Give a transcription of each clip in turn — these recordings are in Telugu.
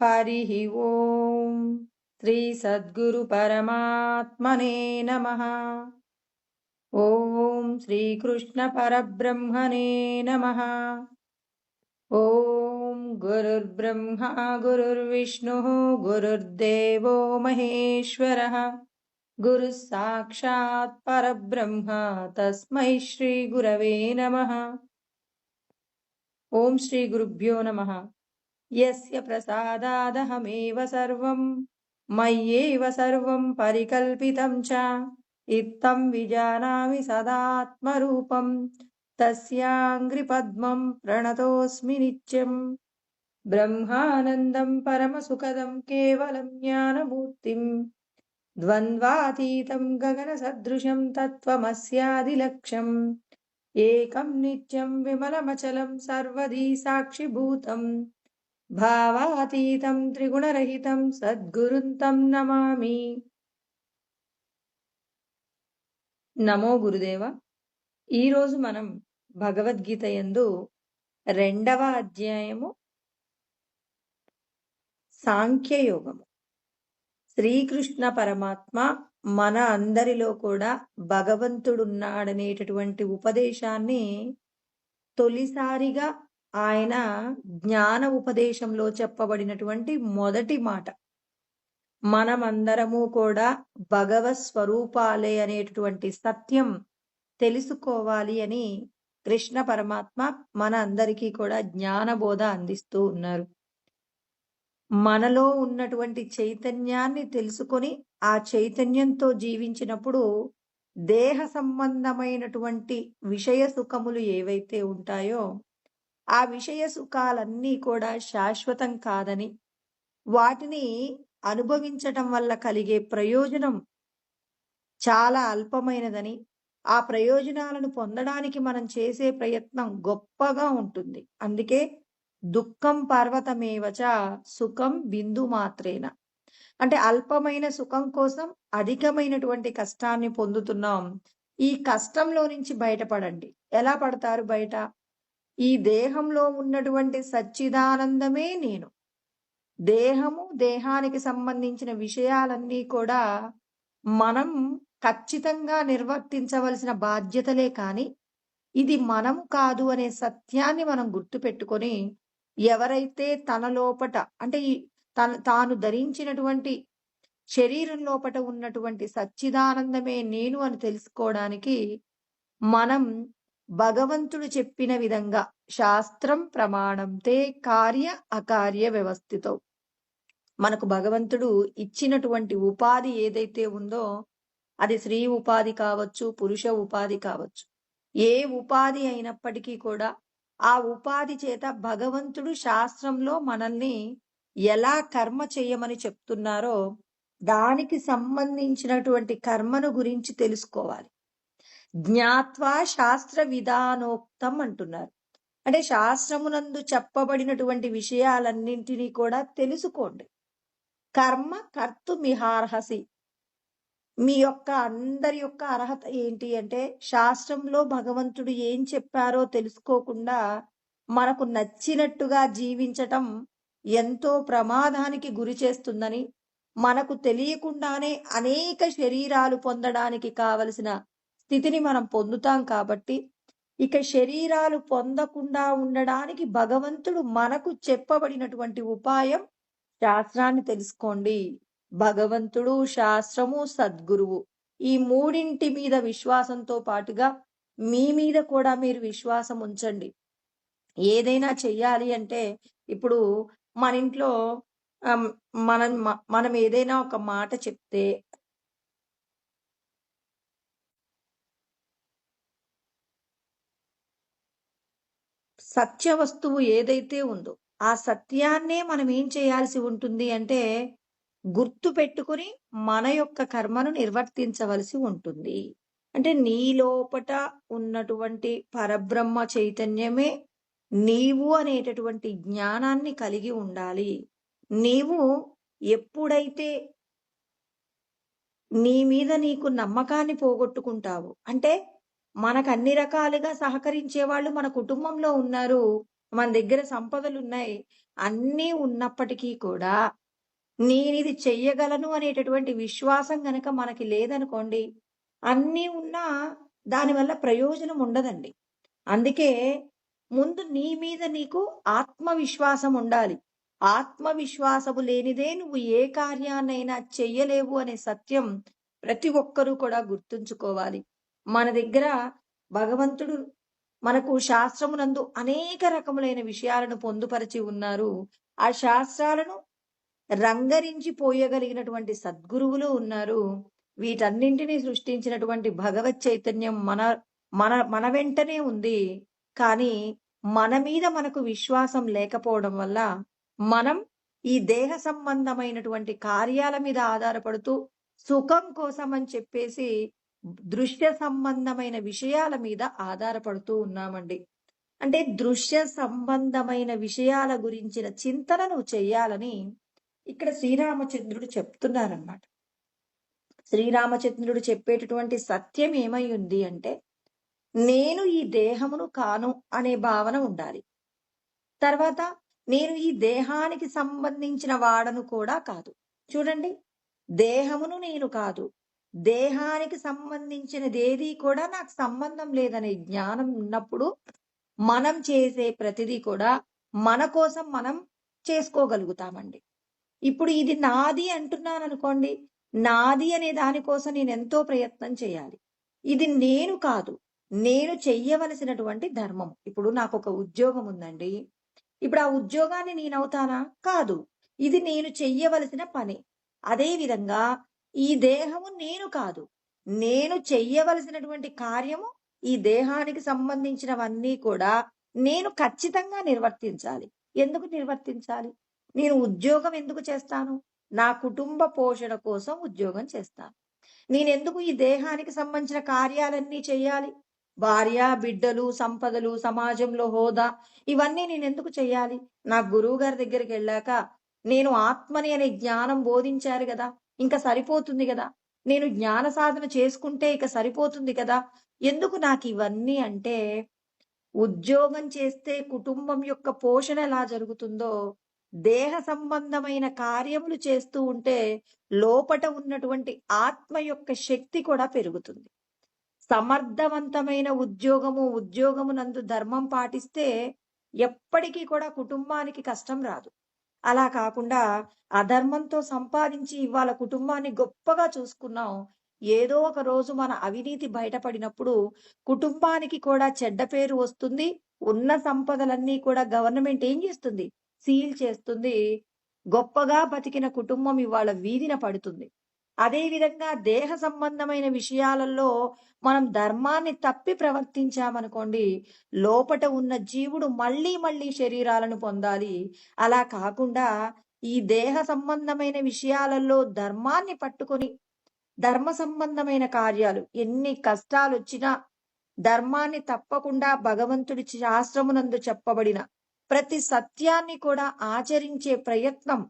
हरिः ओम श्री सद्गुरु परमात्मने नमः। ओम श्री कृष्ण परब्रह्मणे नमः। ओम गुरुर्ब्रह्मा गुरुर्विष्णुः गुरुर्देवो महेश्वरः गुरुः साक्षात् परब्रह्म तस्मै श्री गुरवे नमः। ओम श्री गुरुभ्यो नमः। यस्य प्रसादादहमेव सर्वं मय्येव सर्वं परिकल्पितं च इत्थं विजानामि सदात्मरूपं तस्याङ्घ्रिपद्मं प्रणतोऽस्मि नित्यम्। ब्रह्मानन्दं परमसुखदं केवलं ज्ञानमूर्तिं द्वन्द्वातीतं गगनसदृशं तत्त्वमस्यादिलक्ष्यम् एकं नित्यं विमलमचलं सर्वधी साक्षिभूतं భావాతీతం త్రిగుణరహితం సద్గురుం తం నమామి। నమో గురుదేవ। ఈరోజు మనం భగవద్గీత యందు 2వ అధ్యాయము సాంఖ్యయోగము। శ్రీకృష్ణ పరమాత్మ మన అందరిలో కూడా భగవంతుడున్నాడనేటటువంటి ఉపదేశాన్ని తొలిసారిగా ఆయన జ్ఞాన ఉపదేశంలో చెప్పబడినటువంటి మొదటి మాట, మనమందరము కూడా భగవత్ స్వరూపాలే అనేటటువంటి సత్యం తెలుసుకోవాలి అని కృష్ణ పరమాత్మ మన అందరికీ కూడా జ్ఞానబోధ అందిస్తూ ఉన్నారు। మనలో ఉన్నటువంటి చైతన్యాన్ని తెలుసుకొని ఆ చైతన్యంతో జీవించినప్పుడు దేహ సంబంధమైనటువంటి విషయ సుఖములు ఏవైతే ఉంటాయో ఆ విషయ సుఖాలన్నీ కూడా శాశ్వతం కాదని, వాటిని అనుభవించటం వల్ల కలిగే ప్రయోజనం చాలా అల్పమైనదని, ఆ ప్రయోజనాలను పొందడానికి మనం చేసే ప్రయత్నం గొప్పగా ఉంటుంది। అందుకే దుఃఖం పర్వతమేవచ సుఖం బిందు మాత్రేన, అంటే అల్పమైన సుఖం కోసం అధికమైనటువంటి కష్టాన్ని పొందుతున్నాం। ఈ కష్టంలో నుంచి బయటపడండి। ఎలా పడతారు బయట? ఈ దేహంలో ఉన్నటువంటి సచ్చిదానందమే నేను। దేహము, దేహానికి సంబంధించిన విషయాలన్నీ కూడా మనం ఖచ్చితంగా నిర్వర్తించవలసిన బాధ్యతలే కానీ ఇది మనము కాదు అనే సత్యాన్ని మనం గుర్తుపెట్టుకొని, ఎవరైతే తన లోపట అంటే తాను ధరించినటువంటి శరీరం లోపట ఉన్నటువంటి సచ్చిదానందమే నేను అని తెలుసుకోవడానికి మనం భగవంతుడు చెప్పిన విధంగా శాస్త్రం ప్రమాణంతే కార్య అకార్య వ్యవస్థితో, మనకు భగవంతుడు ఇచ్చినటువంటి ఉపాధి ఏదైతే ఉందో అది స్త్రీ ఉపాధి కావచ్చు, పురుష ఉపాధి కావచ్చు, ఏ ఉపాధి అయినప్పటికీ కూడా ఆ ఉపాధి చేత భగవంతుడు శాస్త్రంలో మనల్ని ఎలా కర్మ చేయమని చెప్తున్నారో దానికి సంబంధించినటువంటి కర్మను గురించి తెలుసుకోవాలి। జ్ఞాత్వా శాస్త్ర విధానోక్తం అంటున్నారు, అంటే శాస్త్రమునందు చెప్పబడినటువంటి విషయాలన్నింటినీ కూడా తెలుసుకోండి। కర్మ కర్తుమిహార్హసి, మీ యొక్క అందరి యొక్క అర్హత ఏంటి అంటే శాస్త్రంలో భగవంతుడు ఏం చెప్పారో తెలుసుకోకుండా మనకు నచ్చినట్టుగా జీవించటం ఎంతో ప్రమాదానికి గురి చేస్తుందని, మనకు తెలియకుండానే అనేక శరీరాలు పొందడానికి కావలసిన స్థితిని మనం పొందుతాం। కాబట్టి ఇక శరీరాలు పొందకుండా ఉండడానికి భగవంతుడు మనకు చెప్పబడినటువంటి ఉపాయం శాస్త్రాన్ని తెలుసుకోండి। భగవంతుడు, శాస్త్రము, సద్గురువు, ఈ మూడింటి మీద విశ్వాసంతో పాటుగా మీ మీద కూడా మీరు విశ్వాసం ఉంచండి। ఏదైనా చెయ్యాలి అంటే ఇప్పుడు మన ఇంట్లో మనం ఏదైనా ఒక మాట చెప్తే సత్య వస్తువు ఏదైతే ఉందో ఆ సత్యాన్నే మనం ఏం చేయాల్సి ఉంటుంది అంటే గుర్తు పెట్టుకుని మన యొక్క కర్మను నిర్వర్తించవలసి ఉంటుంది। అంటే నీ లోపట ఉన్నటువంటి పరబ్రహ్మ చైతన్యమే నీవు అనేటటువంటి జ్ఞానాన్ని కలిగి ఉండాలి। నీవు ఎప్పుడైతే నీ మీద నీకు నమ్మకాన్ని పోగొట్టుకుంటావు, అంటే మనకు అన్ని రకాలుగా సహకరించే వాళ్ళు మన కుటుంబంలో ఉన్నారు, మన దగ్గర సంపదలు ఉన్నాయి, అన్నీ ఉన్నప్పటికీ కూడా నేనిది చెయ్యగలను అనేటటువంటి విశ్వాసం గనక మనకి లేదనుకోండి, అన్నీ ఉన్నా దానివల్ల ప్రయోజనం ఉండదండి. అందుకే ముందు నీ మీద నీకు ఆత్మవిశ్వాసం ఉండాలి. ఆత్మవిశ్వాసము లేనిదే నువ్వు ఏ కార్యాన్నైనా చెయ్యలేవు అనే సత్యం ప్రతి ఒక్కరూ కూడా గుర్తుంచుకోవాలి. మన దగ్గర భగవంతుడు మనకు శాస్త్రమునందు అనేక రకములైన విషయాలను పొందుపరిచి ఉన్నారు. ఆ శాస్త్రాలను రంగరించి పోయగలిగినటువంటి సద్గురువులు ఉన్నారు. వీటన్నింటిని సృష్టించినటువంటి భగవత్ చైతన్యం మన మన మన వెంటనే ఉంది. కానీ మన మీద మనకు విశ్వాసం లేకపోవడం వల్ల మనం ఈ దేహ సంబంధమైనటువంటి కార్యాల మీద ఆధారపడుతూ సుఖం కోసం అని చెప్పేసి దృశ్య సంబంధమైన విషయాల మీద ఆధారపడుతూ ఉన్నామండి. అంటే దృశ్య సంబంధమైన విషయాల గురించిన చింతన నువ్వు చెయ్యాలని ఇక్కడ శ్రీరామచంద్రుడు చెప్తున్నారన్నమాట. శ్రీరామచంద్రుడు చెప్పేటటువంటి సత్యం ఏమై ఉంది అంటే, నేను ఈ దేహమును కాను అనే భావన ఉండాలి. తర్వాత నేను ఈ దేహానికి సంబంధించిన వాడను కూడా కాదు. చూడండి, దేహమును నేను కాదు, దేహానికి సంబంధించినదేది కూడా నాకు సంబంధం లేదనే జ్ఞానం ఉన్నప్పుడు మనం చేసే ప్రతిదీ కూడా మన కోసం మనం చేసుకోగలుగుతామండి. ఇప్పుడు ఇది నాది అంటున్నాననుకోండి, నాది అనే దానికోసం నేనెంతో ప్రయత్నం చేయాలి. ఇది నేను కాదు, నేను చెయ్యవలసినటువంటి ధర్మం. ఇప్పుడు నాకొక ఉద్యోగం ఉందండి. ఇప్పుడు ఆ ఉద్యోగాన్ని నేనవుతానా? కాదు. ఇది నేను చెయ్యవలసిన పని. అదే విధంగా ఈ దేహము నేను కాదు, నేను చెయ్యవలసినటువంటి కార్యము ఈ దేహానికి సంబంధించినవన్నీ కూడా నేను ఖచ్చితంగా నిర్వర్తించాలి. ఎందుకు నిర్వర్తించాలి? నేను ఉద్యోగం ఎందుకు చేస్తాను? నా కుటుంబ పోషణ కోసం ఉద్యోగం చేస్తాను. నేనెందుకు ఈ దేహానికి సంబంధించిన కార్యాలన్నీ చెయ్యాలి? భార్య, బిడ్డలు, సంపదలు, సమాజంలో హోదా ఇవన్నీ నేనెందుకు చెయ్యాలి? నా గురువుగారి దగ్గరికెళ్ళాక నేను ఆత్మని అనే జ్ఞానం బోధించారు గదా! ఇంక సరిపోతుంది గదా! నేను జ్ఞాన సాధన చేసుకుంటే ఇక సరిపోతుంది కదా! ఎందుకు నాకివన్నీ అంటే, ఉద్యోగం చేస్తే కుటుంబం యొక్క పోషణ ఎలా జరుగుతుందో, దేహ సంబంధమైన కార్యములు చేస్తూ ఉంటే లోపట ఉన్నటువంటి ఆత్మ యొక్క శక్తి కూడా పెరుగుతుంది. సమర్థవంతమైన ఉద్యోగమునందు ధర్మం పాటిస్తే ఎప్పటికీ కూడా కుటుంబానికి కష్టం రాదు. అలా కాకుండా అధర్మంతో సంపాదించి ఇవాళ కుటుంబాన్ని గొప్పగా చూసుకున్నాం. ఏదో ఒక రోజు మన అవినీతి బయటపడినప్పుడు కుటుంబానికి కూడా చెడ్డ పేరు వస్తుంది. ఉన్న సంపదలన్నీ కూడా గవర్నమెంట్ ఏం చేస్తుంది? సీల్ చేస్తుంది. గొప్పగా బతికిన కుటుంబం ఇవాళ వీధిన పడుతుంది. అదే విధంగా దేహ సంబంధమైన విషయాలలో మనం ధర్మాన్ని తప్పి ప్రవర్తించామనుకోండి, లోపట ఉన్న జీవుడు మళ్ళీ శరీరాలను పొందాలి. అలా కాకుండా ఈ దేహ సంబంధమైన విషయాలలో ధర్మాన్ని పట్టుకొని ధర్మ సంబంధమైన కార్యాలు ఎన్ని కష్టాలొచ్చినా ధర్మాన్ని తప్పకుండా భగవంతుడి శాస్త్రమునందు చెప్పబడిన ప్రతి సత్యాన్ని కూడా ఆచరించే ప్రయత్నం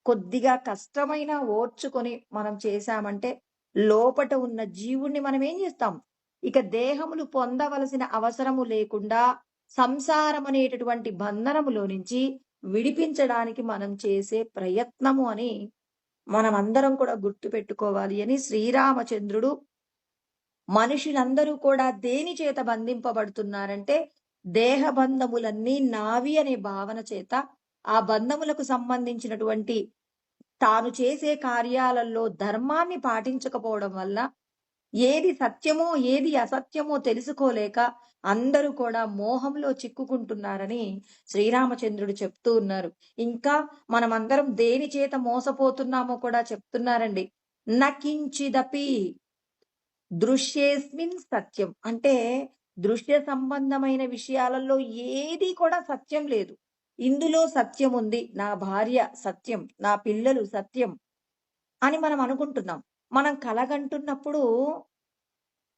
కొద్దిగా కష్టమైనా ఓర్చుకొని మనం చేశామంటే లోపట ఉన్న జీవుణ్ణి మనం ఏం చేస్తాం? ఇక దేహములు పొందవలసిన అవసరము లేకుండా సంసారం అనేటటువంటి బంధనములో నుంచి విడిపించడానికి మనం చేసే ప్రయత్నము అని మనమందరం కూడా గుర్తుపెట్టుకోవాలి అని శ్రీరామచంద్రుడు మనుషులందరూ కూడా దేని చేత బంధింపబడుతున్నారంటే దేహ బంధములన్నీ నావి అనే భావన చేత ఆ బంధములకు సంబంధించినటువంటి తాను చేసే కార్యాలలో ధర్మాన్ని పాటించకపోవడం వల్ల ఏది సత్యమో ఏది అసత్యమో తెలుసుకోలేక అందరూ కూడా మోహంలో చిక్కుకుంటున్నారని శ్రీరామచంద్రుడు చెప్తూ ఉన్నారు. ఇంకా మనమందరం దేని చేత మోసపోతున్నామో కూడా చెప్తున్నారండి. నకించిదపి దృశ్యేస్మిన్ సత్యం, అంటే దృశ్య సంబంధమైన విషయాలలో ఏది కూడా సత్యం లేదు. ఇందులో సత్యం ఉంది, నా భార్య సత్యం, నా పిల్లలు సత్యం అని మనం అనుకుంటున్నాం. మనం కలగంటున్నప్పుడు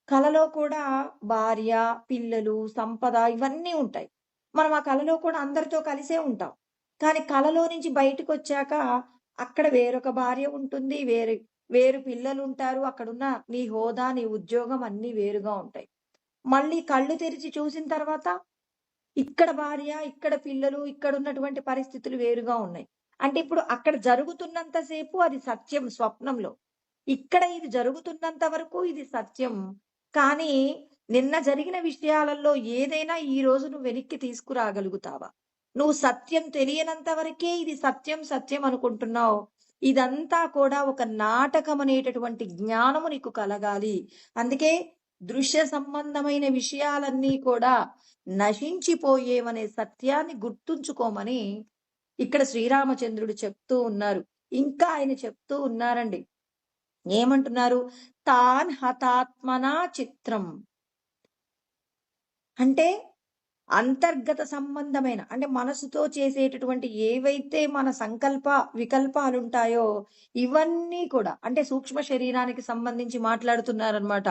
కలలో కూడా భార్య, పిల్లలు, సంపద ఇవన్నీ ఉంటాయి. మనం ఆ కలలో కూడా అందరితో కలిసే ఉంటాం. కానీ కలలో నుంచి బయటకొచ్చాక అక్కడ వేరొక భార్య ఉంటుంది, వేరు పిల్లలుంటారు. అక్కడున్న నీ హోదా, నీ ఉద్యోగం అన్నీ వేరుగా ఉంటాయి. మళ్ళీ కళ్ళు తెరిచి చూసిన తర్వాత ఇక్కడ భార్య, ఇక్కడ పిల్లలు, ఇక్కడ ఉన్నటువంటి పరిస్థితులు వేరుగా ఉన్నాయి. అంటే ఇప్పుడు అక్కడ జరుగుతున్నంత సేపు అది సత్యం స్వప్నంలో. ఇక్కడ ఇది జరుగుతున్నంత వరకు ఇది సత్యం. కానీ నిన్న జరిగిన విషయాలలో ఏదైనా ఈరోజు నువ్వు వెనక్కి తీసుకురాగలుగుతావా? నువ్వు సత్యం తెలియనంత వరకే ఇది సత్యం, సత్యం అనుకుంటున్నావు. ఇదంతా కూడా ఒక నాటకం అనేటటువంటి జ్ఞానము నీకు కలగాలి. అందుకే దృశ్య సంబంధమైన విషయాలన్నీ కూడా నశించిపోయేవనే సత్యాన్ని గుర్తుంచుకోమని ఇక్కడ శ్రీరామచంద్రుడు చెప్తూ ఉన్నారు. ఇంకా ఆయన చెప్తూ ఉన్నారండి. ఏమంటున్నారు? తాన్ హతాత్మనా చిత్రం. అంటే అంతర్గత సంబంధమైన అంటే మనసుతో చేసేటటువంటి ఏవైతే మన సంకల్ప వికల్పాలుంటాయో ఇవన్నీ కూడా అంటే సూక్ష్మ శరీరానికి సంబంధించి మాట్లాడుతున్నారనమాట.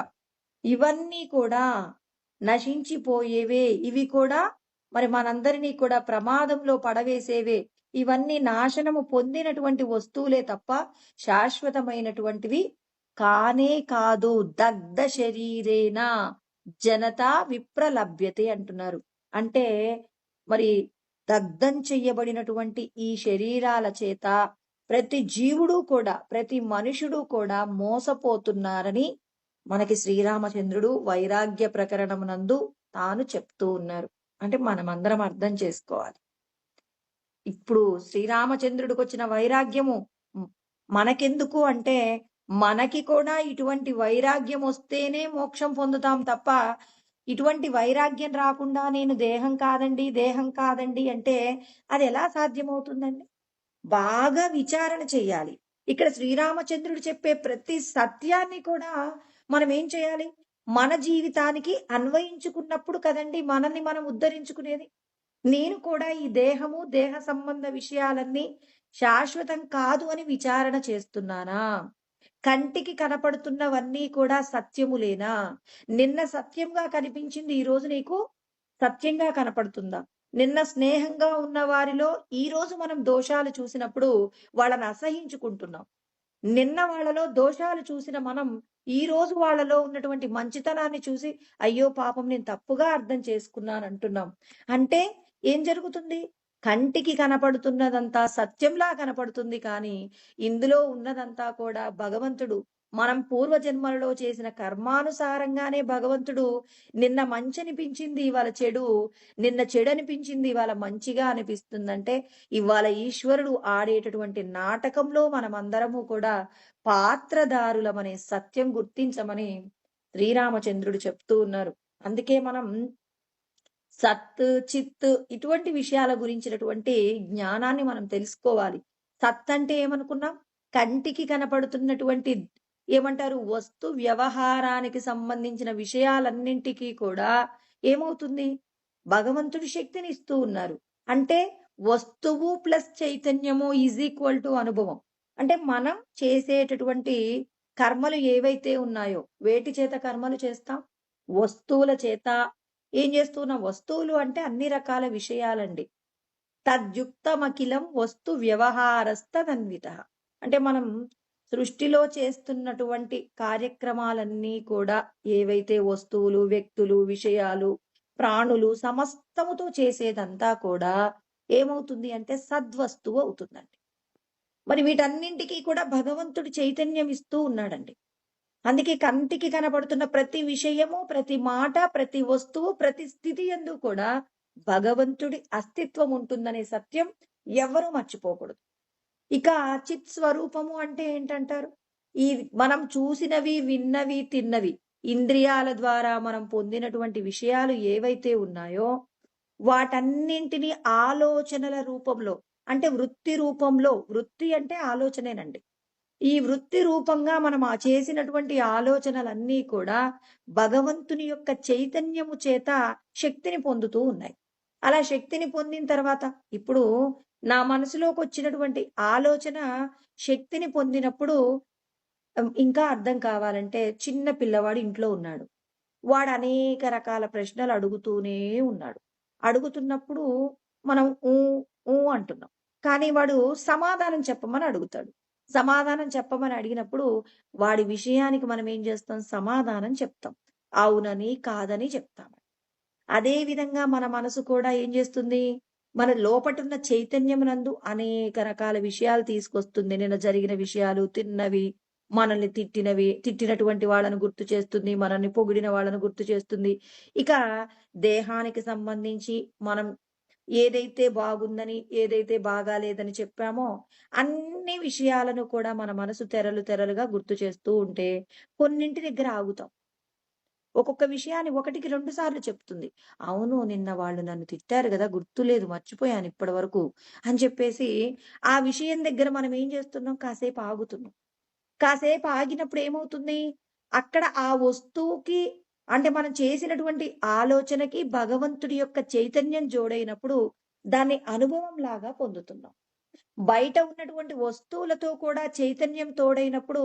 ఇవన్నీ కూడా నశించిపోయేవే. ఇవి కూడా మరి మనందరినీ కూడా ప్రమాదంలో పడవేసేవే. ఇవన్నీ నాశనము పొందినటువంటి వస్తువులే తప్ప శాశ్వతమైనటువంటివి కానే కాదు. దగ్ధ శరీరేన జనత విప్రలభ్యతే అంటున్నారు. అంటే మరి దగ్ధం చెయ్యబడినటువంటి ఈ శరీరాల చేత ప్రతి జీవుడు కూడా ప్రతి మనుషుడు కూడా మోసపోతున్నారని మనకి శ్రీరామచంద్రుడు వైరాగ్య ప్రకరణమునందు తాను చెప్తూ ఉన్నారు. అంటే మనమందరం అర్థం చేసుకోవాలి. ఇప్పుడు శ్రీరామచంద్రుడికి వచ్చిన వైరాగ్యము మనకెందుకు అంటే మనకి కూడా ఇటువంటి వైరాగ్యం వస్తేనే మోక్షం పొందుతాం తప్ప ఇటువంటి వైరాగ్యం రాకుండా నేను దేహం కాదండి దేహం కాదండి అంటే అది ఎలా సాధ్యమవుతుందండి? బాగా విచారణ చెయ్యాలి. ఇక్కడ శ్రీరామచంద్రుడు చెప్పే ప్రతి సత్యాన్ని కూడా మనం ఏం చేయాలి? మన జీవితానికి అన్వయించుకున్నప్పుడు కదండి మనల్ని మనం ఉద్ధరించుకునేది. నేను కూడా ఈ దేహము, దేహ సంబంధ విషయాలన్నీ శాశ్వతం కాదు అని విచారణ చేస్తున్నానా? కంటికి కనపడుతున్నవన్నీ కూడా సత్యములేనా? నిన్న సత్యంగా కనిపించింది ఈరోజు నీకు సత్యంగా కనపడుతుందా? నిన్న స్నేహంగా ఉన్న వారిలో ఈరోజు మనం దోషాలు చూసినప్పుడు వాళ్ళని అసహించుకుంటున్నాం. నిన్న వాళ్ళలో దోషాలు చూసిన మనం ఈ రోజు వాళ్ళలో ఉన్నటువంటి మంచితనాన్ని చూసి అయ్యో పాపం నేను తప్పుగా అర్థం చేసుకున్నాను అంటున్నాం. అంటే ఏం జరుగుతుంది? కంటికి కనపడుతున్నదంతా సత్యంలా కనపడుతుంది కానీ ఇందులో ఉన్నదంతా కూడా భగవంతుడు మనం పూర్వజన్మలలో చేసిన కర్మానుసారంగానే భగవంతుడు నిన్న మంచి అనిపించింది ఇవాళ చెడు, నిన్న చెడు అనిపించింది ఇవాళ మంచిగా అనిపిస్తుందంటే ఇవాళ ఈశ్వరుడు ఆడేటటువంటి నాటకంలో మనమందరము కూడా పాత్రదారులమనే సత్యం గుర్తించమని శ్రీరామచంద్రుడు చెప్తూ ఉన్నారు. అందుకే మనం సత్ చిత్ ఇటువంటి విషయాల గురించినటువంటి జ్ఞానాన్ని మనం తెలుసుకోవాలి. సత్ అంటే ఏమనుకున్నాం? కంటికి కనపడుతున్నటువంటి ఏమంటారు వస్తు వ్యవహారానికి సంబంధించిన విషయాలన్నింటికీ కూడా ఏమవుతుంది? భగవంతుడి శక్తిని ఇస్తూ ఉన్నారు. అంటే వస్తువు ప్లస్ చైతన్యము ఈజ్ ఈక్వల్ టు అనుభవం. అంటే మనం చేసేటటువంటి కర్మలు ఏవైతే ఉన్నాయో వేటి చేత కర్మలు చేస్తాం? వస్తువుల చేత. ఏం చేస్తున్న వస్తువులు అంటే అన్ని రకాల విషయాలండి. తద్యుక్తమఖిలం వస్తు వ్యవహారస్తదన్విత. అంటే మనం సృష్టిలో చేస్తున్నటువంటి కార్యక్రమాలన్నీ కూడా ఏవైతే వస్తువులు, వ్యక్తులు, విషయాలు, ప్రాణులు సమస్తముతో చేసేదంతా కూడా ఏమవుతుంది అంటే సద్వస్తువు అవుతుందండి. మరి వీటన్నింటికీ కూడా భగవంతుడు చైతన్యం ఇస్తూ ఉన్నాడండి. అందుకే కంటికి కనబడుతున్న ప్రతి విషయము, ప్రతి మాట, ప్రతి వస్తువు, ప్రతి స్థితి యందు కూడా భగవంతుడి అస్తిత్వం ఉంటుందనే సత్యం ఎవ్వరూ మర్చిపోకూడదు. ఇక చిత్ స్వరూపము అంటే ఏంటంటారు? ఈ మనం చూసినవి, విన్నవి, తిన్నవి ఇంద్రియాల ద్వారా మనం పొందినటువంటి విషయాలు ఏవైతే ఉన్నాయో వాటన్నింటినీ ఆలోచనల రూపంలో అంటే వృత్తి రూపంలో, వృత్తి అంటే ఆలోచనేనండి. ఈ వృత్తి రూపంగా మనం చేసినటువంటి ఆలోచనలన్నీ కూడా భగవంతుని యొక్క చైతన్యము చేత శక్తిని పొందుతూ ఉన్నాయి. అలా శక్తిని పొందిన తర్వాత ఇప్పుడు నా మనసులోకి వచ్చినటువంటి ఆలోచన శక్తిని పొందినప్పుడు ఇంకా అర్థం కావాలంటే చిన్న పిల్లవాడు ఇంట్లో ఉన్నాడు. వాడు అనేక రకాల ప్రశ్నలు అడుగుతూనే ఉన్నాడు. అడుగుతున్నప్పుడు మనం ఊ ఊ అంటున్నాం. కానీ వాడు సమాధానం చెప్పమని అడుగుతాడు. సమాధానం చెప్పమని అడిగినప్పుడు వాడి విషయానికి మనం ఏం చేస్తాం? సమాధానం చెప్తాం. అవునని, కాదని చెప్తాం. అదే విధంగా మన మనసు కూడా ఏం చేస్తుంది? మన లోపటున్న చైతన్యమునందు అనేక రకాల విషయాలు తీసుకొస్తుంది. నిన్న జరిగిన విషయాలు, తిన్నవి, మనల్ని తిట్టినటువంటి వాళ్ళను గుర్తు చేస్తుంది. మనల్ని పొగిడిన వాళ్ళను గుర్తు చేస్తుంది. ఇక దేహానికి సంబంధించి మనం ఏదైతే బాగుందని, ఏదైతే బాగాలేదని చెప్పామో, అన్ని విషయాలను కూడా మన మనసు తెరలు తెరలుగా గుర్తు చేస్తూ ఉంటే, కొన్నింటి దగ్గర ఆగుతాం. ఒక్కొక్క విషయాన్ని ఒకటికి 2 సార్లు చెప్తుంది. అవును, నిన్న వాళ్ళు నన్ను తిట్టారు గదా! గుర్తులేదు, మర్చిపోయాను ఇప్పటి వరకు అని చెప్పేసి, ఆ విషయం దగ్గర మనం ఏం చేస్తున్నాం? కాసేపు ఆగుతున్నాం. కాసేపు ఆగినప్పుడు ఏమవుతుంది? అక్కడ ఆ వస్తువుకి అంటే మనం చేసినటువంటి ఆలోచనకి భగవంతుడి యొక్క చైతన్యం జోడైనప్పుడు దాన్ని అనుభవంలాగా పొందుతున్నాం. బయట ఉన్నటువంటి వస్తువులతో కూడా చైతన్యం తోడైనప్పుడు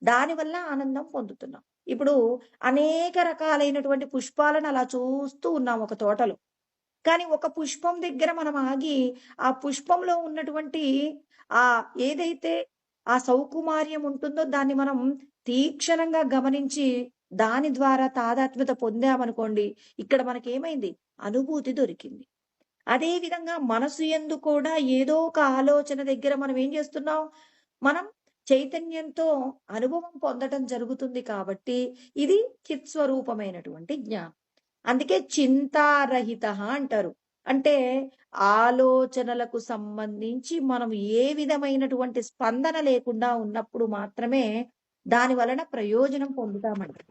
దానివల్ల ఆనందం పొందుతున్నాం. ఇప్పుడు అనేక రకాలైనటువంటి పుష్పాలను అలా చూస్తూ ఉన్నాం ఒక తోటలో. కానీ ఒక పుష్పం దగ్గర మనం ఆగి, ఆ పుష్పంలో ఉన్నటువంటి ఏదైతే ఆ సౌకుమార్యం ఉంటుందో దాన్ని మనం తీక్షణంగా గమనించి, దాని ద్వారా తాదాత్మ్యత పొందామనుకోండి, ఇక్కడ మనకేమైంది? అనుభూతి దొరికింది. అదే విధంగా మనసు యందు కూడా ఏదో ఒక ఆలోచన దగ్గర మనం ఏం చేస్తున్నాం? మనం చైతన్యంతో అనుభవం పొందటం జరుగుతుంది కాబట్టి, ఇది చిత్స్వరూపమైనటువంటి జ్ఞానం. అందుకే చింతారహితః అంటారు. అంటే ఆలోచనలకు సంబంధించి మనం ఏ విధమైనటువంటి స్పందన లేకుండా ఉన్నప్పుడు మాత్రమే దాని వలన ప్రయోజనం పొందుతామండి.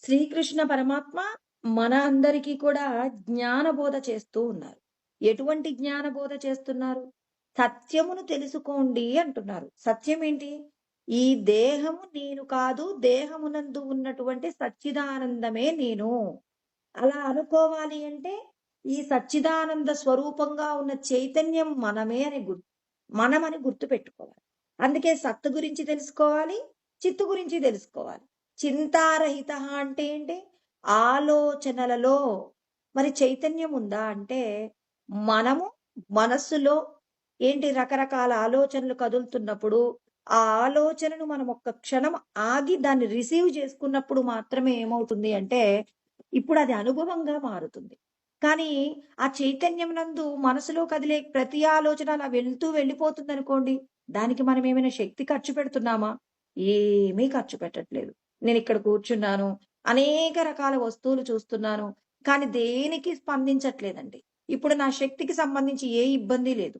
శ్రీకృష్ణ పరమాత్మ మన అందరికీ కూడా జ్ఞానబోధ చేస్తూ ఉన్నారు. ఎటువంటి జ్ఞానబోధ చేస్తున్నారు? సత్యమును తెలుసుకోండి అంటున్నారు. సత్యం ఏంటి? ఈ దేహము నేను కాదు, దేహమునందు ఉన్నటువంటి సచ్చిదానందమే నేను. అలా అనుకోవాలి అంటే, ఈ సచ్చిదానంద స్వరూపంగా ఉన్న చైతన్యం మనమే అని మనమని గుర్తుపెట్టుకోవాలి. అందుకే సత్తు గురించి తెలుసుకోవాలి, చిత్తు గురించి తెలుసుకోవాలి. చింతారహిత అంటే ఏంటి? ఆలోచనలలో మరి చైతన్యం ఉందా అంటే, మనము మనస్సులో ఏంటి రకరకాల ఆలోచనలు కదులుతున్నప్పుడు, ఆ ఆలోచనను మనం ఒక్క క్షణం ఆగి దాన్ని రిసీవ్ చేసుకున్నప్పుడు మాత్రమే ఏమవుతుంది అంటే, ఇప్పుడు అది అనుభవంగా మారుతుంది. కానీ ఆ చైతన్యం నందు మనసులో కదిలే ప్రతి ఆలోచన అలా వెళ్తూ వెళ్ళిపోతుందనుకోండి, దానికి మనం ఏమైనా శక్తి ఖర్చు పెడుతున్నామా? ఏమీ ఖర్చు పెట్టట్లేదు. నేనిక్కడ కూర్చున్నాను, అనేక రకాల వస్తువులు చూస్తున్నాను, కానీ దేనికి స్పందించట్లేదండి. ఇప్పుడు నా శక్తికి సంబంధించి ఏ ఇబ్బంది లేదు.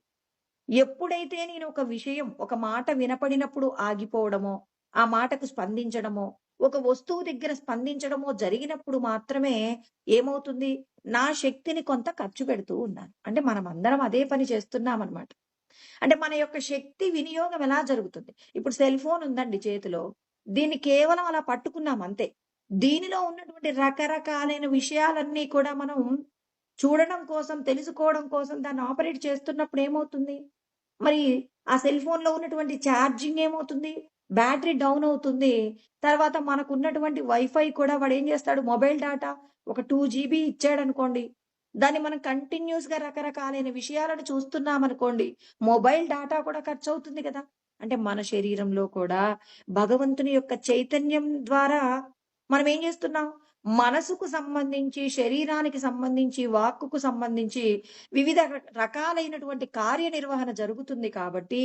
ఎప్పుడైతే నేను ఒక విషయం, ఒక మాట వినపడినప్పుడు ఆగిపోవడమో, ఆ మాటకు స్పందించడమో, ఒక వస్తువు దగ్గర స్పందించడమో జరిగినప్పుడు మాత్రమే ఏమవుతుంది? నా శక్తిని కొంత ఖర్చు పెడుతూ ఉన్నాను. అంటే మనమందరం అదే పని చేస్తున్నామనమాట. అంటే మన యొక్క శక్తి వినియోగం ఎలా జరుగుతుంది? ఇప్పుడు సెల్ ఫోన్ ఉందండి చేతిలో. దీన్ని కేవలం అలా పట్టుకున్నాం అంతే. దీనిలో ఉన్నటువంటి రకరకాలైన విషయాలన్నీ కూడా మనం చూడడం కోసం, తెలుసుకోవడం కోసం దాన్ని ఆపరేట్ చేస్తున్నప్పుడు ఏమవుతుంది? మరి ఆ సెల్ ఫోన్‌లో ఉన్నటువంటి ఛార్జింగ్ ఏమవుతుంది? బ్యాటరీ డౌన్ అవుతుంది. తర్వాత మనకున్నటువంటి వైఫై కూడా వాడేం చేస్తాడు? మొబైల్ డాటా ఒక 2 జీబీ ఇచ్చాడనుకోండి. దాన్ని మనం కంటిన్యూయస్‌గా రకరకాలైన విషయాలను చూస్తున్నామనుకోండి. మొబైల్ డాటా కూడా ఖర్చవుతుంది కదా! అంటే మన శరీరంలో కూడా భగవంతుని యొక్క చైతన్యం ద్వారా మనం ఏం చేస్తున్నాం? మనసుకు సంబంధించి, శరీరానికి సంబంధించి, వాక్కుకు సంబంధించి వివిధ రకాలైనటువంటి కార్యనిర్వహణ జరుగుతుంది కాబట్టి,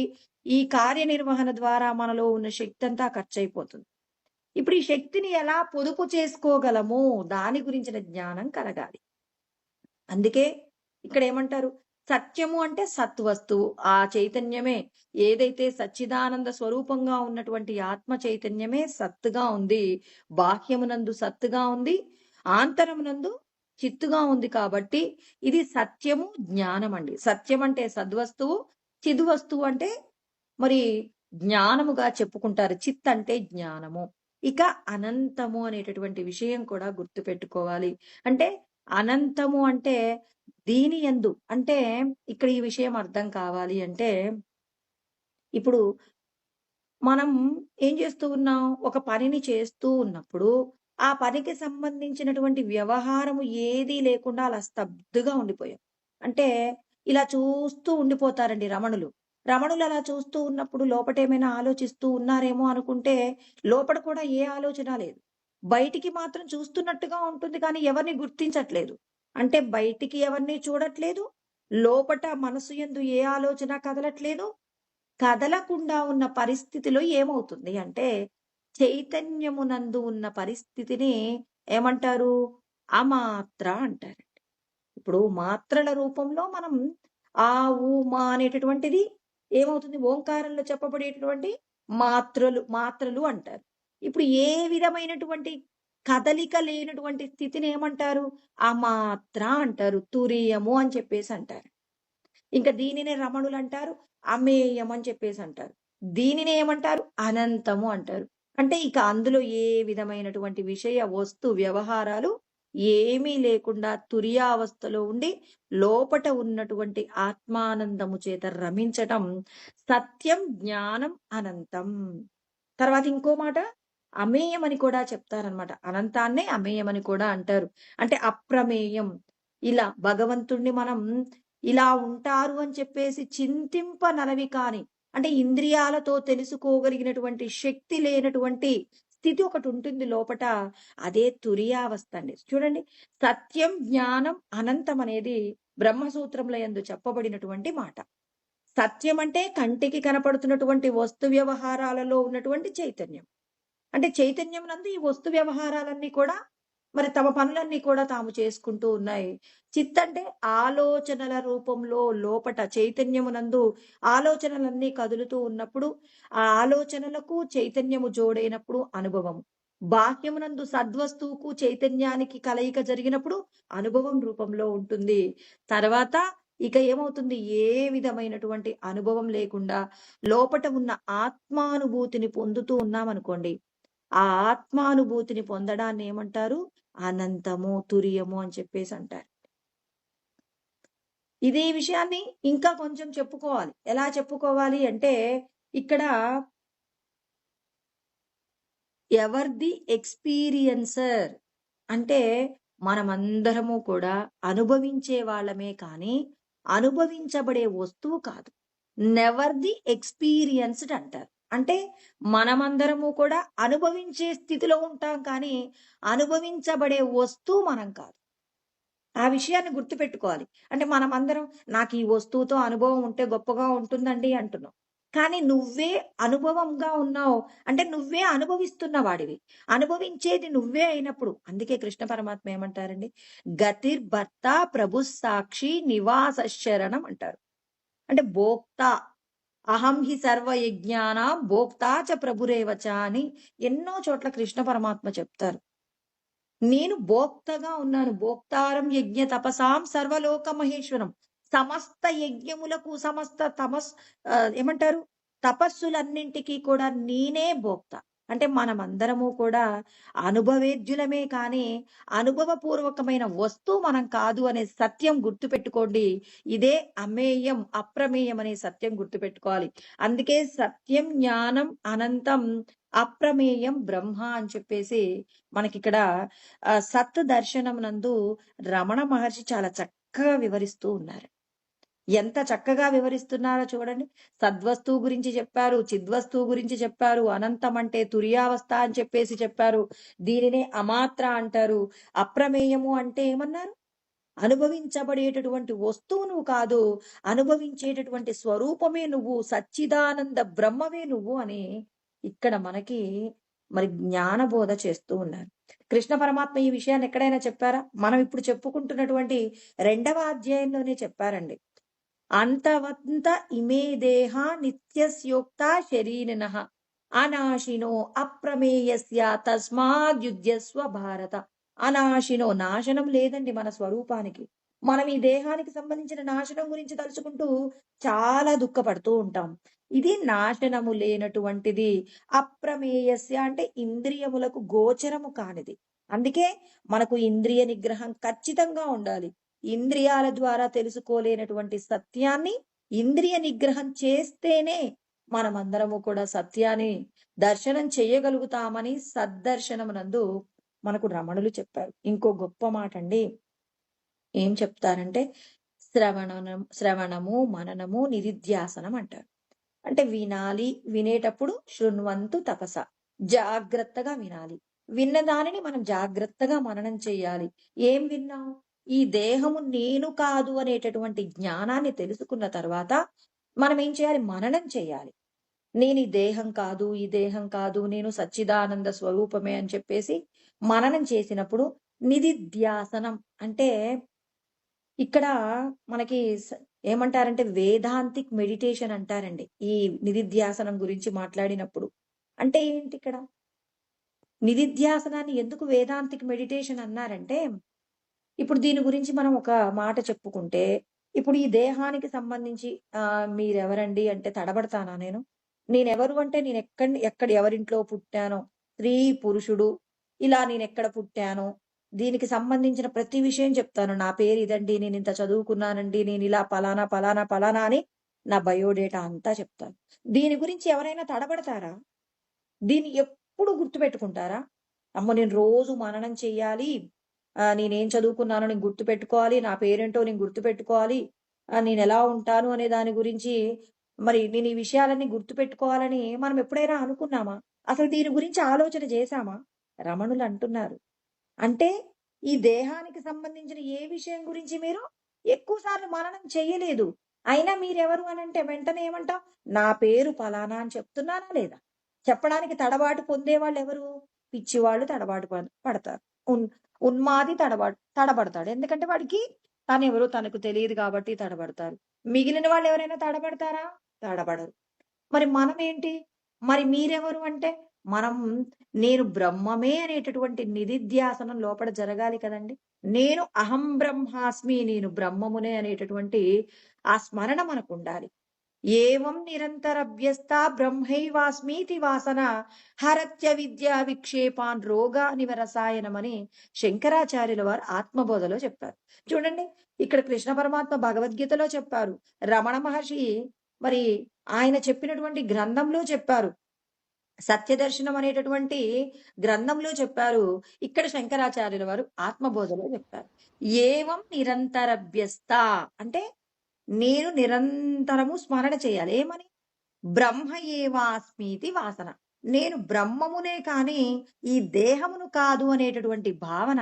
ఈ కార్యనిర్వహణ ద్వారా మనలో ఉన్న శక్తంతా ఖర్చయిపోతుంది. ఇప్పుడు ఈ శక్తిని ఎలా పొదుపు చేసుకోగలము? దాని గురించిన జ్ఞానం కలగాలి. అందుకే ఇక్కడేమంటారు? సత్యము అంటే సత్వస్తువు. ఆ చైతన్యమే ఏదైతే సచ్చిదానంద స్వరూపంగా ఉన్నటువంటి ఆత్మ చైతన్యమే సత్తుగా ఉంది. బాహ్యమునందు సత్తుగా ఉంది. ఆంతరమునందు చిత్తుగా ఉంది కాబట్టి ఇది సత్యము, జ్ఞానమండి. సత్యం అంటే సద్వస్తువు, చిద్వస్తువు అంటే మరి జ్ఞానముగా చెప్పుకుంటారు. చిత్ అంటే జ్ఞానము. ఇక అనంతము అనేటటువంటి విషయం కూడా గుర్తుపెట్టుకోవాలి. అంటే అనంతము అంటే దీని యందు అంటే ఇక్కడ ఈ విషయం అర్థం కావాలి అంటే, ఇప్పుడు మనం ఏం చేస్తూ ఉన్నాం? ఒక పనిని చేస్తూ ఉన్నప్పుడు, ఆ పనికి సంబంధించినటువంటి వ్యవహారము ఏదీ లేకుండా అలా స్తబ్దుగా ఉండిపోయాం. అంటే ఇలా చూస్తూ ఉండిపోతారండి రమణులు. రమణులు అలా చూస్తూ ఉన్నప్పుడు లోపటేమైనా ఆలోచిస్తూ ఉన్నారేమో అనుకుంటే, లోపట కూడా ఏ ఆలోచన లేదు. బయటికి మాత్రం చూస్తున్నట్టుగా ఉంటుంది కానీ ఎవరిని గుర్తించట్లేదు. అంటే బయటికి ఎవరిని చూడట్లేదు. లోపట మనసు యందు ఏ ఆలోచన కదలట్లేదు. కదలకుండా ఉన్న పరిస్థితిలో ఏమవుతుంది అంటే, చైతన్యమునందు ఉన్న పరిస్థితిని ఏమంటారు? అమాత్ర అంటారు. ఇప్పుడు మాత్రల రూపంలో మనం ఆ, ఊ, మా అనేటటువంటిది ఏమవుతుంది? ఓంకారంలో చెప్పబడేటటువంటి మాత్రలు అంటారు. ఇప్పుడు ఏ విధమైనటువంటి కదలిక లేనటువంటి స్థితిని ఏమంటారు? అమాత్ర అంటారు. తురియము అని చెప్పేసి అంటారు. ఇంకా దీనినే రమణులు అంటారు అమేయం అని చెప్పేసి అంటారు. దీనిని ఏమంటారు? అనంతము అంటారు. అంటే ఇక అందులో ఏ విధమైనటువంటి విషయ వస్తు వ్యవహారాలు ఏమీ లేకుండా తురియావస్థలో ఉండి లోపట ఉన్నటువంటి ఆత్మానందము చేత రమించటం సత్యం, జ్ఞానం, అనంతం. తర్వాత ఇంకో మాట అమేయం అని కూడా చెప్తారనమాట. అనంతాన్నే అమేయం అని కూడా అంటారు. అంటే అప్రమేయం. ఇలా భగవంతుణ్ణి మనం ఇలా ఉంటారు అని చెప్పేసి చింతింపనలవి కాని, అంటే ఇంద్రియాలతో తెలుసుకోగలిగినటువంటి శక్తి లేనటువంటి స్థితి ఒకటి ఉంటుంది లోపట. అదే తురియావస్థ అండి. చూడండి, సత్యం, జ్ఞానం, అనంతం అనేది బ్రహ్మసూత్రముల యందు చెప్పబడినటువంటి మాట. సత్యం అంటే కంటికి కనపడుతున్నటువంటి వస్తు వ్యవహారాలలో ఉన్నటువంటి చైతన్యం. అంటే చైతన్యం నందు ఈ వస్తు వ్యవహారాలన్నీ కూడా మరి తమ పనులన్నీ కూడా తాము చేసుకుంటూ ఉన్నాయి. చిత్ అంటే ఆలోచనల రూపంలో లోపట చైతన్యమునందు ఆలోచనలన్నీ కదులుతూ ఉన్నప్పుడు, ఆ ఆలోచనలకు చైతన్యము జోడైనప్పుడు అనుభవం. బాహ్యమునందు సద్వస్తువుకు చైతన్యానికి కలయిక జరిగినప్పుడు అనుభవం రూపంలో ఉంటుంది. తర్వాత ఇక ఏమవుతుంది? ఏ విధమైనటువంటి అనుభవం లేకుండా లోపట ఉన్న ఆత్మానుభూతిని పొందుతూ ఉన్నామనుకోండి, ఆ ఆత్మానుభూతిని పొందడాన్ని ఏమంటారు? అనంతము, తురియము అని చెప్పేసి అంటారు. ఇదే విషయాన్ని ఇంకా కొంచెం చెప్పుకోవాలి. ఎలా చెప్పుకోవాలి అంటే, ఇక్కడ ఎవరిది ఎక్స్పీరియన్సర్ అంటే మనమందరము కూడా అనుభవించే వాళ్ళమే కానీ అనుభవించబడే వస్తువు కాదు. నెవర్ ది ఎక్స్పీరియన్స్డ్ అంటారు. అంటే మనమందరము కూడా అనుభవించే స్థితిలో ఉంటాం కానీ అనుభవించబడే వస్తువు మనం కాదు. ఆ విషయాన్ని గుర్తుపెట్టుకోవాలి. అంటే మనమందరం నాకు ఈ వస్తువుతో అనుభవం ఉంటే గొప్పగా ఉంటుందండి అంటున్నాం. కానీ నువ్వే అనుభవంగా ఉన్నావు అంటే నువ్వే అనుభవిస్తున్న వాడివి. అనుభవించేది నువ్వే అయినప్పుడు అందుకే కృష్ణ పరమాత్మ ఏమంటారండి? గతిర్భర్త ప్రభు సాక్షి నివాస శరణం అంటారు. అంటే భోక్త అహం హి సర్వ యజ్ఞానాం భోక్తా చ ప్రభురేవచ అని ఎన్నో చోట్ల కృష్ణ పరమాత్మ చెప్తారు. నేను భోక్తగా ఉన్నాను. భోక్తారం యజ్ఞ తపసాం సర్వలోక మహేశ్వరం. సమస్త యజ్ఞములకు సమస్త ఏమంటారు? తపస్సులన్నింటికీ కూడా నేనే భోక్త. అంటే మనమందరము కూడా అనుభవేద్యులమే కానీ అనుభవపూర్వకమైన వస్తువు మనం కాదు అనే సత్యం గుర్తుపెట్టుకోండి. ఇదే అమేయం, అప్రమేయం అనే సత్యం గుర్తుపెట్టుకోవాలి. అందుకే సత్యం, జ్ఞానం, అనంతం, అప్రమేయం బ్రహ్మ అని చెప్పేసి మనకిక్కడ సత్ దర్శనం నందు రమణ మహర్షి చాలా చక్కగా వివరిస్తూ ఉన్నారు. ఎంత చక్కగా వివరిస్తున్నారో చూడండి. సద్వస్తువు గురించి చెప్పారు, చిద్వస్తువు గురించి చెప్పారు, అనంతం అంటే తుర్యావస్థ అని చెప్పేసి చెప్పారు. దీనినే అమాత్ర అంటారు. అప్రమేయము అంటే ఏమన్నారు? అనుభవించబడేటటువంటి వస్తువు నువ్వు కాదు, అనుభవించేటటువంటి స్వరూపమే నువ్వు, సచ్చిదానంద బ్రహ్మవే నువ్వు అని ఇక్కడ మనకి మరి జ్ఞానబోధ చేస్తూ ఉన్నారు. కృష్ణ పరమాత్మ ఈ విషయాన్ని ఎక్కడైనా చెప్పారా? మనం ఇప్పుడు చెప్పుకుంటున్నటువంటి 2వ అధ్యాయంలోనే చెప్పారండి. అంతవంత ఇమే దేహ నిత్యస్యోక్త శరీరినః అనాశినో అప్రమేయస్య తస్మాద్యుధ్యస్వ భారత. అనాశినో నాశనం లేదండి మన స్వరూపానికి. మనం ఈ దేహానికి సంబంధించిన నాశనం గురించి తలుచుకుంటూ చాలా దుఃఖపడుతూ ఉంటాం. ఇది నాశనము లేనటువంటిది. అప్రమేయస్య అంటే ఇంద్రియములకు గోచరము కానిది. అందుకే మనకు ఇంద్రియ నిగ్రహం ఖచ్చితంగా ఉండాలి. ఇంద్రియాల ద్వారా తెలుసుకోలేనటువంటి సత్యాన్ని ఇంద్రియ నిగ్రహం చేస్తేనే మనమందరము కూడా సత్యాన్ని దర్శనం చేయగలుగుతామని సద్దర్శనమునందు మనకు రమణులు చెప్పారు. ఇంకో గొప్ప మాట అండి. ఏం చెప్తారంటే, శ్రవణము, మననము, నిధిధ్యాసనం అంటారు. అంటే వినాలి, వినేటప్పుడు శృణ్వంతు తపస, జాగ్రత్తగా వినాలి. విన్న దానిని మనం జాగ్రత్తగా మననం చేయాలి. ఏం విన్నాం? ఈ దేహము నేను కాదు అనేటటువంటి జ్ఞానాన్ని తెలుసుకున్న తర్వాత మనం ఏం చేయాలి? మననం చేయాలి. నేను ఈ దేహం కాదు, ఈ దేహం కాదు, నేను సచ్చిదానంద స్వరూపమే అని చెప్పేసి మననం చేసినప్పుడు నిధిధ్యాసనం అంటే ఇక్కడ మనకి ఏమంటారంటే వేదాంతిక్ మెడిటేషన్ అంటారండి. ఈ నిధిధ్యాసనం గురించి మాట్లాడినప్పుడు. అంటే ఏంటి ఇక్కడ? నిధిధ్యాసనాన్ని ఎందుకు వేదాంతిక్ మెడిటేషన్ అన్నారంటే, ఇప్పుడు దీని గురించి మనం ఒక మాట చెప్పుకుంటే, ఇప్పుడు ఈ దేహానికి సంబంధించి మీరెవరండి అంటే తడబడతానా నేను? నేనెవరు అంటే ఎక్కడ ఎవరింట్లో పుట్టానో, స్త్రీ, పురుషుడు ఇలా నేనెక్కడ పుట్టానో, దీనికి సంబంధించిన ప్రతి విషయం చెప్తాను. నా పేరు ఇదండి, నేనింత చదువుకున్నానండి, నేనిలా పలానా, పలానా, పలానా అని నా బయోడేటా అంతా చెప్తాను. దీని గురించి ఎవరైనా తడబడతారా? దీన్ని ఎప్పుడు గుర్తుపెట్టుకుంటారా? అమ్మో! నేను రోజు మననం చెయ్యాలి. నేనేం చదువుకున్నానో నేను గుర్తుపెట్టుకోవాలి. నా పేరేంటో నేను గుర్తుపెట్టుకోవాలి. నేనెలా ఉంటాను అనే దాని గురించి మరి నేను ఈ విషయాలన్నీ గుర్తుపెట్టుకోవాలని మనం ఎప్పుడైనా అనుకున్నామా? అసలు దీని గురించి ఆలోచన చేశామా? రమణులు అంటున్నారు. అంటే ఈ దేహానికి సంబంధించిన ఏ విషయం గురించి మీరు ఎక్కువ సార్లు మననం చెయ్యలేదు. అయినా మీరెవరు అనంటే వెంటనే ఏమంటాం? నా పేరు పలానా అని చెప్తున్నానా లేదా? చెప్పడానికి తడబాటు పొందేవాళ్ళెవరు? పిచ్చివాళ్ళు తడబాటు పడతారు. ఉన్మాది తడబడతాడు. ఎందుకంటే వాడికి తనెవరో తనకు తెలియదు కాబట్టి తడబడతారు. మిగిలిన వాళ్ళెవరైనా తడబడతారా? తడబడరు. మరి మనమేంటి? మరి మీరెవరు అంటే, మనం నేను బ్రహ్మమే అనేటటువంటి నిధిధ్యాసనం లోపల జరగాలి కదండీ! నేను అహం బ్రహ్మాస్మి, నేను బ్రహ్మమునే అనేటటువంటి ఆ స్మరణ మనకుండాలి. ఏవం నిరంతరభ్యస్త బ్రహ్మైవాస్మీతి వాసన హరత్య విద్యా విక్షేపాన్ రోగానివ రసాయనమని శంకరాచార్యుల వారు ఆత్మబోధలో చెప్పారు. చూడండి, ఇక్కడ కృష్ణ పరమాత్మ భగవద్గీతలో చెప్పారు. రమణ మహర్షి మరి ఆయన చెప్పినటువంటి గ్రంథంలో చెప్పారు. సత్యదర్శనం అనేటటువంటి గ్రంథంలో చెప్పారు. ఇక్కడ శంకరాచార్యుల వారు ఆత్మబోధలో చెప్పారు. ఏవం నిరంతరభ్యస్త అంటే నేను నిరంతరము స్మరణ చేయాలి. ఏమని? బ్రహ్మ ఏవాస్మీతి వాసన. నేను బ్రహ్మమునే కాని ఈ దేహమును కాదు అనేటటువంటి భావన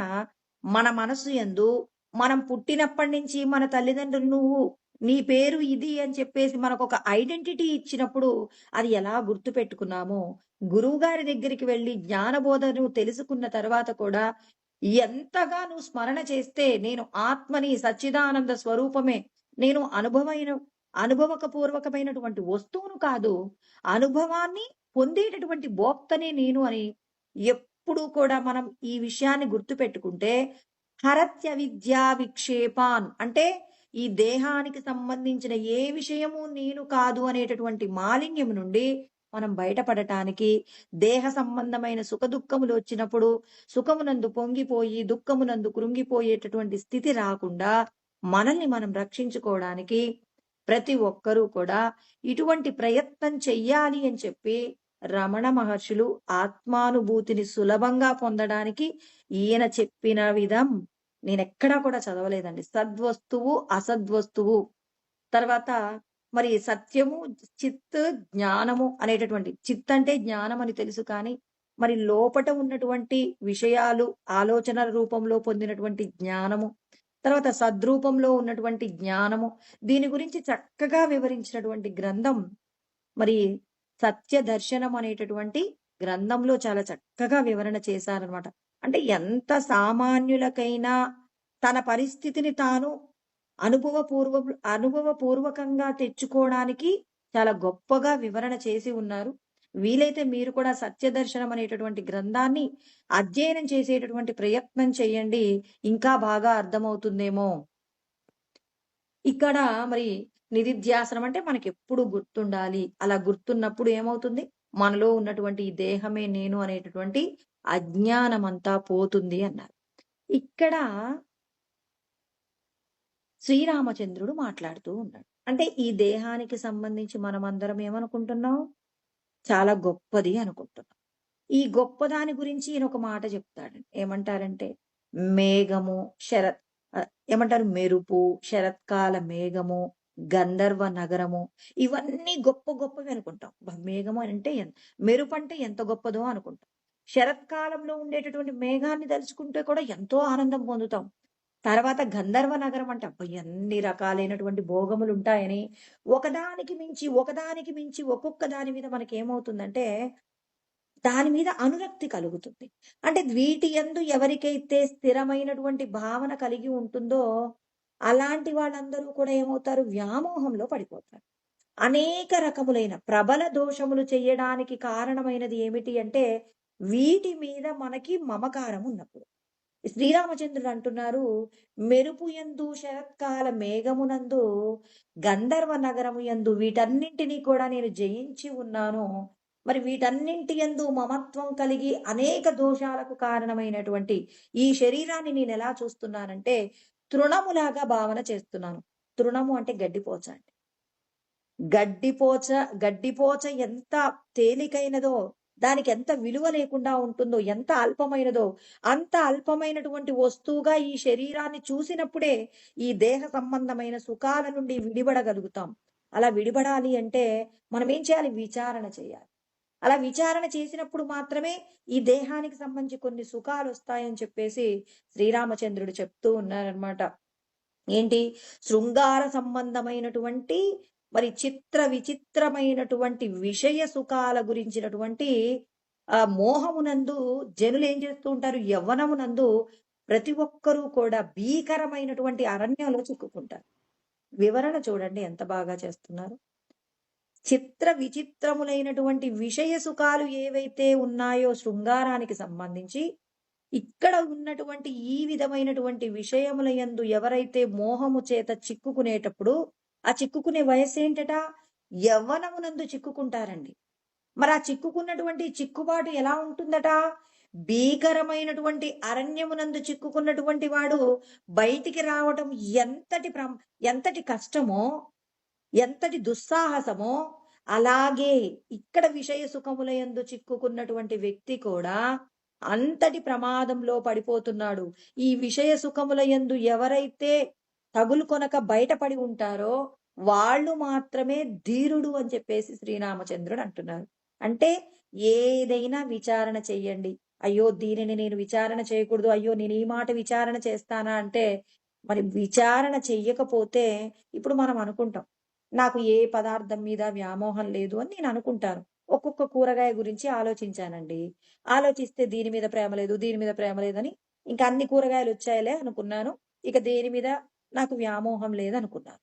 మన మనసు యందు మనం పుట్టినప్పటి నుంచి మన తల్లిదండ్రులు నువ్వు నీ పేరు ఇది అని చెప్పేసి మనకొక ఐడెంటిటీ ఇచ్చినప్పుడు అది ఎలా గుర్తు పెట్టుకున్నామో, గురువు గారి దగ్గరికి వెళ్ళి జ్ఞానబోధను తెలుసుకున్న తర్వాత కూడా ఎంతగా నువ్వు స్మరణ చేస్తే నేను ఆత్మని సచ్చిదానంద స్వరూపమే, నేను అనుభవపూర్వకమైనటువంటి వస్తువును కాదు, అనుభవాన్ని పొందేటటువంటి భోక్తనే నేను అని ఎప్పుడు కూడా మనం ఈ విషయాన్ని గుర్తుపెట్టుకుంటే హరత్య విద్యా విక్షేపాన్ అంటే ఈ దేహానికి సంబంధించిన ఏ విషయము నేను కాదు అనేటటువంటి మాలిన్యం నుండి మనం బయటపడటానికి, దేహ సంబంధమైన సుఖదుఖములు వచ్చినప్పుడు సుఖమునందు పొంగిపోయి దుఃఖమునందు కృంగిపోయేటటువంటి స్థితి రాకుండా మనల్ని మనం రక్షించుకోవడానికి ప్రతి ఒక్కరూ కూడా ఇటువంటి ప్రయత్నం చెయ్యాలి అని చెప్పి రమణ మహర్షులు ఆత్మానుభూతిని సులభంగా పొందడానికి ఈయన చెప్పిన విధం నేనెక్కడా కూడా చదవలేదండి. సద్వస్తువు, అసద్వస్తువు, తర్వాత మరి సత్యము, చిత్, జ్ఞానము అనేటటువంటి చిత్ అంటే జ్ఞానం అని తెలుసు కానీ మరి లోపట ఉన్నటువంటి విషయాలు ఆలోచనల రూపంలో పొందినటువంటి జ్ఞానము, తర్వాత సద్రూపంలో ఉన్నటువంటి జ్ఞానము, దీని గురించి చక్కగా వివరించినటువంటి గ్రంథం మరి సత్య దర్శనం అనేటటువంటి గ్రంథంలో చాలా చక్కగా వివరణ చేశారనమాట. అంటే ఎంత సామాన్యులకైనా తన పరిస్థితిని తాను అనుభవపూర్వకంగా తెచ్చుకోవడానికి చాలా గొప్పగా వివరణ చేసి ఉన్నారు. వీలైతే మీరు కూడా సత్యదర్శనం అనేటటువంటి గ్రంథాన్ని అధ్యయనం చేసేటటువంటి ప్రయత్నం చేయండి. ఇంకా బాగా అర్థమవుతుందేమో. ఇక్కడ మరి నిధిధ్యాసనం అంటే మనకి ఎప్పుడు గుర్తుండాలి. అలా గుర్తున్నప్పుడు ఏమవుతుంది? మనలో ఉన్నటువంటి ఈ దేహమే నేను అనేటటువంటి అజ్ఞానమంతా పోతుంది అన్నారు. ఇక్కడ శ్రీరామచంద్రుడు మాట్లాడుతూ ఉన్నాడు. అంటే ఈ దేహానికి సంబంధించి మనమందరం ఏమనుకుంటున్నాం? చాలా గొప్పది అనుకుంటున్నాం. ఈ గొప్పదాని గురించి ఈయన ఒక మాట చెప్తాడు. ఏమంటారంటే మేఘము ఏమంటారు మెరుపు, శరత్కాల మేఘము, గంధర్వ నగరము, ఇవన్నీ గొప్ప గొప్పవి అనుకుంటాం. మేఘము అంటే మెరుపు అంటే ఎంత గొప్పదో అనుకుంటాం. శరత్కాలంలో ఉండేటటువంటి మేఘాన్ని తలుచుకుంటే కూడా ఎంతో ఆనందం పొందుతాం. తర్వాత గంధర్వ నగరం అంటే అబ్బా! ఎన్ని రకాలైనటువంటి భోగములుంటాయని, ఒకదానికి మించి ఒక్కొక్క దాని మీద మనకేమవుతుందంటే, దాని మీద అనురక్తి కలుగుతుంది. అంటే వీటి యందు ఎవరికైతే స్థిరమైనటువంటి భావన కలిగి ఉంటుందో, అలాంటి వాళ్ళందరూ కూడా ఏమవుతారు? వ్యామోహంలో పడిపోతారు. అనేక రకములైన ప్రబల దోషములు చెయ్యడానికి కారణమైనది ఏమిటి అంటే, వీటి మీద మనకి మమకారం ఉన్నప్పుడు. శ్రీరామచంద్రుడు అంటున్నారు, మెరుపు యందు శరత్కాల మేఘమునందు గంధర్వ నగరము యందు వీటన్నింటినీ కూడా నేను జయించి ఉన్నాను. మరి వీటన్నింటి యందు మమత్వం కలిగి అనేక దోషాలకు కారణమైనటువంటి ఈ శరీరాన్ని నేను ఎలా చూస్తున్నానంటే తృణములాగా భావన చేస్తున్నాను. తృణము అంటే గడ్డిపోచ అండి. గడ్డిపోచ గడ్డిపోచ ఎంత తేలికైనదో, దానికి ఎంత విలువ లేకుండా ఉంటుందో, ఎంత అల్పమైనదో, అంత అల్పమైనటువంటి వస్తువుగా ఈ శరీరాన్ని చూసినప్పుడే ఈ దేహ సంబంధమైన సుఖాల నుండి విడిపడగలుగుతాం. అలా విడిపడాలి అంటే మనం ఏం చేయాలి? విచారణ చేయాలి. అలా విచారణ చేసినప్పుడు మాత్రమే ఈ దేహానికి సంబంధించి కొన్ని సుఖాలు వస్తాయని చెప్పేసి శ్రీరామచంద్రుడు చెప్తూ ఉన్నారనమాట. ఏంటి? శృంగార సంబంధమైనటువంటి మరి చిత్ర విచిత్రమైనటువంటి విషయ సుఖాల గురించినటువంటి మోహమునందు జనులు ఏం చేస్తూ ఉంటారు? యవ్వనమునందు ప్రతి ఒక్కరూ కూడా భీకరమైనటువంటి అరణ్యంలో చిక్కుకుంటారు. వివరణ చూడండి ఎంత బాగా చేస్తున్నారు. చిత్ర విచిత్రములైనటువంటి విషయ సుఖాలు ఏవైతే ఉన్నాయో శృంగారానికి సంబంధించి, ఇక్కడ ఉన్నటువంటి ఈ విధమైనటువంటి విషయముల యందు ఎవరైతే మోహము చేత చిక్కుకునేటప్పుడు, ఆ చిక్కుకునే వయస్సేంటట? యవ్వనమునందు చిక్కుకుంటారండి. మరి ఆ చిక్కుకున్నటువంటి చిక్కుబాటు ఎలా ఉంటుందట? భీకరమైనటువంటి అరణ్యమునందు చిక్కుకున్నటువంటి వాడు బయటికి రావటం ఎంతటి కష్టమో, ఎంతటి దుస్సాహసమో, అలాగే ఇక్కడ విషయ సుఖములయందు చిక్కుకున్నటువంటి వ్యక్తి కూడా అంతటి ప్రమాదంలో పడిపోతున్నాడు. ఈ విషయ సుఖములయందు ఎవరైతే తగులుకొనక బయటపడి ఉంటారో వాళ్ళు మాత్రమే ధీరుడు అని చెప్పేసి శ్రీరామచంద్రుడు అంటున్నారు. అంటే ఏదైనా విచారణ చెయ్యండి. అయ్యో దీనిని నేను విచారణ చేయకూడదు, అయ్యో నేను ఈ మాట విచారణ చేస్తానా అంటే, మరి విచారణ చెయ్యకపోతే ఇప్పుడు మనం అనుకుంటాం, నాకు ఏ పదార్థం మీద వ్యామోహం లేదు అని నేను అనుకుంటాను. ఒక్కొక్క కూరగాయ గురించి ఆలోచించానండి. ఆలోచిస్తే దీని మీద ప్రేమ లేదు, దీని మీద ప్రేమ లేదని ఇంకా అన్ని కూరగాయలు వచ్చాయిలే అనుకున్నాను. ఇక దేని మీద నాకు వ్యామోహం లేదనుకున్నాను.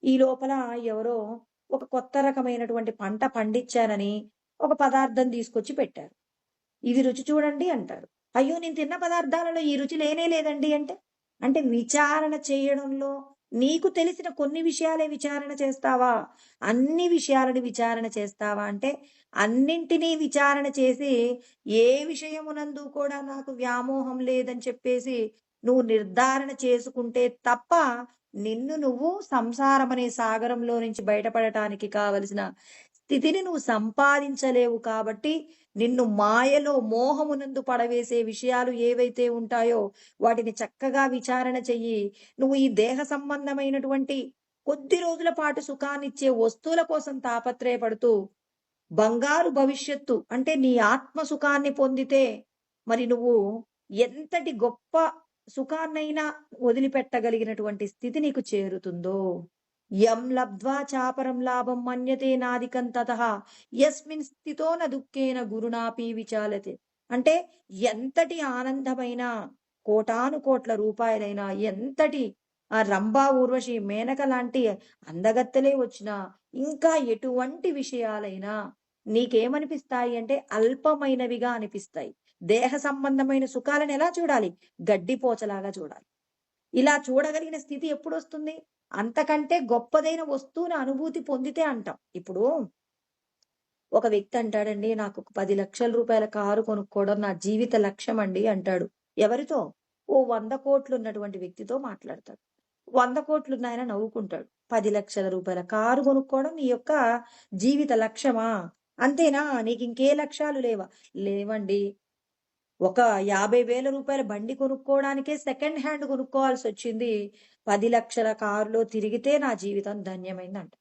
ఈ లోపల ఎవరో ఒక కొత్త రకమైనటువంటి పంట పండించానని ఒక పదార్థం తీసుకొచ్చి పెట్టారు. ఇది రుచి చూడండి అంటారు. అయ్యో నేను తిన్న పదార్థాలలో ఈ రుచి లేనే లేదండి అంటే, అంటే విచారణ చేయడంలో నీకు తెలిసిన కొన్ని విషయాలే విచారణ చేస్తావా? అన్ని విషయాలను విచారణ చేస్తావా? అంటే అన్నింటినీ విచారణ చేసి ఏ విషయమునందు కూడా నాకు వ్యామోహం లేదని చెప్పేసి నువ్వు నిర్ధారణ చేసుకుంటే తప్ప నిన్ను నువ్వు సంసారం అనే సాగరంలో నుంచి బయటపడటానికి కావలసిన స్థితిని నువ్వు సంపాదించలేవు. కాబట్టి నిన్ను మాయలో మోహమునందు పడవేసే విషయాలు ఏవైతే ఉంటాయో వాటిని చక్కగా విచారణ చెయ్యి. నువ్వు ఈ దేహ సంబంధమైనటువంటి కొద్ది రోజుల పాటు సుఖాన్నిచ్చే వస్తువుల కోసం తాపత్రయపడుతూ బంగారు భవిష్యత్తు అంటే నీ ఆత్మ సుఖాన్ని పొందితే మరి నువ్వు ఎంతటి గొప్ప సుఖాన్నైనా వదిలిపెట్టగలిగినటువంటి స్థితి నీకు చేరుతుందో. యం లబ్ధ్వా చాపరం లాభం మన్యతే నాదికం తతః యస్మిన్ స్థితో న దుఃఖేన గురునాపి విచాలతే. అంటే ఎంతటి ఆనందమైన కోటాను కోట్ల రూపాయలైనా, ఎంతటి రంభా ఊర్వశి మేనక లాంటి అందగత్తెలే వచ్చినా, ఇంకా ఎటువంటి విషయాలైనా నీకేమనిపిస్తాయి అంటే అల్పమైనవిగా అనిపిస్తాయి. దేహ సంబంధమైన సుఖాలను ఎలా చూడాలి? గడ్డిపోచలాగా చూడాలి. ఇలా చూడగలిగిన స్థితి ఎప్పుడు వస్తుంది? అంతకంటే గొప్పదైన వస్తువుని అనుభూతి పొందితే అంటాం. ఇప్పుడు ఒక వ్యక్తి అంటాడండి, నాకు 10 లక్షల రూపాయల కారు కొనుక్కోవడం నా జీవిత లక్ష్యం అండి అంటాడు. ఎవరితో? ఓ 100 కోట్లు ఉన్నటువంటి వ్యక్తితో మాట్లాడతాడు. 100 కోట్లున్నాయన నవ్వుకుంటాడు. 10 లక్షల రూపాయల కారు కొనుక్కోవడం నీ యొక్క జీవిత లక్ష్యమా? అంతేనా? నీకు ఇంకే లక్ష్యాలు లేవా? లేవండి. ఒక 50,000 రూపాయల బండి కొనుక్కోవడానికే సెకండ్ హ్యాండ్ కొనుక్కోవాల్సొచ్చింది. 10,00,000 కారులో తిరిగితే నా జీవితం ధన్యమైందంట.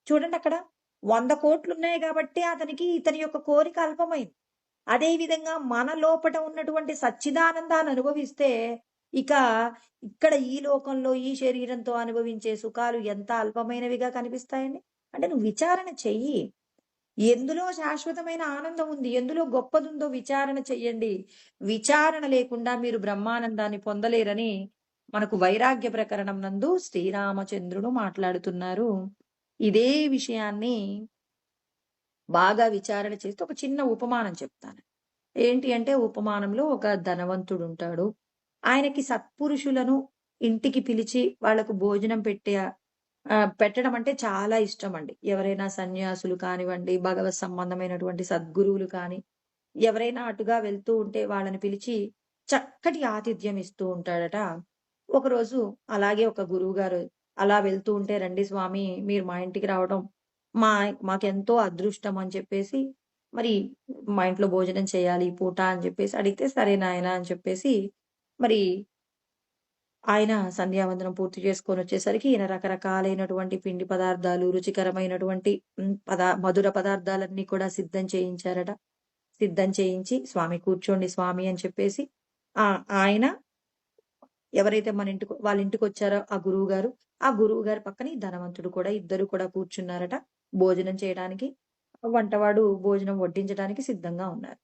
చూడండి అక్కడ 100,00,00,000 ఉన్నాయి గాబట్టి అతనికి ఇతని యొక్క కోరిక అల్పమైంది. అదే విధంగా మన లోపట ఉన్నటువంటి సచ్చిదానందాన్ని అనుభవిస్తే, ఇక ఇక్కడ ఈ లోకంలో ఈ శరీరంతో అనుభవించే సుఖాలు ఎంత అల్పమైనవిగా కనిపిస్తాయండి. అంటే నువ్వు విచారణ చెయ్యి. ఎందులో శాశ్వతమైన ఆనందం ఉంది? ఎందులో గొప్పదుందో విచారణ చెయ్యండి. విచారణ లేకుండా మీరు బ్రహ్మానందాన్ని పొందలేరని మనకు వైరాగ్య ప్రకరణం నందు శ్రీరామచంద్రుడు మాట్లాడుతున్నారు. ఇదే విషయాన్ని బాగా విచారణ చేస్తే ఒక చిన్న ఉపమానం చెప్తాను. ఏంటి అంటే ఉపమానంలో ఒక ధనవంతుడుంటాడు. ఆయనకి సత్పురుషులను ఇంటికి పిలిచి వాళ్ళకు భోజనం పెట్టడం అంటే చాలా ఇష్టమండి. ఎవరైనా సన్యాసులు కానివ్వండి, భగవత్ సంబంధమైనటువంటి సద్గురువులు కానీ, ఎవరైనా అటుగా వెళ్తూ ఉంటే వాళ్ళని పిలిచి చక్కటి ఆతిథ్యం ఇస్తూ ఉంటాడట. ఒకరోజు అలాగే ఒక గురువుగారు అలా వెళ్తూ ఉంటే, "రండి స్వామి మీరు మా ఇంటికి రావడం మా మాకెంతో అదృష్టం" అని చెప్పేసి, మరి మా ఇంట్లో భోజనం చేయాలి ఈ పూట అని చెప్పేసి అడిగితే, "సరే నాయనా" అని చెప్పేసి మరి ఆయన సంధ్యావందనం పూర్తి చేసుకొనొచ్చేసరికి ఈయన రకరకాలైనటువంటి పిండి పదార్థాలు, రుచికరమైనటువంటి మధుర పదార్థాలన్నీ కూడా సిద్ధం చేయించారట. సిద్ధం చేయించి, "స్వామి కూర్చోండి స్వామి" అని చెప్పేసి ఆయన ఎవరైతే మన ఇంటికి వాళ్ళ ఇంటికొచ్చారో ఆ గురువుగారి పక్కన ఈ ధనవంతుడు కూడా ఇద్దరు కూడా కూర్చున్నారట. భోజనం చేయడానికి. వంటవాడు భోజనం వడ్డించడానికి సిద్ధంగా ఉన్నారు.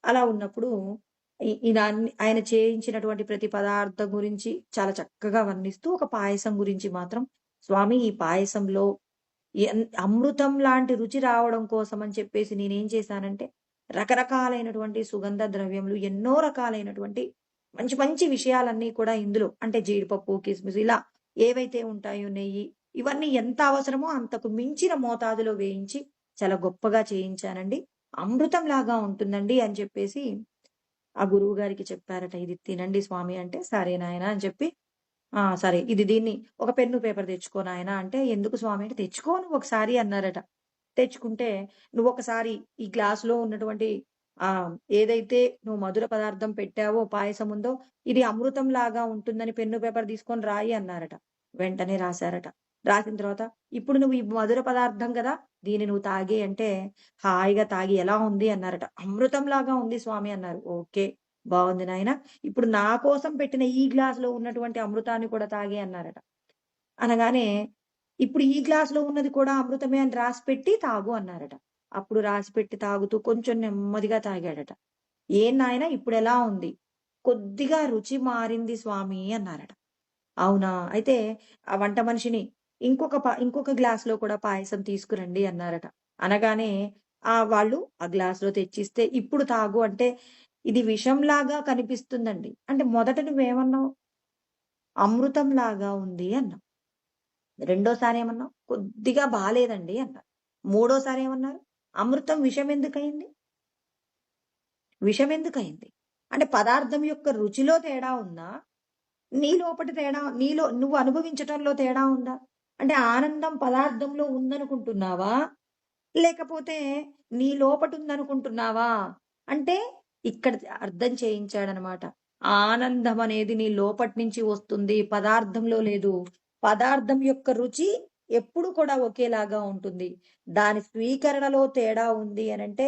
అలా ఉన్నప్పుడు ఈయన ఆయన చేయించినటువంటి ప్రతి పదార్థం గురించి చాలా చక్కగా వర్ణిస్తూ ఒక పాయసం గురించి మాత్రం, "స్వామి ఈ పాయసంలో అమృతం లాంటి రుచి రావడం కోసం అని చెప్పేసి నేనేం చేశానంటే, రకరకాలైనటువంటి సుగంధ ద్రవ్యములు, ఎన్నో రకాలైనటువంటి మంచి మంచి విషయాలన్నీ కూడా ఇందులో అంటే జీడిపప్పు, కిస్మిస్ ఇలా ఏవైతే ఉంటాయో నెయ్యి, ఇవన్నీ ఎంత అవసరమో అంతకు మించిన మోతాదులో వేయించి చాలా గొప్పగా చేయించానండి. అమృతంలాగా ఉంటుందండి" అని చెప్పేసి ఆ గురువుగారికి చెప్పారట. "ఇది తినండి స్వామి" అంటే, "సరే నాయనా" అని చెప్పి, సరే దీన్ని ఒక పెన్ను, పేపర్ తెచ్చుకో నాయనా" అంటే, "ఎందుకు స్వామి" అంటే, "తెచ్చుకో నువ్వొకసారి" అన్నారట. తెచ్చుకుంటే, "నువ్వొకసారి ఈ గ్లాస్‌లో ఉన్నటువంటి ఏదైతే నువ్వు మధుర పదార్థం పెట్టావో, పాయసం ఉందో, ఇది అమృతంలాగా ఉంటుందని పెన్ను, పేపర్ తీసుకొని రాయి" అన్నారట. వెంటనే రాసారట. రాసిన తర్వాత, "ఇప్పుడు నువ్వు ఈ మధుర పదార్థం గదా! దీన్ని నువ్వు తాగేయి" అంటే, హాయిగా తాగి, "ఎలా ఉంది" అన్నారట. "అమృతంలాగా ఉంది స్వామి" అన్నారు. "ఓకే. బావుంది నాయనా. ఇప్పుడు నా కోసం పెట్టిన ఈ గ్లాస్‌లో ఉన్నటువంటి అమృతాన్ని కూడా తాగేయి" అన్నారట. అనగానే, "ఇప్పుడు ఈ గ్లాస్‌లో ఉన్నది కూడా అమృతమే అని రాసిపెట్టి తాగు" అన్నారట. అప్పుడు రాసిపెట్టి తాగుతూ కొంచెం నెమ్మదిగా తాగాడట. "ఏం నాయనా ఇప్పుడెలా ఉంది?" "కొద్దిగా రుచి మారింది స్వామి" అన్నారట. "అవునా! అయితే ఆ వంట మనిషిని ఇంకొక గ్లాస్‌లో కూడా పాయసం తీసుకురండి" అన్నారట. అనగానే వాళ్ళు ఆ గ్లాస్‌లో తెచ్చిస్తే, "ఇప్పుడు తాగు" అంటే, "ఇది విషంలాగా కనిపిస్తుందండి." అంటే మొదట నువ్వేమన్నావు? "అమృతంలాగా ఉంది" అన్నావు. రెండోసారి ఏమన్నావు? "కొద్దిగా బాలేదండి" అన్నారు. మూడోసారి ఏమన్నారు? "అమృతం విషమెందుకయింది? విషమెందుకయింది?" అంటే పదార్థం యొక్క రుచిలో తేడా ఉందా? నీ లోపటి తేడా నీలో నువ్వు అనుభవించటంలో తేడా ఉందా? అంటే ఆనందం పదార్థంలో ఉందనుకుంటున్నావా? లేకపోతే నీ లోపటుందనుకుంటున్నావా? అంటే ఇక్కడ అర్థం చేయించాడనమాట. ఆనందం అనేది నీ లోపటి నుంచి వస్తుంది. పదార్థంలో లేదు. పదార్థం యొక్క రుచి ఎప్పుడు కూడా ఒకేలాగా ఉంటుంది. దాని స్వీకరణలో తేడా ఉంది అనంటే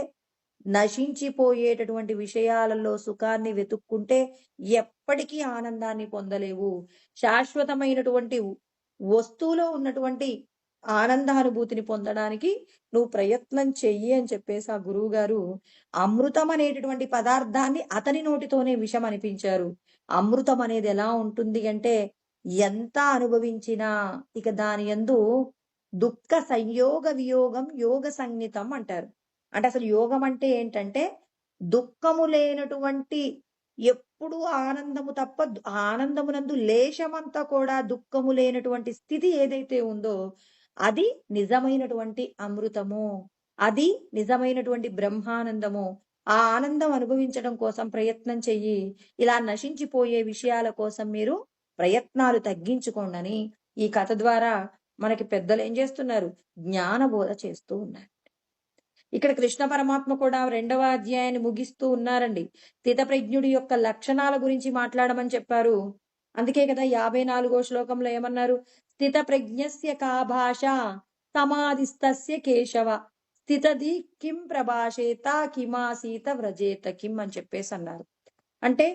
నశించిపోయేటటువంటి విషయాలలో సుఖాన్ని వెతుక్కుంటే ఎప్పటికీ ఆనందాన్ని పొందలేవు. శాశ్వతమైనటువంటి వస్తువులో ఉన్నటువంటి ఆనందానుభూతిని పొందడానికి నువ్వు ప్రయత్నం చెయ్యి అని చెప్పేసి ఆ గురువుగారు అమృతం అనేటటువంటి పదార్థాన్ని అతని నోటితోనే విషం అనిపించారు. అమృతం అనేది ఎలా ఉంటుంది అంటే ఎంత అనుభవించినా ఇక దాని యందు దుఃఖ సంయోగ వియోగం యోగ సంజ్ఞితం అంటారు. అంటే అసలు యోగం అంటే ఏంటంటే దుఃఖము లేనటువంటి ఎప్పుడూ ఆనందము తప్ప ఆనందమునందు లేశమంతా కూడా దుఃఖము లేనటువంటి స్థితి ఏదైతే ఉందో అది నిజమైనటువంటి అమృతము. అది నిజమైనటువంటి బ్రహ్మానందము. ఆ ఆనందం అనుభవించడం కోసం ప్రయత్నం చెయ్యి. ఇలా నశించిపోయే విషయాల కోసం మీరు ప్రయత్నాలు తగ్గించుకోండని ఈ కథ ద్వారా మనకి పెద్దలు ఏం చేస్తున్నారు? జ్ఞానబోధ చేస్తూ ఉన్నారు. ఇక్కడ కృష్ణ పరమాత్మ కూడా 2వ అధ్యాయాన్ని ముగిస్తూ ఉన్నారండి. స్థితప్రజ్ఞుడి యొక్క లక్షణాల గురించి మాట్లాడమని చెప్పారు. అందుకే కదా 54వ శ్లోకంలో ఏమన్నారు? స్థితప్రజ్ఞస్య కా భాష సమాధిస్తస్య కేశవ స్థితది కిం ప్రభాషేత కిమాసీత వ్రజేత కిం అని చెప్పేసి అన్నారు. అంటే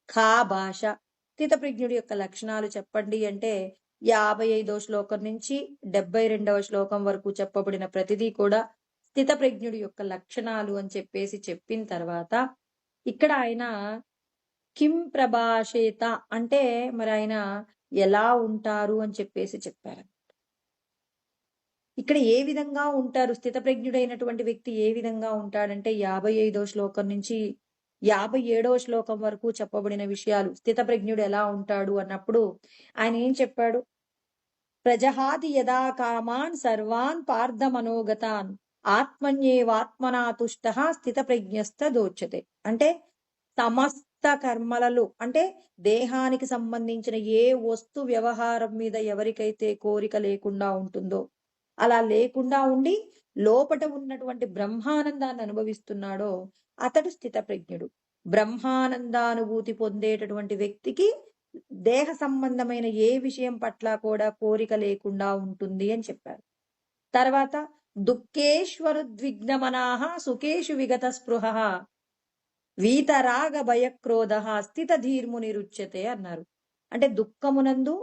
కా భాష, స్థితప్రజ్ఞుడి యొక్క లక్షణాలు చెప్పండి అంటే 55వ శ్లోకం నుంచి 72వ శ్లోకం వరకు చెప్పబడిన ప్రతిదీ కూడా స్థితప్రజ్ఞుడి యొక్క లక్షణాలు అని చెప్పేసి చెప్పిన తర్వాత ఇక్కడ ఆయన కిం ప్రభాషేత అంటే మరి ఆయన ఎలా ఉంటారు అని చెప్పేసి చెప్పారు. ఇక్కడ ఏ విధంగా ఉంటారు, స్థితప్రజ్ఞుడైనటువంటి వ్యక్తి ఏ విధంగా ఉంటాడంటే 55వ శ్లోకం నుంచి 57వ శ్లోకం వరకు చెప్పబడిన విషయాలు, స్థితప్రజ్ఞుడు ఎలా ఉంటాడు అన్నప్పుడు ఆయన ఏం చెప్పాడు? ప్రజహాతి యదా కామాన్ సర్వాన్ పార్థ మనోగతాన్ ఆత్మన్యేవాత్మనా తుష్ట స్థితప్రజ్ఞస్తదోచ్యతే. అంటే సమస్త కర్మలలో అంటే దేహానికి సంబంధించిన ఏ వస్తు వ్యవహారం మీద ఎవరికైతే కోరిక లేకుండా ఉంటుందో, అలా లేకుండా ఉండి లోపట ఉన్నటువంటి బ్రహ్మానందాన్ని అనుభవిస్తున్నాడో అతడు స్థితప్రజ్ఞుడు. బ్రహ్మానందానుభూతి పొందేటటువంటి వ్యక్తికి దేహ సంబంధమైన ఏ విషయం పట్ల కూడా కోరిక లేకుండా ఉంటుంది అని చెప్పారు. తర్వాత దుఃఖేశ్వరుద్విగ్నమనాః సుఖేషు విగత స్పృహ వీతరాగ భయక్రోధ స్థితధీర్మునిరుచ్యతే అన్నారు. అంటే దుఃఖమునందు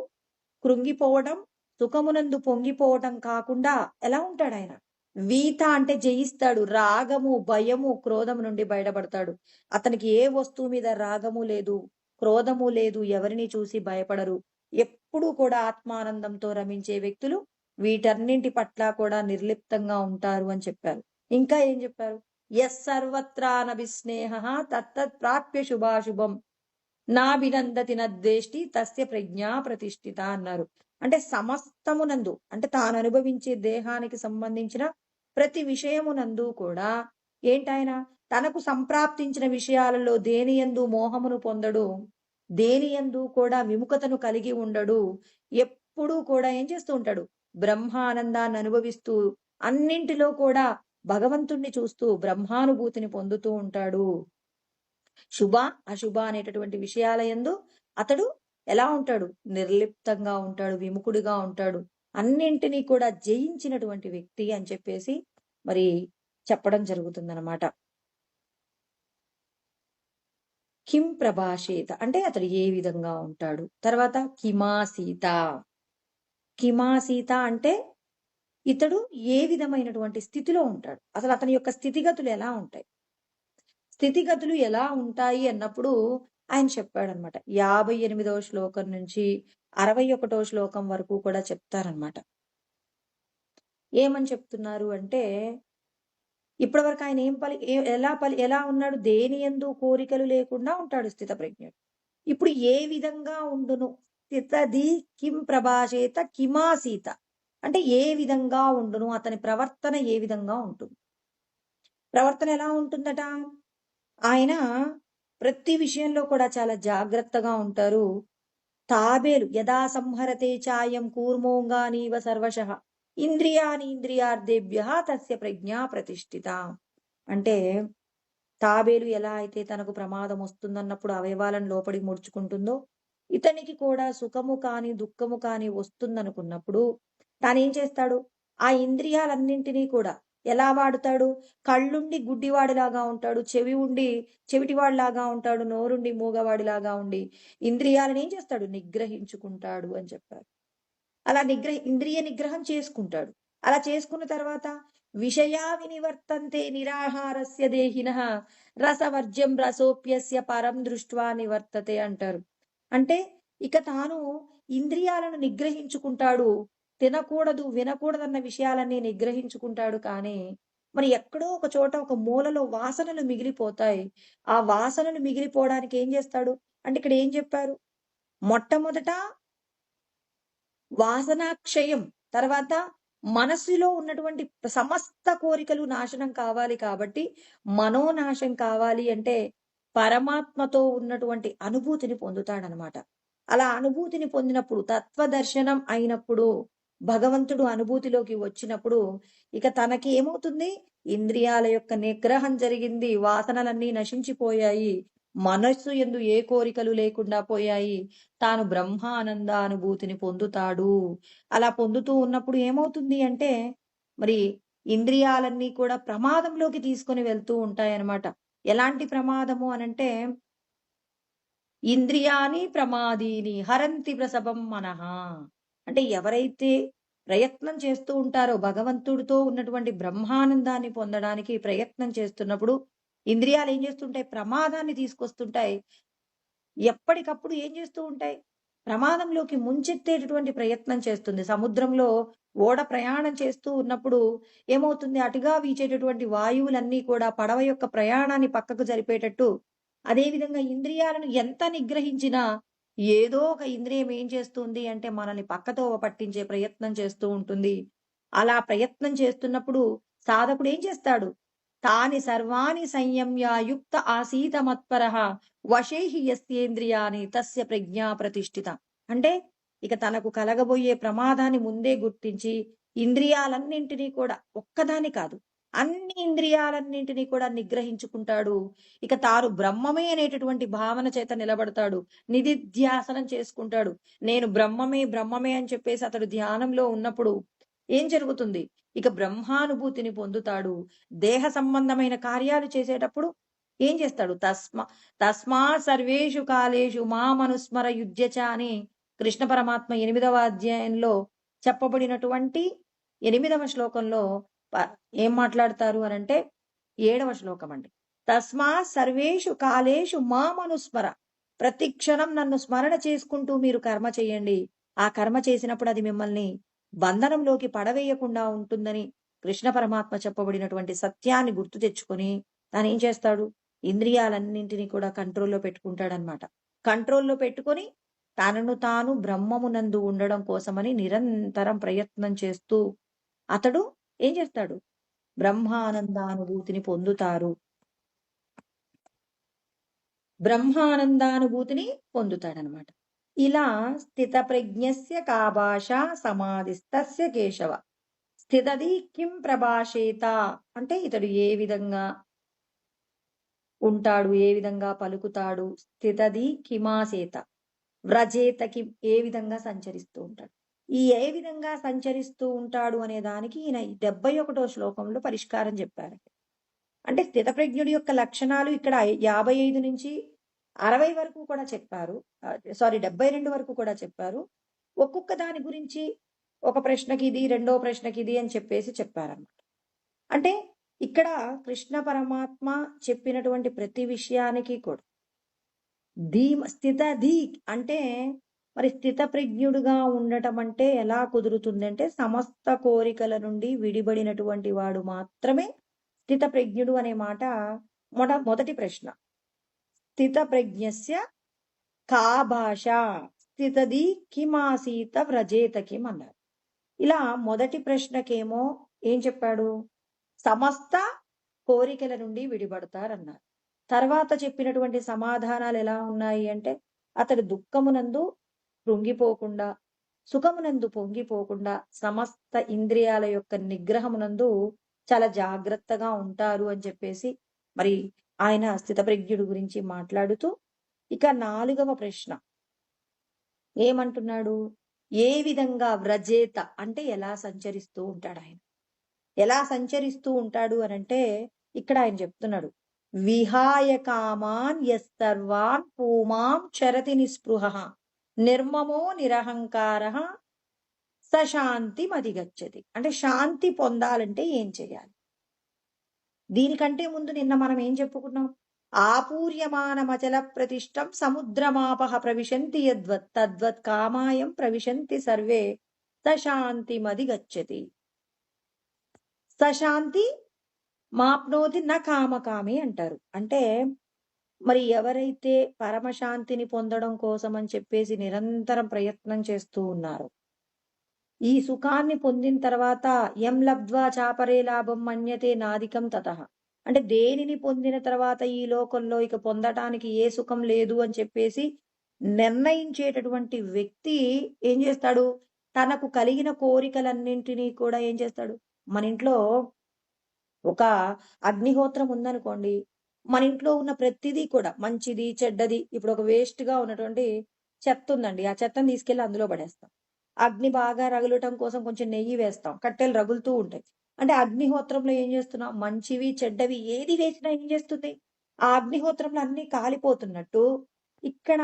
కృంగిపోవడం, సుఖమునందు పొంగిపోవటం కాకుండా ఎలా ఉంటాడు ఆయన? వీత అంటే జయిస్తాడు, రాగము భయము క్రోధము నుండి బయటపడతాడు. అతనికి ఏ వస్తువు మీద రాగము లేదు, క్రోధము లేదు, ఎవరిని చూసి భయపడరు. ఎప్పుడూ కూడా ఆత్మానందంతో రమించే వ్యక్తులు వీటన్నింటి పట్ల కూడా నిర్లిప్తంగా ఉంటారు అని చెప్పారు. ఇంకా ఏం చెప్పారు? యస్సర్వత్రానభిస్నేహ తత్తత్ ప్రాప్య శుభాశుభం నాభినందతి నద్వేష్టి తస్య ప్రజ్ఞా ప్రతిష్ఠిత అన్నారు. అంటే సమస్తమునందు అంటే తాను అనుభవించే దేహానికి సంబంధించిన ప్రతి విషయమునందు కూడా ఏంటాయన తనకు సంప్రాప్తించిన విషయాలలో దేనియందు మోహమును పొందడు, దేనియందు కూడా విముఖతను కలిగి ఉండడు. ఎప్పుడూ కూడా ఏం చేస్తూ ఉంటాడు? బ్రహ్మానందాన్ని అనుభవిస్తూ అన్నింటిలో కూడా భగవంతుణ్ణి చూస్తూ బ్రహ్మానుభూతిని పొందుతూ ఉంటాడు. శుభ అశుభ అనేటటువంటి విషయాల యందు అతడు ఎలా ఉంటాడు? నిర్లిప్తంగా ఉంటాడు, విముఖుడిగా ఉంటాడు, అన్నింటినీ కూడా జయించినటువంటి వ్యక్తి అని చెప్పేసి మరి చెప్పడం జరుగుతుందన్నమాట. కిం ప్రభాషేత అంటే అతడు ఏ విధంగా ఉంటాడు. తర్వాత కిమాసీత. కిమాసీత అంటే ఇతడు ఏ విధమైనటువంటి స్థితిలో ఉంటాడు, అసలు అతని యొక్క స్థితిగతులు ఎలా ఉంటాయి. స్థితిగతులు ఎలా ఉంటాయి అన్నప్పుడు ఆయన చెప్పాడనమాట. 58వ శ్లోకం నుంచి 61వ శ్లోకం వరకు కూడా చెప్తారనమాట. ఏమని చెప్తున్నారు అంటే ఇప్పటి వరకు ఆయన ఎలా ఉన్నాడు? దేని యందు కోరికలు లేకుండా ఉంటాడు స్థితప్రజ్ఞుడు. ఇప్పుడు ఏ విధంగా ఉండును? స్థితది కిం ప్రభాషేత కిమాసీత అంటే ఏ విధంగా ఉండును, అతని ప్రవర్తన ఏ విధంగా ఉంటుంది. ప్రవర్తన ఎలా ఉంటుందట? ఆయన ప్రతి విషయంలో కూడా చాలా జాగ్రత్తగా ఉంటారు. తాబేలు యదా సంహరతే చాయం కూర్మోంగానీవ సర్వశః ఇంద్రియాని ఇంద్రియార్థేభ్య తస్య ప్రజ్ఞా ప్రతిష్ఠిత. అంటే తాబేలు ఎలా అయితే తనకు ప్రమాదం వస్తుందన్నప్పుడు అవయవాలను లోపడి ముడుచుకుంటుందో, ఇతనికి కూడా సుఖము కాని దుఃఖము కాని వస్తుందనుకున్నప్పుడు తానేం చేస్తాడు? ఆ ఇంద్రియాలన్నింటినీ కూడా ఎలా వాడుతాడు? కళ్ళుండి గుడ్డివాడిలాగా ఉంటాడు, చెవి ఉండి చెవిటివాడిలాగా ఉంటాడు, నోరుండి మూగవాడిలాగా ఉండి ఇంద్రియాలను ఏం చేస్తాడు? నిగ్రహించుకుంటాడు అని చెప్పారు. అలా ఇంద్రియ నిగ్రహం చేసుకుంటాడు. అలా చేసుకున్న తర్వాత విషయా వినివర్తంతే నిరాహారస్య దేహినః రసవర్జ్యం రసోప్యస్య పరం దృష్ట్వా నివర్తతే అంటారు. అంటే ఇక తాను ఇంద్రియాలను నిగ్రహించుకుంటాడు, తినకూడదు వినకూడదన్న విషయాలన్నీ నిగ్రహించుకుంటాడు. కానీ మరి ఎక్కడో ఒక చోట ఒక మూలలో వాసనలు మిగిలిపోతాయి. ఆ వాసనలు మిగిలిపోవడానికి ఏం చేస్తాడు అంటే ఇక్కడ ఏం చెప్పారు? మొట్టమొదట వాసనాక్షయం, తర్వాత మనస్సులో ఉన్నటువంటి సమస్త కోరికలు నాశనం కావాలి. కాబట్టి మనోనాశం కావాలి అంటే పరమాత్మతో ఉన్నటువంటి అనుభూతిని పొందుతాడనమాట. అలా అనుభూతిని పొందినప్పుడు తత్వదర్శనం అయినప్పుడు భగవంతుడు అనుభూతిలోకి వచ్చినప్పుడు ఇక తనకి ఏమవుతుంది? ఇంద్రియాల యొక్క నిగ్రహం జరిగింది. వాసనలన్నీ నశించిపోయాయి. మనస్సు యందు ఏ కోరికలు లేకుండా పోయాయి. తాను బ్రహ్మానందానుభూతిని పొందుతాడు. అలా పొందుతూ ఉన్నప్పుడు ఏమవుతుంది అంటే, మరి ఇంద్రియాలన్నీ కూడా ప్రమాదంలోకి తీసుకొని వెళ్తూ ఉంటాయన్నమాట. ఎలాంటి ప్రమాదము అనంటే, ఇంద్రియాని ప్రమాదీని హరంతి ప్రసభం మనః. అంటే ఎవరైతే ప్రయత్నం చేస్తూ ఉంటారో భగవంతుడితో ఉన్నటువంటి బ్రహ్మానందాన్ని పొందడానికి ప్రయత్నం చేస్తున్నప్పుడు ఇంద్రియాలు ఏం చేస్తుంటాయి? ప్రమాదాన్ని తీసుకొస్తుంటాయి. ఎప్పటికప్పుడు ఏం చేస్తూ ఉంటాయి? ప్రమాదంలోకి ముంచెత్తేటటువంటి ప్రయత్నం చేస్తుంది. సముద్రంలో ఓడ ప్రయాణం చేస్తూ ఉన్నప్పుడు ఏమవుతుంది? అటుగా వీచేటటువంటి వాయువులన్నీ కూడా పడవ యొక్క ప్రయాణాన్ని పక్కకు జరిపేటట్టు, అదేవిధంగా ఇంద్రియాలను ఎంత నిగ్రహించినా ఏదో ఒక ఇంద్రియం ఏం చేస్తుంది అంటే మనల్ని పక్కతోవ పట్టించే ప్రయత్నం చేస్తూ ఉంటుంది. అలా ప్రయత్నం చేస్తున్నప్పుడు సాధకుడు ఏం చేస్తాడు? తాని సర్వాణి సంయమ్య యుక్త ఆసీత మత్పరః వశైః యస్యేంద్రియాని తస్య ప్రజ్ఞా ప్రతిష్ఠిత. అంటే ఇక తనకు కలగబోయే ప్రమాదాన్ని ముందే గుర్తించి ఇంద్రియాలన్నింటినీ కూడా ఒక్కదాని కాదు, అన్ని ఇంద్రియాలన్నింటినీ కూడా నిగ్రహించుకుంటాడు. ఇక తాను బ్రహ్మమే అనేటటువంటి భావన చేత నిలబడతాడు. నిధిధ్యాసనం చేసుకుంటాడు. నేను బ్రహ్మమే బ్రహ్మమే అని చెప్పేసి అతడు ధ్యానంలో ఉన్నప్పుడు ఏం జరుగుతుంది? ఇక బ్రహ్మానుభూతిని పొందుతాడు. దేహ సంబంధమైన కార్యాలు చేసేటప్పుడు ఏం చేస్తాడు? తస్మా సర్వేషు కాలేషు మామనుస్మర యుజ్యచ అని కృష్ణ పరమాత్మ 8వ అధ్యాయంలో చెప్పబడినటువంటి 8వ శ్లోకంలో ఏం మాట్లాడతారు అనంటే 7వ శ్లోకం అండి. తస్మా సర్వేషు కాలేషు మామనుస్మర. ప్రతి క్షణం నన్ను స్మరణ చేసుకుంటూ మీరు కర్మ చేయండి. ఆ కర్మ చేసినప్పుడు అది మిమ్మల్ని బంధనంలోకి పడవేయకుండా ఉంటుందని కృష్ణ పరమాత్మ చెప్పబడినటువంటి సత్యాన్ని గుర్తు తెచ్చుకొని తాను ఏం చేస్తాడు? ఇంద్రియాలన్నింటినీ కూడా కంట్రోల్లో పెట్టుకుంటాడనమాట. కంట్రోల్లో పెట్టుకొని తనను తాను బ్రహ్మమునందు ఉండడం కోసమని నిరంతరం ప్రయత్నం చేస్తూ అతడు ఏం చేస్తాడు? బ్రహ్మానందానుభూతిని పొందుతారు. బ్రహ్మానందానుభూతిని పొందుతాడనమాట. ఇలా స్థిత ప్రజ్ఞస్య కా భాష సమాధిస్తస్య కేశవ. స్థితది కిం ప్రభాషేత. అంటే ఇతడు ఏ విధంగా ఉంటాడు, ఏ విధంగా పలుకుతాడు? స్థితది కిమాసేత. వ్రజేతకి ఏ విధంగా సంచరిస్తూ ఉంటాడు. ఈ ఏ విధంగా సంచరిస్తూ ఉంటాడు అనే దానికి ఈయన 71వ శ్లోకంలో పరిష్కారం చెప్పారు. అంటే స్థితప్రజ్ఞుడి యొక్క లక్షణాలు ఇక్కడ 55 నుంచి 60 వరకు కూడా చెప్పారు. 72 వరకు కూడా చెప్పారు. ఒక్కొక్క దాని గురించి ఒక ప్రశ్నకి ఇది, రెండో ప్రశ్నకి ఇది అని చెప్పేసి చెప్పారన్నమాట. అంటే ఇక్కడ కృష్ణ పరమాత్మ చెప్పినటువంటి ప్రతి విషయానికి కూడా స్థితధీ అంటే మరి స్థిత ప్రజ్ఞుడుగా ఉండటం అంటే ఎలా కుదురుతుంది అంటే సమస్త కోరికల నుండి విడిబడినటువంటి వాడు మాత్రమే స్థిత ప్రజ్ఞుడు అనే మాట మొదటి ప్రశ్న. స్థిత ప్రజ్ఞస్య కా భాష స్థితది కిమాసీత వ్రజేత కిం అన్నారు. ఇలా మొదటి ప్రశ్నకేమో ఏం చెప్పాడు? సమస్త కోరికల నుండి విడిపడతారన్నారు. తర్వాత చెప్పినటువంటి సమాధానాలు ఎలా ఉన్నాయి అంటే అతడు దుఃఖమునందు కృంగిపోకుండా, సుఖమునందు పొంగిపోకుండా సమస్త ఇంద్రియాల యొక్క నిగ్రహమునందు చాలా జాగ్రత్తగా ఉంటారు అని చెప్పేసి మరి ఆయన స్థితప్రజ్ఞుడు గురించి మాట్లాడుతూ ఇక 4వ ప్రశ్న ఏమంటున్నాడు? ఏ విధంగా వ్రజేత అంటే ఎలా సంచరిస్తూ ఉంటాడు ఆయన? ఎలా సంచరిస్తూ ఉంటాడు అనంటే ఇక్కడ ఆయన చెప్తున్నాడు, విహాయ కామాన్ యస్తర్వాన్ పూమాం చరతి నిస్పృహ నిర్మమో నిరహంకార సశాంతి మదిగచ్చతి. అంటే శాంతి పొందాలంటే ఏం చేయాలి? దీనికంటే ముందు నిన్న మనం ఏం చెప్పుకున్నాం? ఆపూర్యమానమచల ప్రతిష్టం సముద్రమాపహ ప్రవిశంతి యద్వత్ తద్వత్ కామాయం ప్రవిశంతి సర్వే సశాంతి మదిగచ్చతి. సశాంతి మాప్నోతి న కామకామి అంటారు. అంటే మరి ఎవరైతే పరమశాంతిని పొందడం కోసం అని చెప్పేసి నిరంతరం ప్రయత్నం చేస్తూ ఉన్నారో, ఈ సుఖాన్ని పొందిన తర్వాత యం లబ్ధ్వా చాపరే లాభం మన్యతే నాదికం తతః. అంటే దేనిని పొందిన తర్వాత ఈ లోకంలో ఇక పొందటానికి ఏ సుఖం లేదు అని చెప్పేసి నిర్ణయించేటటువంటి వ్యక్తి ఏం చేస్తాడు? తనకు కలిగిన కోరికలన్నింటినీ కూడా ఏం చేస్తాడు? మన ఇంట్లో ఒక అగ్నిహోత్రం ఉందనుకోండి, మన ఇంట్లో ఉన్న ప్రతిదీ కూడా మంచిది, చెడ్డది ఇప్పుడు ఒక వేస్ట్‌గా ఉన్నటువంటి చెత్తుందండి. ఆ చెత్తని తీసుకెళ్ళి అందులో పడేస్తాం. అగ్ని బాగా రగులటం కోసం కొంచెం నెయ్యి వేస్తాం. కట్టెలు రగులుతూ ఉంటాయి. అంటే అగ్నిహోత్రంలో ఏం చేస్తున్నాం? మంచివి, చెడ్డవి ఏది వేసినా ఏం చేస్తుంది? ఆ అగ్నిహోత్రంలో అన్నీ కాలిపోతున్నట్టు, ఇక్కడ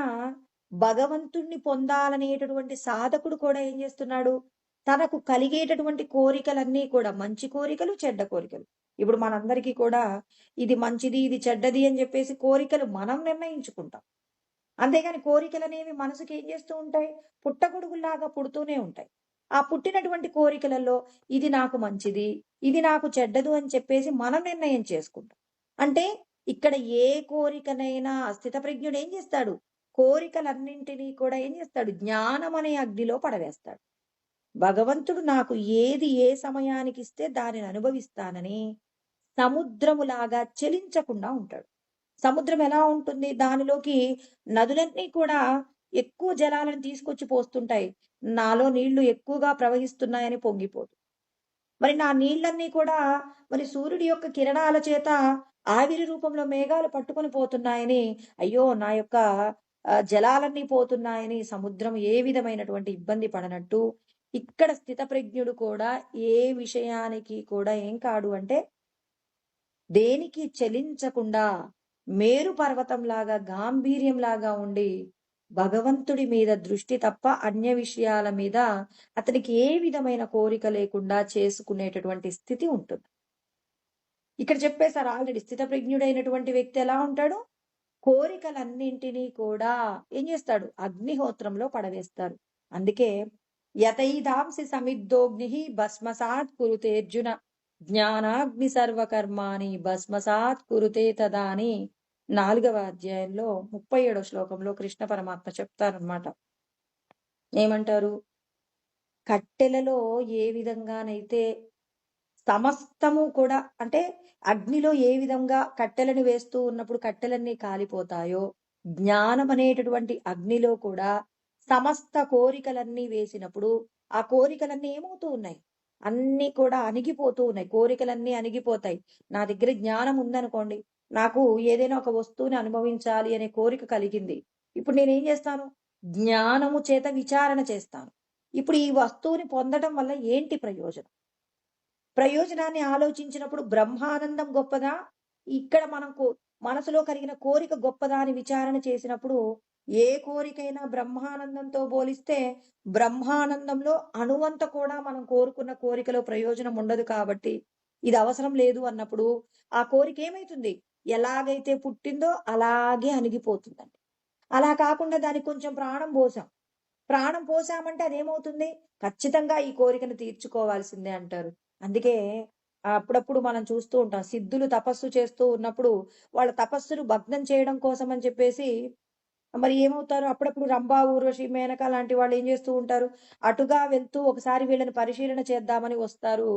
భగవంతుణ్ణి పొందాలనేటటువంటి సాధకుడు కూడా ఏం చేస్తున్నాడు? తనకు కలిగేటటువంటి కోరికలన్నీ కూడా మంచి కోరికలు, చెడ్డ కోరికలు. ఇప్పుడు మనందరికీ కూడా ఇది మంచిది, ఇది చెడ్డది అని చెప్పేసి కోరికలు మనం నిర్ణయించుకుంటాం. అంతేగాని కోరికలనేవి మనసుకి ఏం చేస్తూ ఉంటాయి? పుట్టగొడుగుల్లాగా పుడుతూనే ఉంటాయి. ఆ పుట్టినటువంటి కోరికలలో ఇది నాకు మంచిది, ఇది నాకు చెడ్డదు అని చెప్పేసి మనం నిర్ణయం చేసుకుంటాం. అంటే ఇక్కడ ఏ కోరికనైనా స్థితప్రజ్ఞుడు ఏం చేస్తాడు? కోరికలన్నింటినీ కూడా ఏం చేస్తాడు? జ్ఞానం అనే అగ్నిలో పడవేస్తాడు. భగవంతుడు నాకు ఏది ఏ సమయానికిస్తే దానిని అనుభవిస్తానని సముద్రములాగా చలించకుండా ఉంటాడు. సముద్రం ఎలా ఉంటుంది? దానిలోకి నదులన్నీ కూడా ఎక్కువ జలాలను తీసుకొచ్చి పోస్తుంటాయి. నాలో నీళ్లు ఎక్కువగా ప్రవహిస్తున్నాయని పొంగిపోదు. మరి నా నీళ్ళన్నీ కూడా మరి సూర్యుడి యొక్క కిరణాల చేత ఆవిరి రూపంలో మేఘాలు పట్టుకొని పోతున్నాయని, అయ్యో! నా యొక్క జలాలన్నీ పోతున్నాయని సముద్రం ఏ విధమైనటువంటి ఇబ్బంది పడనట్టు, ఇక్కడ స్థితప్రజ్ఞుడు కూడా ఏ విషయానికి కూడా ఏం కాడు అంటే దేనికి చలించకుండా మేరు పర్వతంలాగా గాంభీర్యంలాగా ఉండి భగవంతుడి మీద దృష్టి తప్ప అన్య విషయాల మీద అతనికి ఏ విధమైన కోరిక లేకుండా చేసుకునేటటువంటి స్థితి ఉంటుంది. ఇక్కడ చెప్పేశారు ఆల్రెడీ స్థితప్రజ్ఞుడైనటువంటి వ్యక్తి ఎలా ఉంటాడు? కోరికలన్నింటినీ కూడా ఏం చేస్తాడు? అగ్నిహోత్రంలో పడవేస్తారు. అందుకే యతైదాంసి సమిద్దోగ్ని భస్మసాత్ కురుతేర్జున జ్ఞానాగ్ని సర్వకర్మాణి భస్మసాత్ కురుతే తదా అని 4వ అధ్యాయంలో 37వ శ్లోకంలో కృష్ణ పరమాత్మ చెప్తారనమాట. ఏమంటారు? కట్టెలలో ఏ విధంగానైతే సమస్తము కూడా అంటే అగ్నిలో ఏ విధంగా కట్టెలను వేస్తూ ఉన్నప్పుడు కట్టెలన్నీ కాలిపోతాయో, జ్ఞానం అనేటటువంటి అగ్నిలో కూడా సమస్త కోరికలన్నీ వేసినప్పుడు ఆ కోరికలన్నీ ఏమవుతూ ఉన్నాయి? అన్నీ కూడా అణిగిపోతూ ఉన్నాయి. కోరికలన్నీ అణిగిపోతాయి. నా దగ్గర జ్ఞానం ఉందనుకోండి, నాకు ఏదైనా ఒక వస్తువుని అనుభవించాలి అనే కోరిక కలిగింది. ఇప్పుడు నేనేం చేస్తాను? జ్ఞానము చేత విచారణ చేస్తాను. ఇప్పుడు ఈ వస్తువుని పొందడం వల్ల ఏంటి ప్రయోజనం? ప్రయోజనాన్ని ఆలోచించినప్పుడు బ్రహ్మానందం గొప్పదా? ఇక్కడ మనకు మనసులో కలిగిన కోరిక గొప్పదా అని విచారణ చేసినప్పుడు ఏ కోరికైనా బ్రహ్మానందంతో పోలిస్తే బ్రహ్మానందంలో అణువంత కూడా మనం కోరుకున్న కోరికలో ప్రయోజనం ఉండదు కాబట్టి ఇది అవసరం లేదు అన్నప్పుడు ఆ కోరిక ఏమైతుంది? ఎలాగైతే పుట్టిందో అలాగే అణిగిపోతుందండి. అలా కాకుండా దానికి కొంచెం ప్రాణం పోసాం. ప్రాణం పోసామంటే అదేమవుతుంది? ఖచ్చితంగా ఈ కోరికను తీర్చుకోవాల్సిందే అంటారు. అందుకే అప్పుడప్పుడు మనం చూస్తూ ఉంటాం. సిద్ధులు తపస్సు చేస్తూ ఉన్నప్పుడు వాళ్ళ తపస్సును భగ్నం చేయడం కోసం అని చెప్పేసి మరి ఏమవుతారు? అప్పుడప్పుడు రంభ, ఊర్వశి, మేనక లాంటి వాళ్ళు ఏం చేస్తూ ఉంటారు? అటుగా వెళ్తూ ఒకసారి వీళ్ళని పరిశీలన చేద్దామని వస్తారు.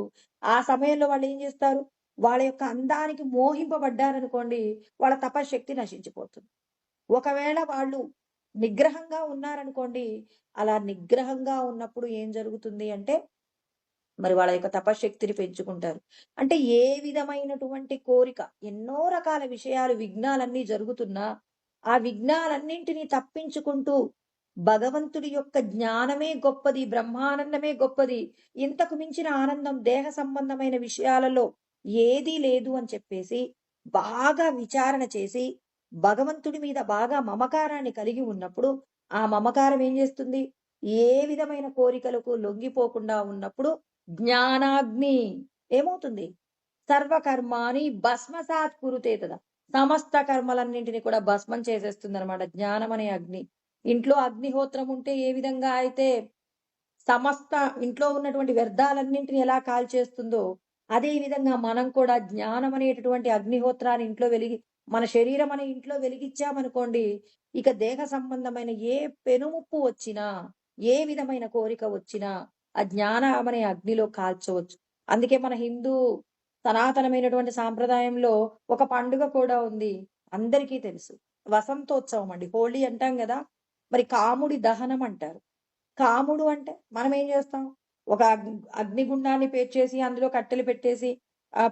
ఆ సమయంలో వాళ్ళు ఏం చేస్తారు? వాళ్ళ యొక్క అందానికి మోహింపబడ్డారనుకోండి, వాళ్ళ తపశ్శక్తి నశించిపోతుంది. ఒకవేళ వాళ్ళు నిగ్రహంగా ఉన్నారనుకోండి, అలా నిగ్రహంగా ఉన్నప్పుడు ఏం జరుగుతుంది అంటే, మరి వాళ్ళ యొక్క తపశ్శక్తిని పెంచుకుంటారు. అంటే ఏ విధమైనటువంటి కోరిక, ఎన్నో రకాల విషయాలు, విఘ్నాలన్నీ జరుగుతున్నా, ఆ విఘ్నాలన్నింటినీ తప్పించుకుంటూ, భగవంతుడి యొక్క జ్ఞానమే గొప్పది, బ్రహ్మానందమే గొప్పది, ఇంతకు మించిన ఆనందం దేహ సంబంధమైన విషయాలలో ఏదీ లేదు అని చెప్పేసి, బాగా విచారణ చేసి, భగవంతుడి మీద బాగా మమకారాన్ని కలిగి ఉన్నప్పుడు, ఆ మమకారం ఏం చేస్తుంది? ఏ విధమైన కోరికలకు లొంగిపోకుండా ఉన్నప్పుడు జ్ఞానాగ్ని ఏమవుతుంది? సర్వకర్మాని భస్మసాత్ కురుతే తదా. సమస్త కర్మలన్నింటినీ కూడా భస్మం చేసేస్తుందన్నమాట జ్ఞానం అనే అగ్ని. ఇంట్లో అగ్నిహోత్రం ఉంటే ఏ విధంగా అయితే సమస్త ఇంట్లో ఉన్నటువంటి వ్యర్థాలన్నింటిని ఎలా కాల్చేస్తుందో, అదే విధంగా మనం కూడా జ్ఞానం అనేటటువంటి అగ్నిహోత్రాన్ని ఇంట్లో మన శరీరం అనే ఇంట్లో వెలిగిచ్చామనుకోండి, ఇక దేహ సంబంధమైన ఏ పెనుముప్పు వచ్చినా, ఏ విధమైన కోరిక వచ్చినా, ఆ జ్ఞానం అనే అగ్నిలో కాల్చవచ్చు. అందుకే మన హిందూ సనాతనమైనటువంటి సాంప్రదాయంలో ఒక పండుగ కూడా ఉంది. అందరికీ తెలుసు. వసంతోత్సవం అండి. హోళీ అంటాం గదా! మరి కాముడి దహనం అంటారు. కాముడు అంటే మనం ఏం చేస్తాం? ఒక అగ్నిగుండాన్ని పేర్చేసి అందులో కట్టెలు పెట్టేసి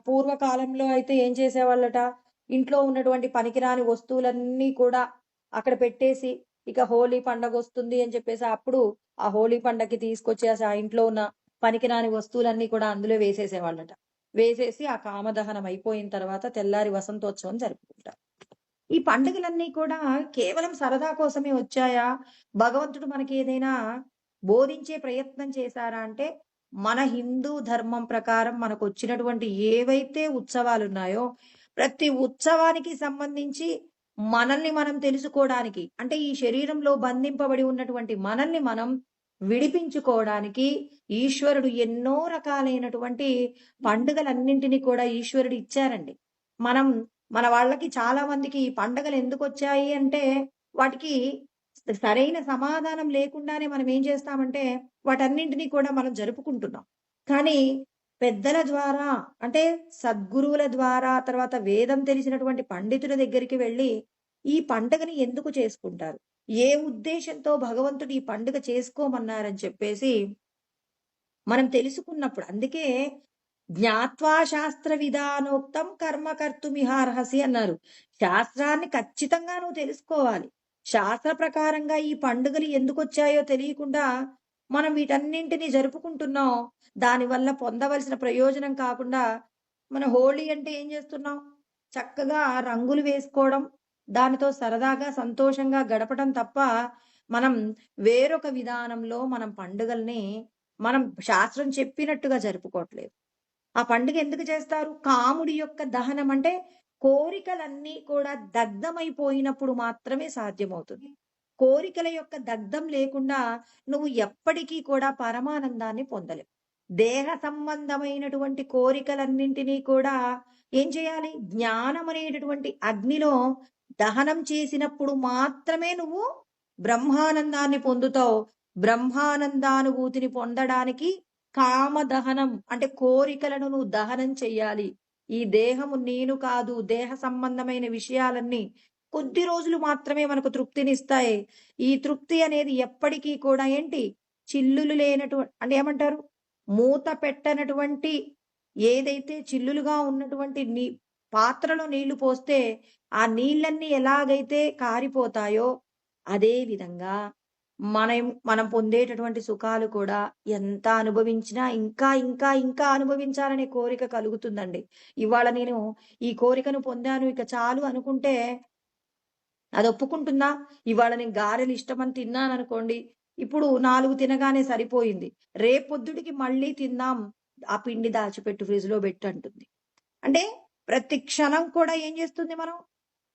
పూర్వకాలంలో అయితే ఏం చేసేవాళ్ళట? ఇంట్లో ఉన్నటువంటి పనికిరాని వస్తువులన్నీ కూడా అక్కడ పెట్టేసి ఇక హోలీ పండగొస్తుంది అని చెప్పేసి అప్పుడు ఆ హోలీ పండగకి తీసుకొచ్చి ఆ ఇంట్లో ఉన్న పనికిరాని వస్తువులన్నీ కూడా అందులో వేసేసేవాళ్ళట. వేసేసి ఆ కామదహనం అయిపోయిన తర్వాత తెల్లారి వసంతోత్సవం జరుపుకుంటారు. ఈ పండుగలన్నీ కూడా కేవలం సరదా కోసమే వచ్చాయా? భగవంతుడు మనకి ఏదైనా బోధించే ప్రయత్నం చేశారా అంటే, మన హిందూ ధర్మం ప్రకారం మనకొచ్చినటువంటి ఏవైతే ఉత్సవాలున్నాయో, ప్రతి ఉత్సవానికి సంబంధించి మనల్ని మనం తెలుసుకోవడానికి, అంటే ఈ శరీరంలో బంధింపబడి ఉన్నటువంటి మనల్ని మనం విడిపించుకోవడానికి ఈశ్వరుడు ఎన్నో రకాలైనటువంటి పండుగలన్నింటినీ కూడా ఈశ్వరుడు ఇచ్చారండి. మనం మన వాళ్ళకి చాలా మందికి ఈ పండగలు ఎందుకొచ్చాయి అంటే, వాటికి సరైన సమాధానం లేకుండానే మనం ఏం చేస్తామంటే, వాటన్నింటిని కూడా మనం జరుపుకుంటున్నాం. కానీ పెద్దల ద్వారా అంటే సద్గురువుల ద్వారా, తర్వాత వేదం తెలిసినటువంటి పండితుల దగ్గరికి వెళ్లి, ఈ పండుగని ఎందుకు చేసుకుంటారు? ఏ ఉద్దేశంతో భగవంతుడు ఈ పండుగ చేసుకోమన్నారని చెప్పేసి మనం తెలుసుకున్నప్పుడు అందుకే జ్ఞాత్వా శాస్త్ర విధానోక్తం కర్మ కర్తుమిహార్హసి అన్నారు. శాస్త్రాన్ని ఖచ్చితంగా నువ్వు తెలుసుకోవాలి. శాస్త్ర ప్రకారంగా ఈ పండుగలు ఎందుకొచ్చాయో తెలియకుండా మనం వీటన్నింటిని జరుపుకుంటున్నాం. దానివల్ల పొందవలసిన ప్రయోజనం కాకుండా మన హోళీ అంటే ఏం చేస్తున్నాం? చక్కగా రంగులు వేసుకోవడం, దానితో సరదాగా సంతోషంగా గడపడం తప్ప మనం వేరొక విధానంలో మనం పండుగల్ని మనం శాస్త్రం చెప్పినట్టుగా జరుపుకోవట్లేదు. ఆ పండుగ ఎందుకు చేస్తారు? కాముడి యొక్క దహనం అంటే కోరికలన్నీ కూడా దగ్ధమైపోయినప్పుడు మాత్రమే సాధ్యమవుతుంది. కోరికల యొక్క దగ్ధం లేకుండా నువ్వు ఎప్పటికీ కూడా పరమానందాన్ని పొందలేవు. దేహ సంబంధమైనటువంటి కోరికలన్నింటినీ కూడా ఏం చేయాలి? జ్ఞానం అనేటటువంటి అగ్నిలో దహనం చేసినప్పుడు మాత్రమే నువ్వు బ్రహ్మానందాన్ని పొందుతావు. బ్రహ్మానందానుభూతిని పొందడానికి కామదహనం అంటే కోరికలను నువ్వు దహనం చెయ్యాలి. ఈ దేహము నేను కాదు. దేహ సంబంధమైన విషయాలన్నీ కొద్ది రోజులు మాత్రమే మనకు తృప్తినిస్తాయి. ఈ తృప్తి అనేది ఎప్పటికీ కూడా ఏంటి? చిల్లులు అంటే ఏమంటారు? మూత పెట్టనటువంటి ఏదైతే చిల్లులుగా ఉన్నటువంటి పాత్రలో నీళ్లు పోస్తే ఆ నీళ్ళన్నీ ఎలాగైతే కారిపోతాయో అదే విధంగా మనం పొందేటటువంటి సుఖాలు కూడా ఎంత అనుభవించినా ఇంకా ఇంకా ఇంకా అనుభవించాలనే కోరిక కలుగుతుందండి. ఇవాళ నేను ఈ కోరికను పొందాను ఇక చాలు అనుకుంటే అది ఒప్పుకుంటుందా? ఇవాళ నేను గారెలు ఇష్టమని తిన్నాననుకోండి, ఇప్పుడు 4 తినగానే సరిపోయింది. రేపొద్దుటికి మళ్ళీ తిందాం. ఆ పిండి దాచిపెట్టు ఫ్రిడ్జ్‌లో పెట్టు అంటుంది. అంటే ప్రతి క్షణం కూడా ఏం చేస్తుంది మనం?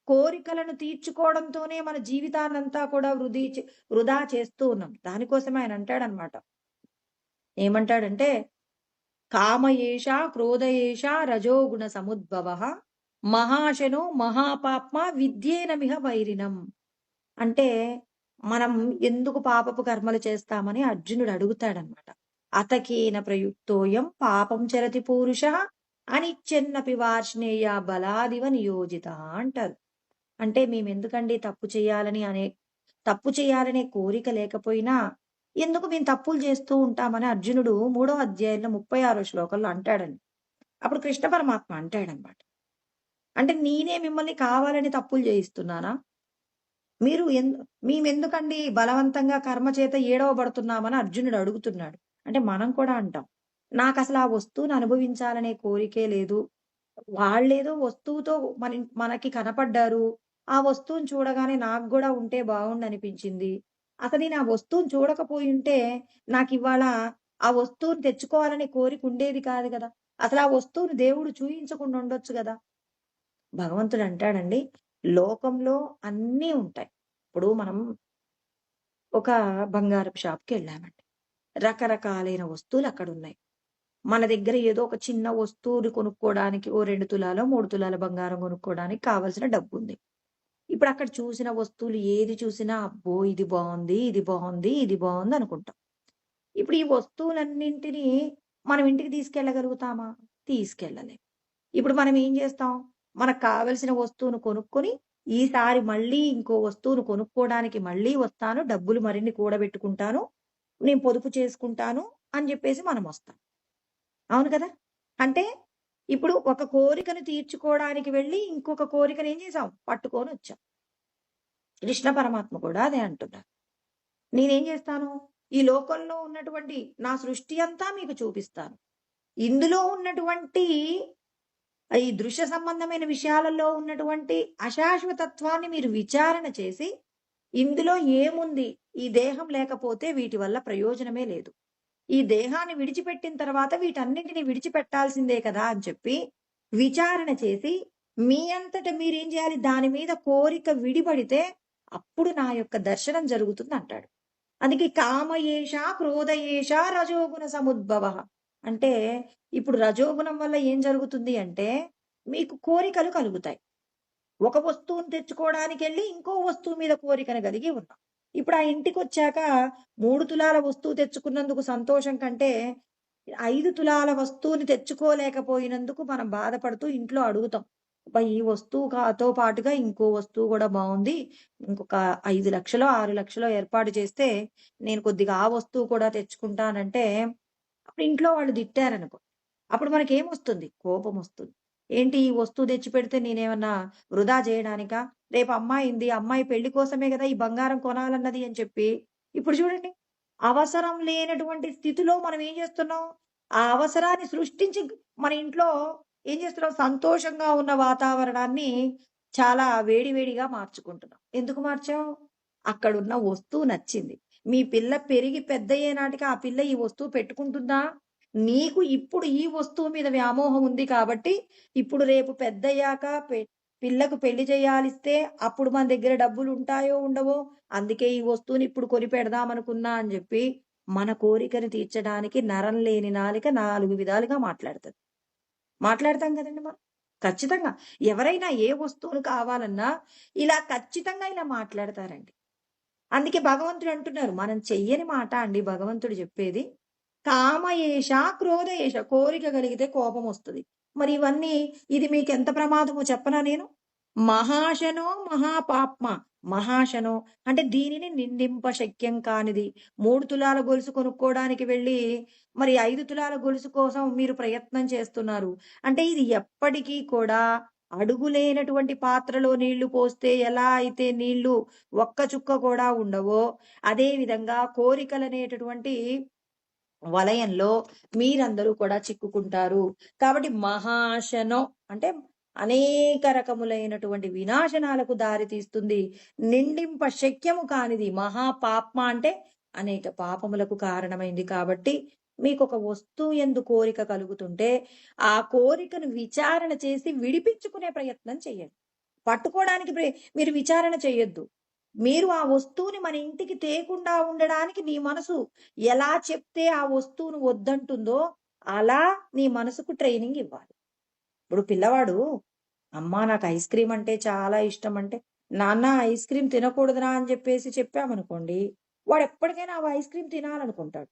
కోరికలను తీర్చుకోవడంతోనే మన జీవితాన్నంతా కూడా వృధా చేస్తూ ఉన్నాం. దానికోసమే ఆయన అంటాడనమాట. ఏమంటాడంటే, కామ ఏష క్రోధ ఏష రజోగుణ సముద్భవః మహాశనో మహాపాప్మ విద్యేనమిహ వైరినం. అంటే మనం ఎందుకు పాపపు కర్మలు చేస్తామని అర్జునుడు అడుగుతాడనమాట. అతకేన ప్రయుక్తోయం పాపం చరతి పూరుషః అనిచ్చెన్నపి వార్ష్ణేయ బలాదివ నియోజితః అంటారు. అంటే మేమెందుకండి తప్పు చేయాలనే కోరిక లేకపోయినా ఎందుకు మేము తప్పులు చేస్తూ ఉంటామని అర్జునుడు 3వ అధ్యాయంలో 36వ శ్లోకంలో అంటాడండి. అప్పుడు కృష్ణ పరమాత్మ అంటాడనమాట. అంటే నేనే మిమ్మల్ని కావాలని తప్పులు చేయిస్తున్నానా? మీరు మేమెందుకండి బలవంతంగా కర్మ చేత ఏడవబడుతున్నామని అర్జునుడు అడుగుతున్నాడు. అంటే మనం కూడా అంటాం. నాకసలు ఆ వస్తువుని అనుభవించాలనే కోరికే లేదు. వాళ్ళేదో వస్తువుతో మనకి కనపడ్డారు. ఆ వస్తువుని చూడగానే నాకు గూడా ఉంటే బావుండనిపించింది. అసలు నేను ఆ వస్తువుని చూడకపోయుంటే నాకివాళ ఆ వస్తువుని తెచ్చుకోవాలనే కోరిక ఉండేది కాదు గదా! అసలు ఆ వస్తువుని దేవుడు చూయించకుండా ఉండొచ్చు గదా! భగవంతుడు అంటాడండి, లోకంలో అన్నీ ఉంటాయి. ఇప్పుడు మనం ఒక బంగారపు షాప్‌కెళ్ళామండి. రకరకాలైన వస్తువులు అక్కడున్నాయి. మన దగ్గర ఏదో ఒక చిన్న వస్తువుని కొనుక్కోవడానికి ఓ 2 తులాలో, 3 తులాల బంగారం కొనుక్కోవడానికి కావాల్సిన డబ్బుంది. ఇప్పుడక్కడ చూసిన వస్తువులు ఏది చూసినా అబ్బో! ఇది బావుంది, ఇది బావుంది, ఇది బావుంది అనుకుంటాం. ఇప్పుడు ఈ వస్తువులన్నింటినీ మనం ఇంటికి తీసుకెళ్ళగలుగుతామా? తీసుకెళ్ళలేం. ఇప్పుడు మనం ఏం చేస్తాం? మనకు కావాల్సిన వస్తువును కొనుక్కొని, ఈసారి మళ్ళీ ఇంకో వస్తువును కొనుక్కోవడానికి మళ్ళీ వస్తాను. డబ్బులు మరిన్ని కూడబెట్టుకుంటాను. నేను పొదుపు చేసుకుంటాను అని చెప్పేసి మనం వస్తాం. అవును కదా! అంటే ఇప్పుడు ఒక కోరికను తీర్చుకోవడానికి వెళ్ళి ఇంకొక కోరికను ఏం చేసాం? పట్టుకొనొచ్చాం. కృష్ణ పరమాత్మ కూడా అదే అంటున్నారు. నేనేం చేస్తాను? ఈ లోకంలో ఉన్నటువంటి నా సృష్టి అంతా మీకు చూపిస్తాను. ఇందులో ఉన్నటువంటి ఈ దృశ్య సంబంధమైన విషయాలలో ఉన్నటువంటి అశాశ్వతత్వాన్ని మీరు విచారణ చేసి, ఇందులో ఏముంది? ఈ దేహం లేకపోతే వీటి వల్ల ప్రయోజనమే లేదు. ఈ దేహాన్ని విడిచిపెట్టిన తర్వాత వీటన్నిటిని విడిచిపెట్టాల్సిందే కదా అని చెప్పి విచారణ చేసి, మీ అంతట మీరేం చేయాలి? దాని మీద కోరిక విడిపడితే అప్పుడు నా యొక్క దర్శనం జరుగుతుందంటాడు. అందుకే కామయేష, క్రోధయేష, రజోగుణ సముద్భవః. అంటే ఇప్పుడు రజోగుణం వల్ల ఏం జరుగుతుంది అంటే, మీకు కోరికలు కలుగుతాయి. ఒక వస్తువుని తెచ్చుకోవడానికెళ్ళి ఇంకో వస్తువు మీద కోరికను కలిగి ఉన్నాం. ఇప్పుడు ఆ ఇంటికొచ్చాక 3 తులాల వస్తువు తెచ్చుకున్నందుకు సంతోషం కంటే, 5 తులాల వస్తువుని తెచ్చుకోలేకపోయినందుకు మనం బాధపడుతూ ఇంట్లో అడుగుతాం. అబ్బా! ఈ వస్తువు తో పాటుగా ఇంకో వస్తువు గూడా బావుంది. ఇంకొక 5,00,000 6,00,000 ఏర్పాటు చేస్తే, నేను కొద్దిగా ఆ వస్తువు కూడా తెచ్చుకుంటానంటే, అప్పుడు ఇంట్లో వాళ్ళు తిట్టారనుకో, అప్పుడు మనకేమొస్తుంది? కోపమొస్తుంది. ఏంటి ఈ వస్తువు తెచ్చిపెడితే నేనేమన్నా వృధా జేయడానికా? రేపు అమ్మాయింది, అమ్మాయి పెళ్లి కోసమే గదా! ఈ బంగారం కొనాలన్నది అని చెప్పి, ఇప్పుడు చూడండి, అవసరం లేనటువంటి స్థితిలో మనం ఏం చేస్తున్నాం? ఆ అవసరాన్ని సృష్టించి మన ఇంట్లో ఏం చేస్తున్నాం? సంతోషంగా ఉన్న వాతావరణాన్ని చాలా వేడి వేడిగా మార్చుకుంటున్నాం. ఎందుకు మార్చాం? అక్కడున్న వస్తువు నచ్చింది. మీ పిల్ల పెరిగి పెద్దయ్యే నాటికి ఆ పిల్ల ఈ వస్తువు పెట్టుకుంటుందా? నీకు ఇప్పుడు ఈ వస్తువు మీద వ్యామోహం ఉంది కాబట్టి, ఇప్పుడు రేపు పెద్దయ్యాక పిల్లకు పెళ్లి చేయాలిస్తే అప్పుడు మన దగ్గర డబ్బులుంటాయో, ఉండవో, అందుకే ఈ వస్తువుని ఇప్పుడు కొనిపెడదామనుకున్నా అని జెప్పి, మన కోరికను తీర్చడానికి నరం లేని నాలిక 4 విధాలుగా మాట్లాడతది. మాట్లాడతాం గదండీ మనం. ఖచ్చితంగా. ఎవరైనా ఏ వస్తువును కావాలన్నా ఇలా ఖచ్చితంగా ఇలా మాట్లాడతారండి. అందుకే భగవంతుడు అంటున్నారు. మనం చెయ్యని మాట అండి భగవంతుడు జెప్పేది. కామయేష, క్రోధయేష కోరిక కలిగితే కోపమొస్తది. మరి ఇవన్నీ ఇది మీకెంత ప్రమాదమో చెప్పనా నేను? మహాశనో మహాపాప్మ. మహాశనో అంటే దీనిని నిందింప శక్యం కానిది. 3 తులాల గొలుసు కొనుక్కోవడానికి వెళ్ళి, మరి 5 తులాల గొలుసు కోసం మీరు ప్రయత్నం చేస్తున్నారు. అంటే ఇది ఎప్పటికీ కూడా అడుగులేనటువంటి పాత్రలో నీళ్లు పోస్తే ఎలా అయితే నీళ్లు ఒక్క చుక్క కూడా ఉండవో, అదే విధంగా కోరికలనేటటువంటి వలయంలో మీరందరూ కూడా చిక్కుకుంటారు. కాబట్టి మహాశనో అంటే అనేక రకములైనటువంటి వినాశనాలకు దారి తీస్తుంది. నిండింప శక్యము కానిది. మహాపాప్మ అంటే అనేక పాపములకు కారణమైంది కాబట్టి, మీకొక వస్తువు యందు కోరిక కలుగుతుంటే, ఆ కోరికను విచారణ చేసి విడిపించుకునే ప్రయత్నం చేయండి. పట్టుకోవడానికి మీరు విచారణ చేయొద్దు. మీరు ఆ వస్తువుని మన ఇంటికి తేకుండా ఉండడానికి నీ మనసు ఎలా చెప్తే ఆ వస్తువును వద్దంటుందో, అలా నీ మనసుకు ట్రైనింగ్ ఇవ్వాలి. ఇప్పుడు పిల్లవాడు, అమ్మా నాకు ఐస్ క్రీమ్ అంటే చాలా ఇష్టం అంటే, నాన్న ఐస్ క్రీమ్ తినకూడదురా అని చెప్పేసి చెప్పామనుకోండి, వాడు ఎప్పటికైనా ఆ ఐస్ క్రీమ్ తినాలనుకుంటాడు.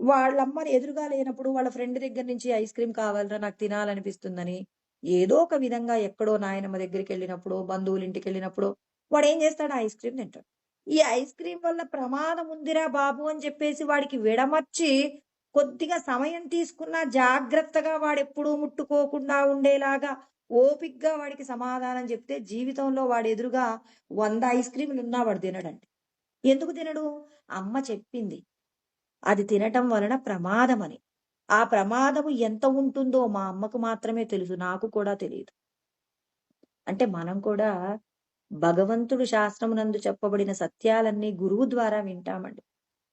వాళ్ళమ్మని ఎదురుగా లేనప్పుడు వాళ్ళ ఫ్రెండ్ దగ్గర నుంచి ఐస్ క్రీమ్ కావాలిరా నాకు తినాలనిపిస్తుందని, ఏదో ఒక విధంగా ఎక్కడో నాయనమ్మ దగ్గరికెళ్ళినప్పుడో, బంధువుల ఇంటికెళ్ళినప్పుడో వాడేం చేస్తాడు? ఐస్ క్రీమ్ తింటాడు. ఈ ఐస్ క్రీమ్ వల్ల ప్రమాదం ఉందిరా బాబు అని చెప్పేసి వాడికి విడమర్చి, కొద్దిగా సమయం తీసుకున్నా జాగ్రత్తగా వాడెప్పుడూ ముట్టుకోకుండా ఉండేలాగా ఓపికగా వాడికి సమాధానం చెప్తే, జీవితంలో వాడి ఎదురుగా 100 ఐస్ క్రీములున్నా వాడు తినడండి. ఎందుకు తినడు? అమ్మ చెప్పింది. అది తినటం వలన ప్రమాదమని. ఆ ప్రమాదము ఎంత ఉంటుందో మా అమ్మకు మాత్రమే తెలుసు. నాకు కూడా తెలీదు. అంటే మనం కూడా భగవంతుడు శాస్త్రమునందు చెప్పబడిన సత్యాలన్నీ గురువు ద్వారా వింటామండి.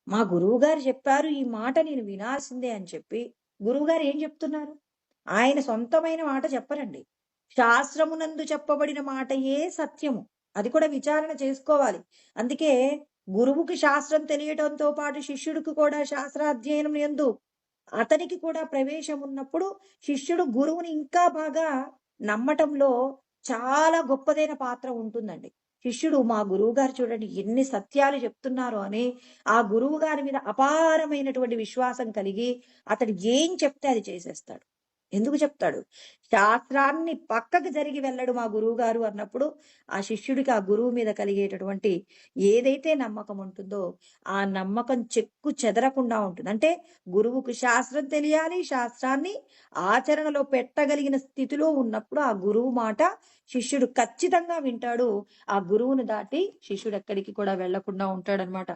మా గురువుగారు చెప్పారు ఈ మాట నేను వినాల్సిందే అని చెప్పి, గురువుగారు ఏం చెప్తున్నారు? ఆయన సొంతమైన మాట చెప్పరండి. శాస్త్రమునందు చెప్పబడిన మాటయే సత్యము. అది కూడా విచారణ చేసుకోవాలి. అందుకే గురువుకి శాస్త్రం తెలియటంతో పాటు శిష్యుడికి కూడా శాస్త్రాధ్యయనం యందు అతనికి కూడా ప్రవేశం ఉన్నప్పుడు శిష్యుడు గురువుని ఇంకా బాగా నమ్మటంలో చాలా గొప్పదైన పాత్ర ఉంటుందండి. శిష్యుడు మా గురువుగారు చూడండి ఎన్ని సత్యాలు చెప్తున్నారు అని ఆ గురువుగారి మీద అపారమైనటువంటి విశ్వాసం కలిగి అతడు ఏం చెప్తే అది చేసేస్తాడు. ఎందుకు చెప్తాడు? శాస్త్రాన్ని పక్కకు జరిగి వెళ్ళడు మా గురువుగారు అన్నప్పుడు, ఆ శిష్యుడికి ఆ గురువు మీద కలిగేటటువంటి ఏదైతే నమ్మకం ఉంటుందో, ఆ నమ్మకం చెక్కు చెదరకుండా ఉంటుంది. అంటే గురువుకు శాస్త్రం తెలియాలి. శాస్త్రాన్ని ఆచరణలో పెట్టగలిగిన స్థితిలో ఉన్నప్పుడు ఆ గురువు మాట శిష్యుడు ఖచ్చితంగా వింటాడు. ఆ గురువును దాటి శిష్యుడు ఎక్కడికి కూడా వెళ్ళకుండా ఉంటాడనమాట.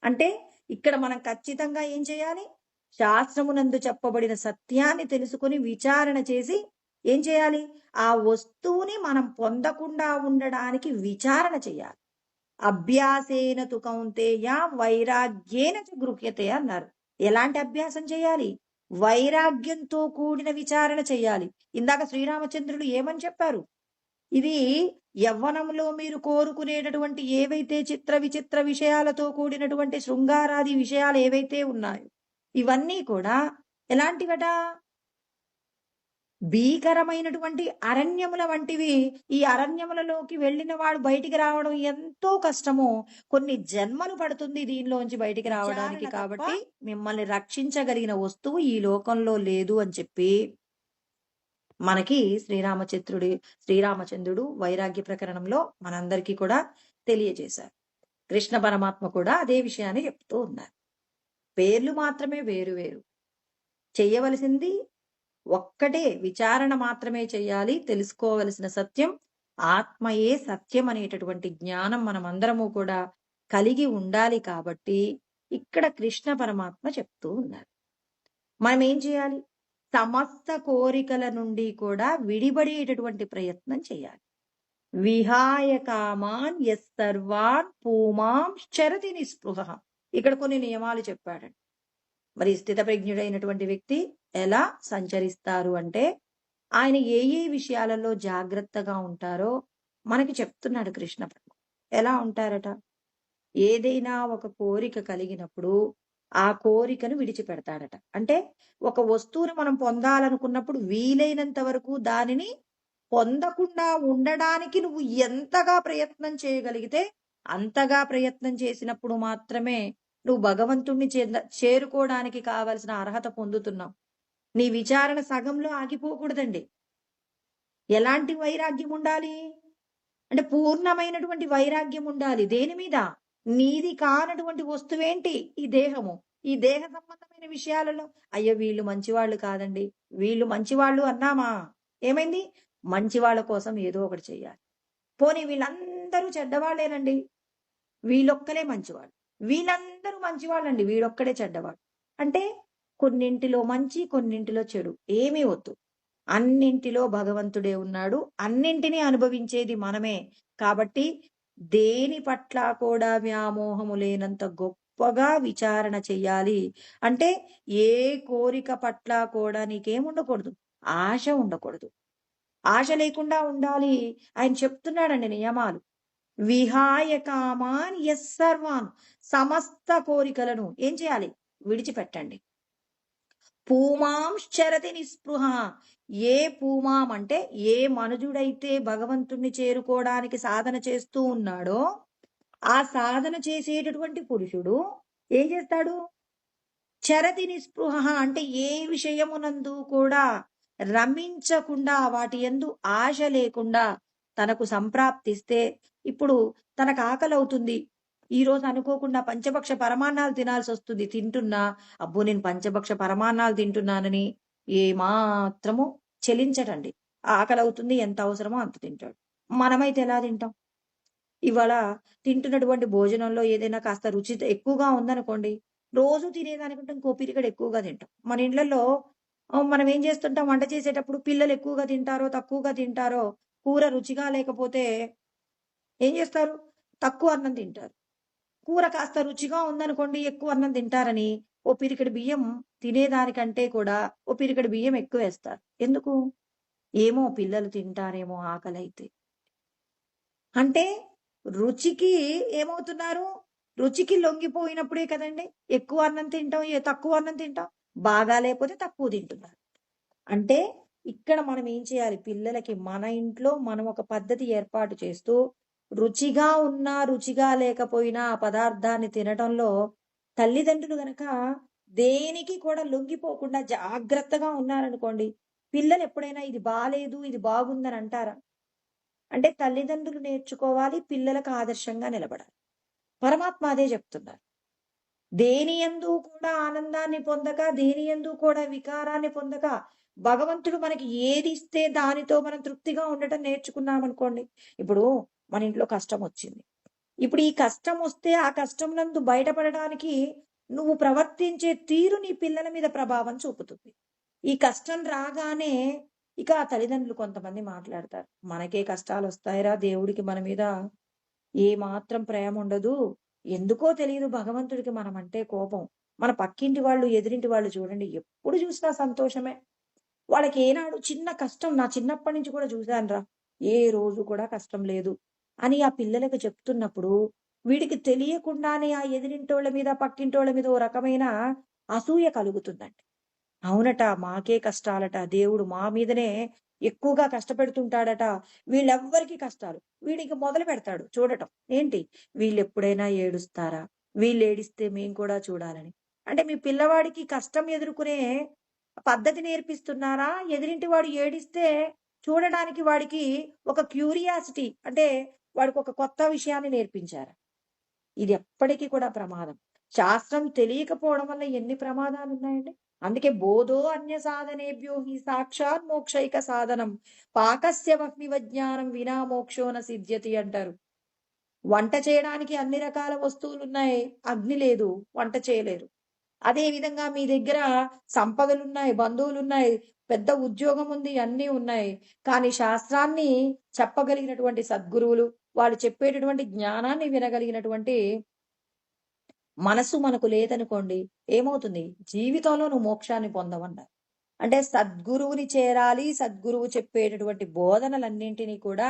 అంటే ఇక్కడ మనం ఖచ్చితంగా ఏం చేయాలి? శాస్త్రమునందు చెప్పబడిన సత్యాన్ని తెలుసుకొని విచారణ చేసి ఏం చేయాలి? ఆ వస్తువుని మనం పొందకుండా ఉండడానికి విచారణ చేయాలి. అభ్యాసేన తు కౌంతేయ వైరాగ్యేన చ గృహ్యతే అన్నారు. ఎలాంటి అభ్యాసం చేయాలి? వైరాగ్యంతో కూడిన విచారణ చేయాలి. ఇందాక శ్రీరామచంద్రులు ఏమని చెప్పారు? ఇది యవ్వనంలో మీరు కోరుకునేటటువంటి ఏవైతే చిత్ర విచిత్ర విషయాలతో కూడినటువంటి శృంగారాది విషయాలు ఏవైతే ఉన్నాయో ఇవన్నీ కూడా ఎలాంటివట? భీకరమైనటువంటి అరణ్యముల వంటివి. ఈ అరణ్యములలోకి వెళ్ళిన వాడు బయటికి రావడం ఎంతో కష్టమో, కొన్ని జన్మలు పడుతుంది దీనిలోంచి బయటికి రావడానికి. కాబట్టి మిమ్మల్ని రక్షించగలిగిన వస్తువు ఈ లోకంలో లేదు అని చెప్పి మనకి శ్రీరామచంద్రుడు వైరాగ్య ప్రకరణంలో మనందరికీ కూడా తెలియజేశారు. కృష్ణ పరమాత్మ కూడా అదే విషయాన్ని చెప్తూ ఉన్నారు. పేర్లు మాత్రమే వేరు వేరు. చెయ్యవలసింది ఒక్కటే, విచారణ మాత్రమే చెయ్యాలి. తెలుసుకోవలసిన సత్యం ఆత్మయే సత్యం అనేటటువంటి జ్ఞానం మనమందరము కూడా కలిగి ఉండాలి. కాబట్టి ఇక్కడ కృష్ణ పరమాత్మ చెప్తూ ఉన్నారు. మనం ఏం చేయాలి? సమస్త కోరికల నుండి కూడా విడిపడేటటువంటి ప్రయత్నం చేయాలి. విహాయ కామాన్ యస్సర్వాన్ పూమాం చరతి నిస్పృహ. ఇక్కడ కొన్ని నియమాలు చెప్పాడండి. మరి స్థితప్రజ్ఞుడైనటువంటి వ్యక్తి ఎలా సంచరిస్తారు అంటే, ఆయన ఏ ఏ విషయాలలో జాగ్రత్తగా ఉంటారో మనకి చెప్తున్నాడు కృష్ణ పరమాత్మ. ఎలా ఉంటారట? ఏదైనా ఒక కోరిక కలిగినప్పుడు ఆ కోరికను విడిచిపెడతాడట. అంటే ఒక వస్తువును మనం పొందాలనుకున్నప్పుడు వీలైనంత వరకు దానిని పొందకుండా ఉండడానికి నువ్వు ఎంతగా ప్రయత్నం చేయగలిగితే అంతగా ప్రయత్నం చేసినప్పుడు మాత్రమే నువ్వు భగవంతుణ్ణి చేరుకోవడానికి కావలసిన అర్హత పొందుతున్నావు. నీ విచారణ సగంలో ఆగిపోకూడదండి. ఎలాంటి వైరాగ్యం ఉండాలి అంటే పూర్ణమైనటువంటి వైరాగ్యం ఉండాలి. దేని మీద? నీది కానటువంటి వస్తువేంటి? ఈ దేహము. ఈ దేహ సంబంధమైన విషయాలలో అయ్యో వీళ్ళు మంచివాళ్ళు కాదండి, వీళ్ళు మంచివాళ్ళు అన్నామా, ఏమైంది? మంచివాళ్ళ కోసం ఏదో ఒకటి చెయ్యాలి. పోనీ వీళ్ళందరూ చెడ్డవాళ్ళేనండి, వీళ్ళొక్కలే మంచివాళ్ళు. వీళ్ళందరూ మంచివాళ్ళండి, వీడొక్కడే చెడ్డవాడు అంటే కొన్నింటిలో మంచి, కొన్నింటిలో చెడు. ఏమీ వద్దు. అన్నింటిలో భగవంతుడే ఉన్నాడు. అన్నింటినీ అనుభవించేది మనమే. కాబట్టి దేని పట్ల కూడా వ్యామోహము లేనంత గొప్పగా విచారణ చెయ్యాలి. అంటే ఏ కోరిక పట్ల కూడా నీకేముండకూడదు? ఆశ ఉండకూడదు. ఆశ లేకుండా ఉండాలి. ఆయన చెప్తున్నాడండి నియమాలు. విహాయ కామాన్ యస్సర్వాన్. సమస్త కోరికలను ఏం చేయాలి? విడిచిపెట్టండి. పూమాంశ్చరతి నిస్పృహ. ఏ పూమాం అంటే ఏ మనుజుడైతే భగవంతుణ్ణి చేరుకోవడానికి సాధన చేస్తూ ఉన్నాడో ఆ సాధన చేసేటటువంటి పురుషుడు ఏం చేస్తాడు? చరతి నిస్పృహ అంటే ఏ విషయమునందు కూడా రమించకుండా, వాటి యందు ఆశ లేకుండా తనకు సంప్రాప్తిస్తే, ఇప్పుడు తనకు ఆకలి అవుతుంది, ఈ రోజు అనుకోకుండా పంచభక్ష పరమాన్నాలు తినాల్సి వస్తుంది. తింటున్నా, అబ్బో నేను పంచభక్ష పరమాన్నాలు తింటున్నానని ఏమాత్రము చెలించటండి. ఆకలి అవుతుంది, ఎంత అవసరమో అంత తింటాడు. మనమైతే ఎలా తింటాం? ఇవాళ తింటున్నటువంటి భోజనంలో ఏదైనా కాస్త రుచి ఎక్కువగా ఉందనుకోండి, రోజు తినేదానికంటే ఇంకో పిరికెడు ఎక్కువగా తింటాం. మన ఇళ్లలో మనం ఏం చేస్తుంటాం? వంట చేసేటప్పుడు పిల్లలు ఎక్కువగా తింటారో, తక్కువగా తింటారో, కూర రుచిగా లేకపోతే ఏం చేస్తారు? తక్కువ అన్నం తింటారు. కూర కాస్త రుచిగా ఉందనుకోండి, ఎక్కువ అన్నం తింటారని ఓ పిరికెడు బియ్యం తినేదానికంటే కూడా ఓ పిరికెడు బియ్యం ఎక్కువేస్తారు. ఎందుకు? ఏమో పిల్లలు తింటారేమో ఆకలైతే. అంటే రుచికి ఏమవుతున్నారు? రుచికి లొంగిపోయినప్పుడే కదండి ఎక్కువ అన్నం తింటాం, తక్కువ అన్నం తింటాం. బాగా లేకపోతే తక్కువ తింటున్నారు. అంటే ఇక్కడ మనం ఏం చేయాలి? పిల్లలకి మన ఇంట్లో మనం ఒక పద్ధతి ఏర్పాటు చేస్తూ, రుచిగా ఉన్నా, రుచిగా లేకపోయినా ఆ పదార్థాన్ని తినటంలో తల్లిదండ్రులు గనక దేనికి కూడా లొంగిపోకుండా జాగ్రత్తగా ఉన్నారనుకోండి, పిల్లలు ఎప్పుడైనా ఇది బాలేదు, ఇది బాగుందని అంటారా? అంటే తల్లిదండ్రులు నేర్చుకోవాలి, పిల్లలకు ఆదర్శంగా నిలబడాలి. పరమాత్మ అదే చెప్తున్నారు. దేనియందు కూడా ఆనందాన్ని పొందక, దేనియందు కూడా వికారాన్ని పొందక, భగవంతుడు మనకి ఏది ఇస్తే దానితో మనం తృప్తిగా ఉండటం నేర్చుకున్నామనుకోండి. ఇప్పుడు మన ఇంట్లో కష్టమొచ్చింది. ఇప్పుడు ఈ కష్టమొస్తే ఆ కష్టం నందు బయటపడడానికి నువ్వు ప్రవర్తించే తీరు నీ పిల్లల మీద ప్రభావం చూపుతుంది. ఈ కష్టం రాగానే ఇక ఆ తల్లిదండ్రులు కొంతమంది మాట్లాడతారు. మనకే కష్టాలొస్తాయిరా! దేవుడికి మన మీద ఏమాత్రం ప్రేముండదు. ఎందుకో తెలీదు భగవంతుడికి మనమంటే కోపం. మన పక్కింటి వాళ్ళు, ఎదురింటి వాళ్ళు చూడండి ఎప్పుడు చూసినా సంతోషమే. వాళ్ళకేనాడు చిన్న కష్టం నా చిన్నప్పటి నుంచి కూడా చూశానురా. ఏ రోజు కూడా కష్టం లేదు అని ఆ పిల్లలకి చెప్తున్నప్పుడు, వీడికి తెలియకుండానే ఆ ఎదిరింటోళ్ళ మీద, పక్కింటోళ్ళ మీద ఓ రకమైన అసూయ కలుగుతుందండి. అవునట. మాకే కష్టాలట. దేవుడు మా మీదనే ఎక్కువగా కష్టపెడుతుంటాడట. వీళ్ళెవ్వరికీ కష్టాలు. వీడింక మొదలు పెడతాడు చూడటం. ఏంటి? వీళ్ళెప్పుడైనా ఏడుస్తారా? వీళ్ళేడిస్తే మేము కూడా చూడాలని. అంటే మీ పిల్లవాడికి కష్టం ఎదుర్కొనే పద్ధతి నేర్పిస్తున్నారా? ఎదిరింటి వాడు ఏడిస్తే చూడడానికి వాడికి ఒక క్యూరియాసిటీ అంటే వాడికొక కొత్త విషయాన్ని నేర్పించారా? ఇది ఎప్పటికి కూడా ప్రమాదం. శాస్త్రం తెలియకపోవడం వల్ల ఎన్ని ప్రమాదాలున్నాయండి. అందుకే బోధో అన్య సాధనేభ్యో హి సాక్షాత్ మోక్షైక సాధనం. పాకస్య వహ్నివజ్ఞానం వినా మోక్షో న సిద్ధ్యతి అంటారు. వంట చేయడానికి అన్ని రకాల వస్తువులున్నాయి. అగ్ని లేదు. వంట చేయలేరు. అదే విధంగా మీ దగ్గర సంపదలున్నాయి, బంధువులున్నాయి, పెద్ద ఉద్యోగం ఉంది, అన్నీ ఉన్నాయి. కానీ శాస్త్రాన్ని చెప్పగలిగినటువంటి సద్గురువులు, వాళ్ళు చెప్పేటటువంటి జ్ఞానాన్ని వినగలిగినటువంటి మనసు మనకు లేదనుకోండి, ఏమవుతుంది? జీవితంలో నువ్వు మోక్షాన్ని పొందవన్నారు. అంటే సద్గురువుని చేరాలి. సద్గురువు చెప్పేటటువంటి బోధనలన్నింటినీ కూడా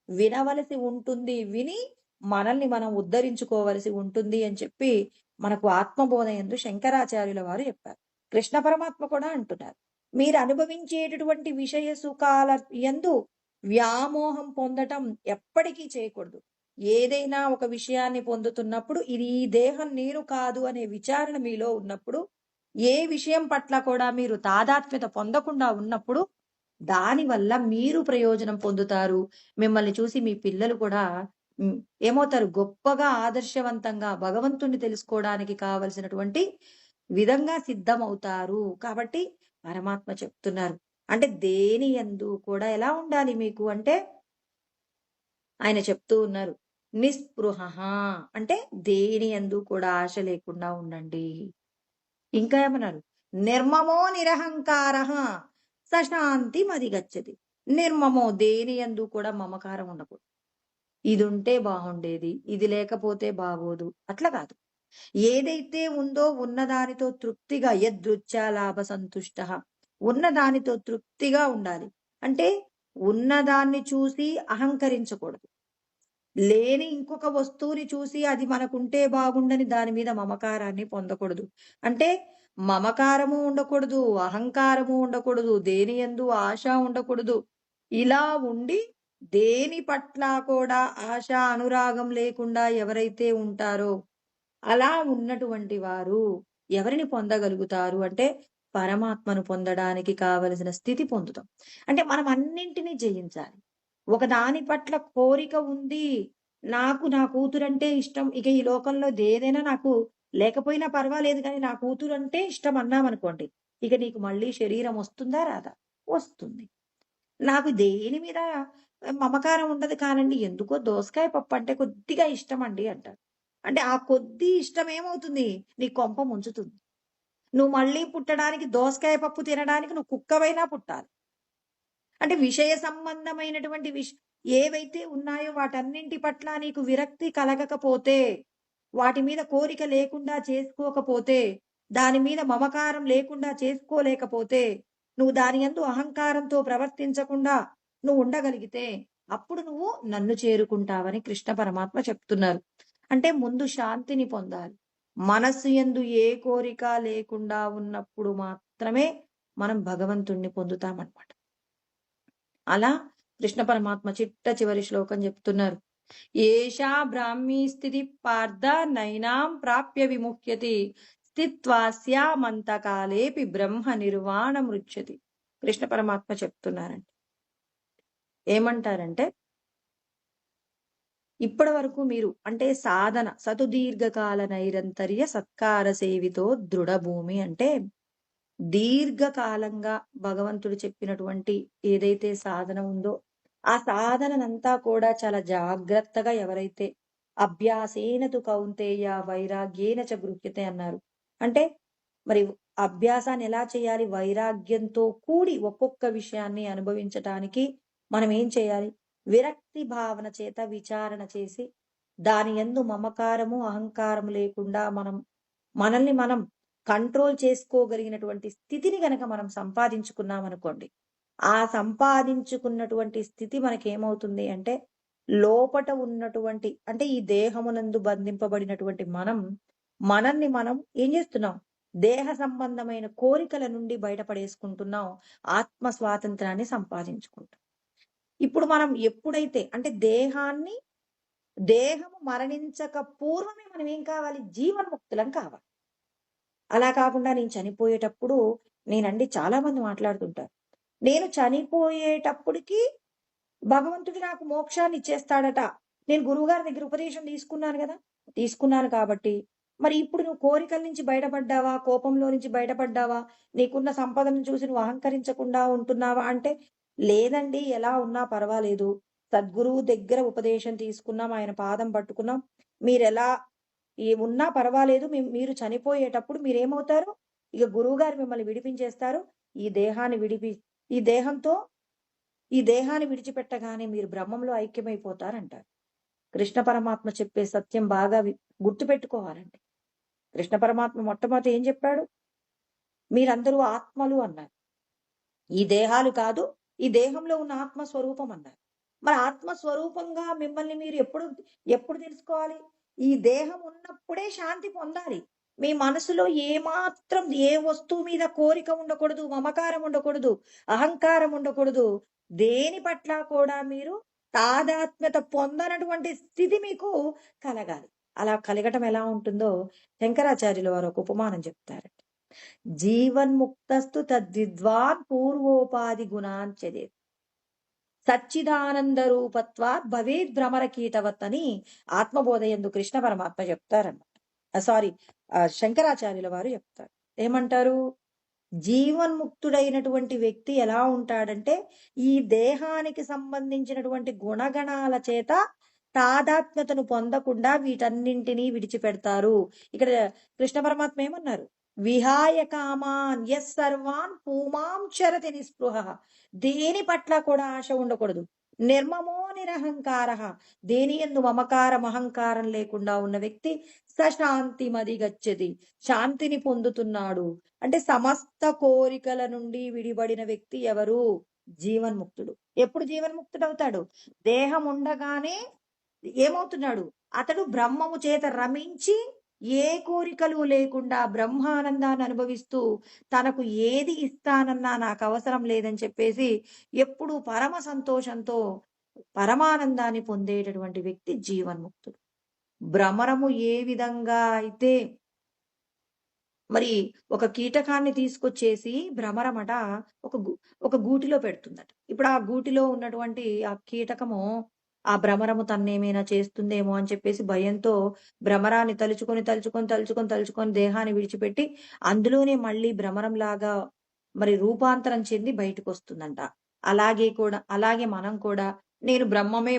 వినవలసి ఉంటుంది. విని మనల్ని మనం ఉద్ధరించుకోవలసి ఉంటుంది అని చెప్పి మనకు ఆత్మబోధ యందు శంకరాచార్యుల వారు చెప్పారు. కృష్ణ పరమాత్మ కూడా అంటున్నారు. మీరు అనుభవించేటటువంటి విషయ సుఖాల యందు వ్యామోహం పొందటం ఎప్పటికీ చేయకూడదు. ఏదైనా ఒక విషయాన్ని పొందుతున్నప్పుడు ఇది ఈ దేహం నేను కాదు అనే విచారణ మీలో ఉన్నప్పుడు, ఏ విషయం పట్ల కూడా మీరు తాదాత్మ్యత పొందకుండా ఉన్నప్పుడు, దానివల్ల మీరు ప్రయోజనం పొందుతారు. మిమ్మల్ని చూసి మీ పిల్లలు కూడా హ్మ్, ఏమవుతారు? గొప్పగా ఆదర్శవంతంగా భగవంతుణ్ణి తెలుసుకోవడానికి కావలసినటువంటి విధంగా సిద్ధమవుతారు. కాబట్టి పరమాత్మ చెప్తున్నారు. అంటే దేని యందు కూడా ఎలా ఉండాలి మీకు అంటే ఆయన చెప్తూ ఉన్నారు. నిస్పృహః అంటే దేని యందు కూడా ఆశ లేకుండా ఉండండి. ఇంకా ఏమన్నారు? నిర్మమో నిరహంకారః సశాంతిమధిగచ్చతి. నిర్మమో దేని యందు కూడా మమకారం ఉండకూడదు. ఇదుంటే బాగుండేది, ఇది లేకపోతే బాగోదు అట్లా కాదు. ఏదైతే ఉందో ఉన్నదానితో తృప్తిగా యదృచ్ఛా లాభ సంతుష్టః ఉన్నదానితో తృప్తిగా ఉండాలి. అంటే ఉన్నదాన్ని చూసి అహంకరించకూడదు. లేని ఇంకొక వస్తువుని చూసి అది మనకుంటే బాగుండని దాని మీద మమకారాన్ని పొందకూడదు. అంటే మమకారము ఉండకూడదు, అహంకారము ఉండకూడదు, దేని యందు ఆశ ఉండకూడదు. ఇలా ఉండి దేని పట్ల కూడా ఆశ, అనురాగం లేకుండా ఎవరైతే ఉంటారో అలా ఉన్నటువంటి వారు ఎవరిని పొందగలుగుతారు అంటే పరమాత్మను పొందడానికి కావలసిన స్థితి పొందుతాం. అంటే మనం అన్నింటినీ జయించాలి. ఒక దాని పట్ల కోరిక ఉంది. నాకు నా కూతురంటే ఇష్టం. ఇక ఈ లోకంలో ఏదైనా నాకు లేకపోయినా పర్వాలేదు గానీ నా కూతురంటే ఇష్టం అన్నామనుకోండి. ఇక నీకు మళ్ళీ శరీరం వస్తుందా? రాదా? వస్తుంది. నాకు దేని మీద మమకారం ఉండదు కానండి. ఎందుకో దోసకాయ పప్పు అంటే కొద్దిగా ఇష్టమండి అంటారు. అంటే ఆ కొద్ది ఇష్టం ఏమవుతుంది? నీ కొంప ముంచుతుంది. నువ్వు మళ్ళీ పుట్టడానికి దోసకాయ పప్పు తినడానికి నువ్వు కుక్కవైనా పుట్టాలి. అంటే విషయ సంబంధమైనటువంటి ఏవైతే ఉన్నాయో వాటన్నింటి పట్ల నీకు విరక్తి కలగకపోతే, వాటి మీద కోరిక లేకుండా చేసుకోకపోతే, దాని మీద మమకారం లేకుండా చేసుకోలేకపోతే, నువ్వు దాని యందు అహంకారంతో ప్రవర్తించకుండా నువ్వు ఉండగలిగితే, అప్పుడు నువ్వు నన్ను చేరుకుంటావని కృష్ణ పరమాత్మ చెప్తున్నారు. అంటే ముందు శాంతిని పొందాలి. మనస్సు యందు ఏ కోరిక లేకుండా ఉన్నప్పుడు మాత్రమే మనం భగవంతుణ్ణి పొందుతామన్నమాట. అలా కృష్ణ పరమాత్మ చిట్ట చివరి శ్లోకం చెప్తున్నారు. ఏషా బ్రాహ్మీ స్థితి పార్థ నైనాం ప్రాప్య విముహ్యతి స్థిత్వా స్యామంతకాలేపి బ్రహ్మ నిర్వాణ మృచ్యతి. కృష్ణ పరమాత్మ చెప్తున్నారండి. ఏమంటారంటే, ఇప్పటి వరకు మీరు అంటే సాధన సతుదీర్ఘకాల నైరంతర్య సత్కార సేవితో దృఢభూమి అంటే దీర్ఘకాలంగా భగవంతుడు చెప్పినటువంటి ఏదైతే సాధన ఉందో ఆ సాధననంతా కూడా చాలా జాగ్రత్తగా ఎవరైతే అభ్యాసేన తు కౌంతేయ వైరాగ్యేన చ గృహ్యతే అన్నారు. అంటే మరి అభ్యాసాన్ని ఎలా చేయాలి? వైరాగ్యంతో కూడి ఒక్కొక్క విషయాన్ని అనుభవించటానికి మనం ఏం చేయాలి? విరక్తి భావన చేత విచారణ చేసి దాని యందు మమకారము అహంకారము లేకుండా మనల్ని మనం కంట్రోల్ చేసుకోగలిగినటువంటి స్థితిని గనక మనం సంపాదించుకున్నాం అనుకోండి, ఆ సంపాదించుకున్నటువంటి స్థితి మనకేమవుతుంది అంటే లోపట ఉన్నటువంటి అంటే ఈ దేహమునందు బంధింపబడినటువంటి మనల్ని మనం ఏం చేస్తున్నాం? దేహ సంబంధమైన కోరికల నుండి బయటపడేసుకుంటున్నాం. ఆత్మ స్వాతంత్రాన్ని సంపాదించుకుంటాం. ఇప్పుడు మనం ఎప్పుడైతే అంటే దేహము మరణించక పూర్వమే మనం ఏం కావాలి? జీవన్ముక్తులం కావాలి. అలా కాకుండా నేను చనిపోయేటప్పుడు నేనండి చాలా మంది మాట్లాడుతుంటారు. నేను చనిపోయేటప్పటికి భగవంతుడు నాకు మోక్షాన్ని ఇచ్చేస్తాడట. నేను గురువుగారి దగ్గర ఉపదేశం తీసుకున్నాను కదా! తీసుకున్నాను కాబట్టి మరి ఇప్పుడు నువ్వు కోరికల నుంచి బయటపడ్డావా? కోపంలో నుంచి బయటపడ్డావా? నీకున్న సంపదను చూసి నువ్వు అహంకరించకుండా ఉంటున్నావా? అంటే లేదండి, ఎలా ఉన్నా పర్వాలేదు. సద్గురువు దగ్గర ఉపదేశం తీసుకున్నాం. ఆయన పాదం పట్టుకున్నాం. మీరెలా ఉన్నా పర్వాలేదు. మీరు చనిపోయేటప్పుడు మీరేమవుతారు? ఇక గురువుగారు మిమ్మల్ని విడిపించేస్తారు. ఈ దేహంతో ఈ దేహాన్ని విడిచిపెట్టగానే మీరు బ్రహ్మంలో ఐక్యమైపోతారంటారు. కృష్ణ పరమాత్మ చెప్పే సత్యం బాగా గుర్తుపెట్టుకోవాలండి. కృష్ణ పరమాత్మ మొట్టమొదట ఏం చెప్పాడు? మీరందరూ ఆత్మలు అన్నారు. ఈ దేహాలు కాదు, ఈ దేహంలో ఉన్న ఆత్మస్వరూపం అన్నారు. మరి ఆత్మస్వరూపంగా మిమ్మల్ని మీరు ఎప్పుడు తెలుసుకోవాలి? ఈ దేహం ఉన్నప్పుడే శాంతి పొందాలి. మీ మనసులో ఏమాత్రం ఏ వస్తువు మీద కోరిక ఉండకూడదు, మమకారం ఉండకూడదు, అహంకారం ఉండకూడదు. దేని పట్ల కూడా మీరు తాదాత్మ్యత పొందనటువంటి స్థితి మీకు కలగాలి. అలా కలగటం ఎలా ఉంటుందో శంకరాచార్యుల వారు ఒక ఉపమానం చెప్తారండి. జీవన్ముక్తస్తు తద్విద్వాన్ పూర్వోపాధి గుణాంచదే సచ్చిదానంద రూపత్వాత్ భవేద్ భ్రమర కీటవత్ అని ఆత్మబోధయందు కృష్ణ పరమాత్మ చెప్తారన్నమాట. శంకరాచార్యుల వారు చెప్తారు. ఏమంటారు? జీవన్ముక్తుడైనటువంటి వ్యక్తి ఎలా ఉంటాడంటే ఈ దేహానికి సంబంధించినటువంటి గుణగణాల చేత తాదాత్మ్యతను పొందకుండా వీటన్నింటినీ విడిచిపెడతారు. ఇక్కడ కృష్ణ పరమాత్మ ఏమన్నారు? విహాయ కామాన్ యస్ సర్వాన్ పూమాం చరతి నిస్పృహ. దేని పట్ల కూడా ఆశ ఉండకూడదు. నిర్మమో నిరహంకార. దేని యందు మమకారం అహంకారం లేకుండా ఉన్న వ్యక్తి సశాంతి మది గచ్చది. శాంతిని పొందుతున్నాడు. అంటే సమస్త కోరికల నుండి విడిబడిన వ్యక్తి ఎవరు? జీవన్ముక్తుడు. ఎప్పుడు జీవన్ముక్తుడు అవుతాడు? దేహం ఉండగానే ఏమవుతున్నాడు? అతడు బ్రహ్మము చేత రమించి ఏ కోరికలు లేకుండా బ్రహ్మానందాన్ని అనుభవిస్తూ తనకు ఏది ఇస్తానన్నా నాకు అవసరం లేదని చెప్పేసి ఎప్పుడు పరమ సంతోషంతో పరమానందాన్ని పొందేటటువంటి వ్యక్తి జీవన్ముక్తుడు. భ్రమరము ఏ విధంగా అయితే మరి ఒక కీటకాన్ని తీసుకొచ్చేసి భ్రమరమట ఒక గూటిలో పెడుతుందట. ఇప్పుడు ఆ గూటిలో ఉన్నటువంటి ఆ కీటకము ఆ భ్రమరము తన్నేమైనా చేస్తుందేమో అని చెప్పేసి భయంతో భ్రమరాన్ని తలుచుకొని దేహాన్ని విడిచిపెట్టి అందులోనే మళ్ళీ భ్రమరం లాగా మరి రూపాంతరం చెంది బయటకు వస్తుందంట. అలాగే మనం కూడా నేను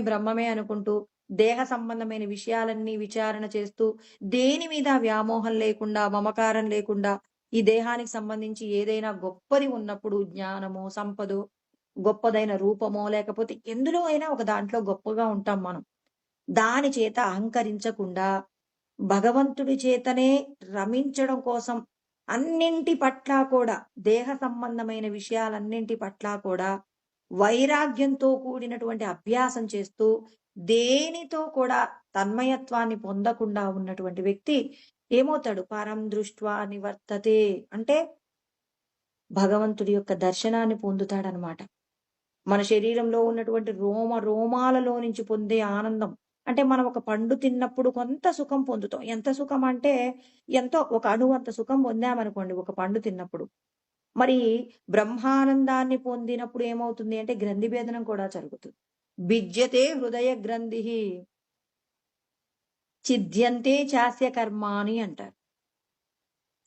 బ్రహ్మమే అనుకుంటూ దేహ సంబంధమైన విషయాలన్నీ విచారణ చేస్తూ దేని మీద వ్యామోహం లేకుండా మమకారం లేకుండా ఈ దేహానికి సంబంధించి ఏదైనా గొప్పది ఉన్నప్పుడు జ్ఞానమో సంపదో గొప్పదైన రూపమో లేకపోతే ఎందులో అయినా ఒక దాంట్లో గొప్పగా ఉంటాం మనం. దాని చేత అహంకరించకుండా భగవంతుడి చేతనే రమించడం కోసం అన్నింటి పట్ల కూడా దేహ సంబంధమైన విషయాలన్నింటి పట్ల కూడా వైరాగ్యంతో కూడినటువంటి అభ్యాసం చేస్తూ దేనితో కూడా తన్మయత్వాన్ని పొందకుండా ఉన్నటువంటి వ్యక్తి ఏమవుతాడు? పరం దృష్ట్వా నివర్తతే అంటే భగవంతుడి యొక్క దర్శనాన్ని పొందుతాడనమాట. మన శరీరంలో ఉన్నటువంటి రోమాలలో నుంచి పొందే ఆనందం అంటే మనం ఒక పండు తిన్నప్పుడు కొంత సుఖం పొందుతాం. ఎంత సుఖం అంటే ఎంతో ఒక అణువు అంత సుఖం పొందామనుకోండి ఒక పండు తిన్నప్పుడు. మరి బ్రహ్మానందాన్ని పొందినప్పుడు ఏమవుతుంది అంటే గ్రంథి భేదనం కూడా జరుగుతుంది. భిద్యతే హృదయ గ్రంథి ఛిద్యంతే చాస్య కర్మాణి అంటారు.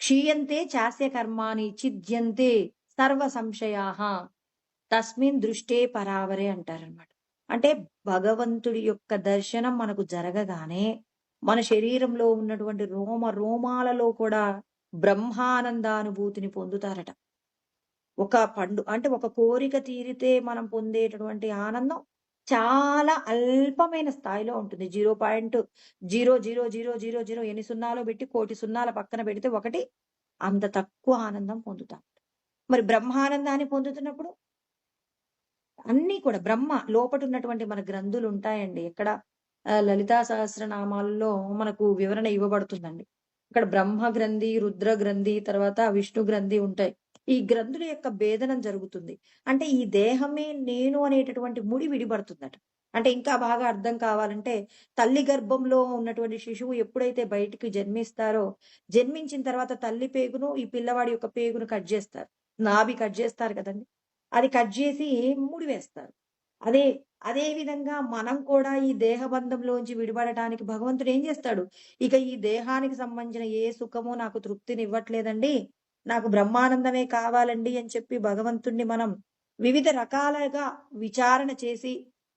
క్షీయంతే చాస్య కర్మాణి ఛిద్యంతే సర్వ సంశయాః తస్మిన్ దృష్టే పరావరే అంటారనమాట. అంటే భగవంతుడి యొక్క దర్శనం మనకు జరగగానే మన శరీరంలో ఉన్నటువంటి రోమ రోమాలలో కూడా బ్రహ్మానందానుభూతిని పొందుతారట. ఒక పండు అంటే ఒక కోరిక తీరితే మనం పొందేటటువంటి ఆనందం చాలా అల్పమైన స్థాయిలో ఉంటుంది. 0.00000 ఎన్ని సున్నాలో పెట్టి కోటి సున్నాల పక్కన పెడితే ఒకటి, అంత తక్కువ ఆనందం పొందుతాం. మరి బ్రహ్మానందాన్ని పొందుతున్నప్పుడు అన్నీ కూడా బ్రహ్మ లోపటున్నటువంటి మన గ్రంథులు ఉంటాయండి. ఎక్కడ లలితా సహస్రనామాల్లో మనకు వివరణ ఇవ్వబడుతుందండి. ఇక్కడ బ్రహ్మ గ్రంథి, రుద్ర గ్రంథి, తర్వాత విష్ణు గ్రంథి ఉంటాయి. ఈ గ్రంథుల యొక్క భేదనం జరుగుతుంది. అంటే ఈ దేహమే నేను అనేటటువంటి ముడి విడిపడుతుందట. అంటే ఇంకా బాగా అర్థం కావాలంటే తల్లి గర్భంలో ఉన్నటువంటి శిశువు ఎప్పుడైతే బయటికి జన్మిస్తారో, జన్మించిన తర్వాత తల్లి పేగును, ఈ పిల్లవాడి యొక్క పేగును కట్ చేస్తారు. నాభి కట్ చేస్తారు కదండీ! అది కట్ చేసి ముడివేస్తారు. అదే అదే విధంగా మనం కూడా ఈ దేహబంధంలోంచి విడిపడటానికి భగవంతుడు ఏం చేస్తాడు? ఇక ఈ దేహానికి సంబంధించిన ఏ సుఖము నాకు తృప్తినివ్వట్లేదండి. నాకు బ్రహ్మానందమే కావాలండి అని చెప్పి భగవంతుడిని మనం వివిధ రకాలుగా విచారణ చేసి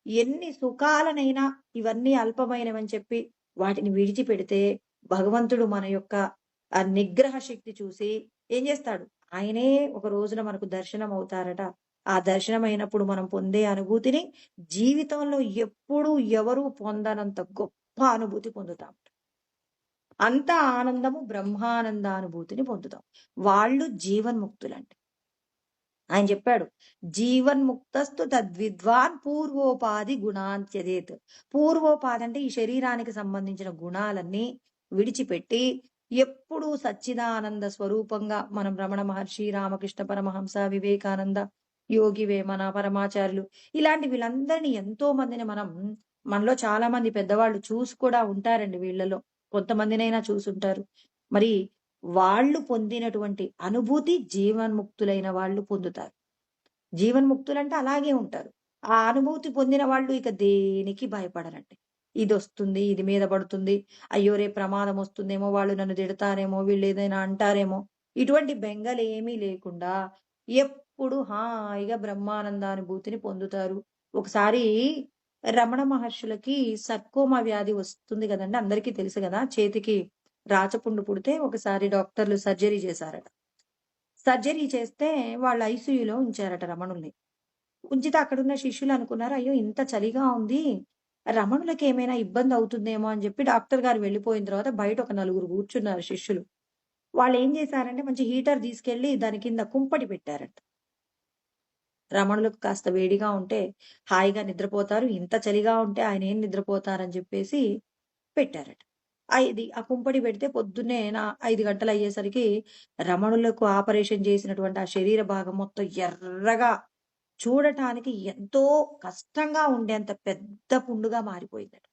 ఎన్ని సుఖాలనైనా ఇవన్నీ అల్పమైనవని చెప్పి వాటిని విడిచిపెడితే భగవంతుడు మన యొక్క ఆ నిగ్రహ శక్తి చూసి ఏం చేస్తాడు? ఆయనే ఒక రోజున మనకు దర్శనం అవుతారట. ఆ దర్శనమైనప్పుడు మనం పొందే అనుభూతిని జీవితంలో ఎప్పుడూ ఎవరు పొందనంత గొప్ప అనుభూతి పొందుతాం. అంత ఆనందము బ్రహ్మానందానుభూతిని పొందుతాం. వాళ్ళు జీవన్ముక్తులండి. ఆయన చెప్పాడు, జీవన్ముక్తస్తు తద్విద్వాన్ పూర్వోపాధి గుణాంత్యజేత్. పూర్వోపాధి అంటే ఈ శరీరానికి సంబంధించిన గుణాలన్నీ విడిచిపెట్టి ఎప్పుడూ సచ్చిదానంద స్వరూపంగా మనం రమణ మహర్షి, రామకృష్ణ పరమహంస, వివేకానంద, యోగి వేమన, పరమాచార్యులు ఇలాంటి వీళ్ళందరినీ ఎంతో మందిని మనలో చాలా మంది పెద్దవాళ్ళు చూసి కూడా ఉంటారండి వీళ్ళలో. కొంతమందినైనా చూసుంటారు. మరి వాళ్ళు పొందినటువంటి అనుభూతి జీవన్ముక్తులైన వాళ్ళు పొందుతారు. జీవన్ముక్తులంటే అలాగే ఉంటారు. ఆ అనుభూతి పొందిన వాళ్ళు ఇక దేనికి భయపడరండి. ఇదొస్తుంది, ఇది మీద పడుతుంది, అయ్యో రేపు ప్రమాదం వస్తుందేమో, వాళ్ళు నన్ను తిడతారేమో, వీళ్ళు ఏదైనా అంటారేమో, ఇటువంటి బెంగలేమీ లేకుండా ఎప్పుడు హాయిగా బ్రహ్మానందానుభూతిని పొందుతారు. ఒకసారి రమణ మహర్షులకి సర్కోమా వ్యాధి వస్తుంది కదండి, అందరికీ తెలుసు కదా. చేతికి రాచపుండు పుడితే ఒకసారి డాక్టర్లు సర్జరీ చేశారట. సర్జరీ చేస్తే వాళ్ళు ఐసీయూలో ఉంచారట రమణుల్ని. ఉంచితే అక్కడున్న శిష్యులు అనుకున్నారు, అయ్యో ఇంత చలిగా ఉంది, రమణులకి ఏమైనా ఇబ్బంది అవుతుందేమో అని చెప్పి డాక్టర్ గారు వెళ్ళిపోయిన తర్వాత బయట ఒక నలుగురు కూర్చున్నారు శిష్యులు. వాళ్ళు ఏం చేశారంటే మంచి హీటర్ తీసుకెళ్లి దాని కింద కుంపటి పెట్టారట. రమణులకు కాస్త వేడిగా ఉంటే హాయిగా నిద్రపోతారు, ఇంత చలిగా ఉంటే ఆయన ఏం నిద్రపోతారని చెప్పేసి పెట్టారట. ఆ కుంపటి పెడితే పొద్దున్నే 5 గంటలు అయ్యేసరికి రమణులకు ఆపరేషన్ చేసినటువంటి ఆ శరీర భాగం మొత్తం ఎర్రగా, చూడటానికి ఎంతో కష్టంగా ఉండేంత పెద్ద పుండుగా మారిపోయిందట.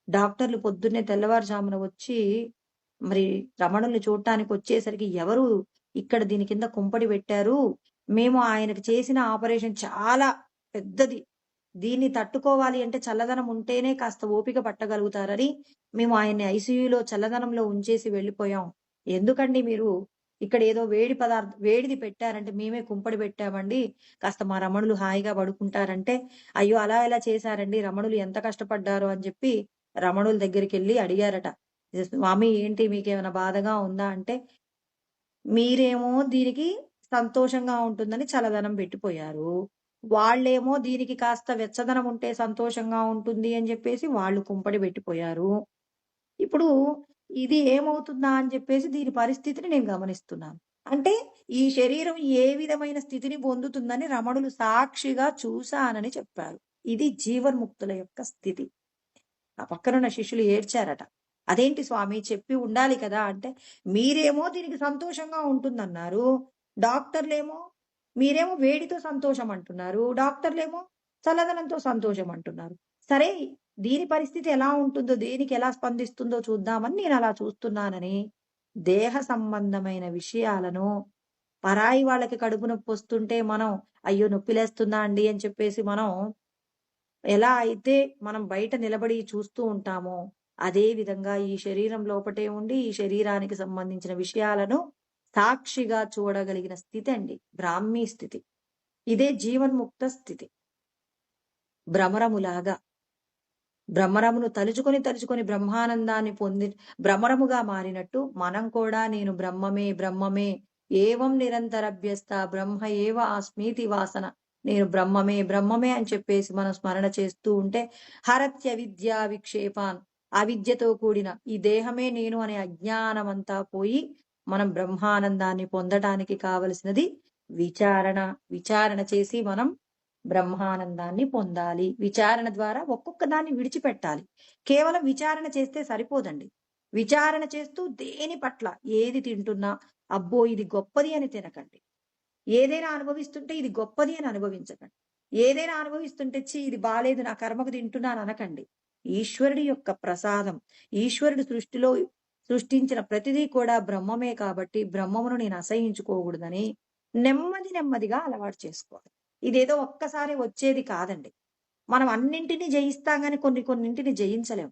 డాక్టర్లు పొద్దున్నే తెల్లవారుజామున వచ్చి మరి రమణుల్ని చూడటానికి వచ్చేసరికి, ఎవరు ఇక్కడ దీని కింద కుంపడి పెట్టారు, మేము ఆయనకు చేసిన ఆపరేషన్ చాలా పెద్దది, దీన్ని తట్టుకోవాలి అంటే చల్లదనం ఉంటేనే కాస్త ఓపిక పట్టగలుగుతారని మేము ఆయన్ని ఐసీయూలో చల్లదనంలో ఉంచేసి వెళ్ళిపోయాం. ఎందుకండి మీరు ఇక్కడ ఏదో వేడిది పెట్టారంటే మేమే కుంపడి పెట్టామండి, కాస్త మా రమణులు హాయిగా పడుకుంటారంటే, అయ్యో అలా ఎలా చేశారండి, రమణులు ఎంత కష్టపడ్డారో అని చెప్పి రమణుల దగ్గరికెళ్ళి అడిగారట. స్వామి ఏంటి మీకేమైనా బాధగా ఉందా అంటే, మీరేమో దీనికి సంతోషంగా ఉంటుందని చల్లదనం పెట్టిపోయారు, వాళ్ళేమో దీనికి కాస్త వెచ్చదనం ఉంటే సంతోషంగా ఉంటుంది అని చెప్పేసి వాళ్ళు కుంపడి పెట్టిపోయారు. ఇప్పుడు ఇది ఏమవుతుందా అని చెప్పేసి దీని పరిస్థితిని నేను గమనిస్తున్నాను. అంటే ఈ శరీరం ఏ విధమైన స్థితిని పొందుతుందని రమణులు సాక్షిగా చూశానని చెప్పారు. ఇది జీవన్ముక్తుల యొక్క స్థితి. ఆ పక్కనున్న శిష్యులు ఏడ్చారట. అదేంటి స్వామి చెప్పి ఉండాలి కదా అంటే, మీరేమో దీనికి సంతోషంగా ఉంటుందన్నారు, డాక్టర్లేమో మీరేమో వేడితో సంతోషం అంటున్నారు, డాక్టర్లేమో చల్లదనంతో సంతోషం అంటున్నారు. సరే, దీని పరిస్థితి ఎలా ఉంటుందో, దేనికి ఎలా స్పందిస్తుందో చూద్దామని నేను అలా చూస్తున్నానని దేహ సంబంధమైన విషయాలను పరాయి వాళ్ళకి కడుపు నొప్పి వస్తుంటే మనం అయ్యో నొప్పిలేస్తుందా అండి అని చెప్పేసి మనం ఎలా అయితే మనం బయట నిలబడి చూస్తూ ఉంటామో, అదే విధంగా ఈ శరీరం లోపటే ఉండి, ఈ శరీరానికి సంబంధించిన విషయాలను సాక్షిగా చూడగలిగిన స్థితి అండి. బ్రాహ్మీ స్థితి. ఇదే జీవన్ముక్త స్థితి. భ్రమరములాగా. భ్రమరమును తలుచుకొని, తలుచుకొని బ్రహ్మానందాన్ని పొంది భ్రమరముగా మారినట్టు మనం కూడా నేను బ్రహ్మమే, బ్రహ్మమే ఏవం నిరంతరభ్యస్త బ్రహ్మ ఏవ అస్మీతి వాసన. నేను బ్రహ్మమే, బ్రహ్మమే అని చెప్పేసి మనం స్మరణ చేస్తూ ఉంటే హరత్య విద్యా విక్షేపాన్ అవిద్యతో కూడిన ఈ దేహమే నేను అనే అజ్ఞానమంతా పోయి మనం బ్రహ్మానందాన్ని పొందటానికి కావలసినది విచారణ. విచారణ చేసి మనం బ్రహ్మానందాన్ని పొందాలి. విచారణ ద్వారా ఒక్కొక్క దాన్ని విడిచిపెట్టాలి. కేవలం విచారణ చేస్తే సరిపోదండి. విచారణ చేస్తూ దేని పట్ల ఏది తింటున్నా, అబ్బో! ఇది గొప్పది అని తినకండి. ఏదైనా అనుభవిస్తుంటే ఇది గొప్పది అని అనుభవించకండి. ఏదైనా అనుభవిస్తుంటే ఛీ! ఇది బాలేదు నా కర్మకు తింటున్నాను అనకండి. ఈశ్వరుడి యొక్క ప్రసాదం. ఈశ్వరుడు సృష్టిలో సృష్టించిన ప్రతిదీ కూడా బ్రహ్మమే కాబట్టి బ్రహ్మమును నేను అసహ్యించుకోకూడదని నెమ్మది నెమ్మదిగా అలవాటు చేసుకోవాలి. ఇదేదో ఒక్కసారి వచ్చేది కాదండి. మనం అన్నింటిని జయిస్తాం గాని కొన్నింటిని జయించలేం.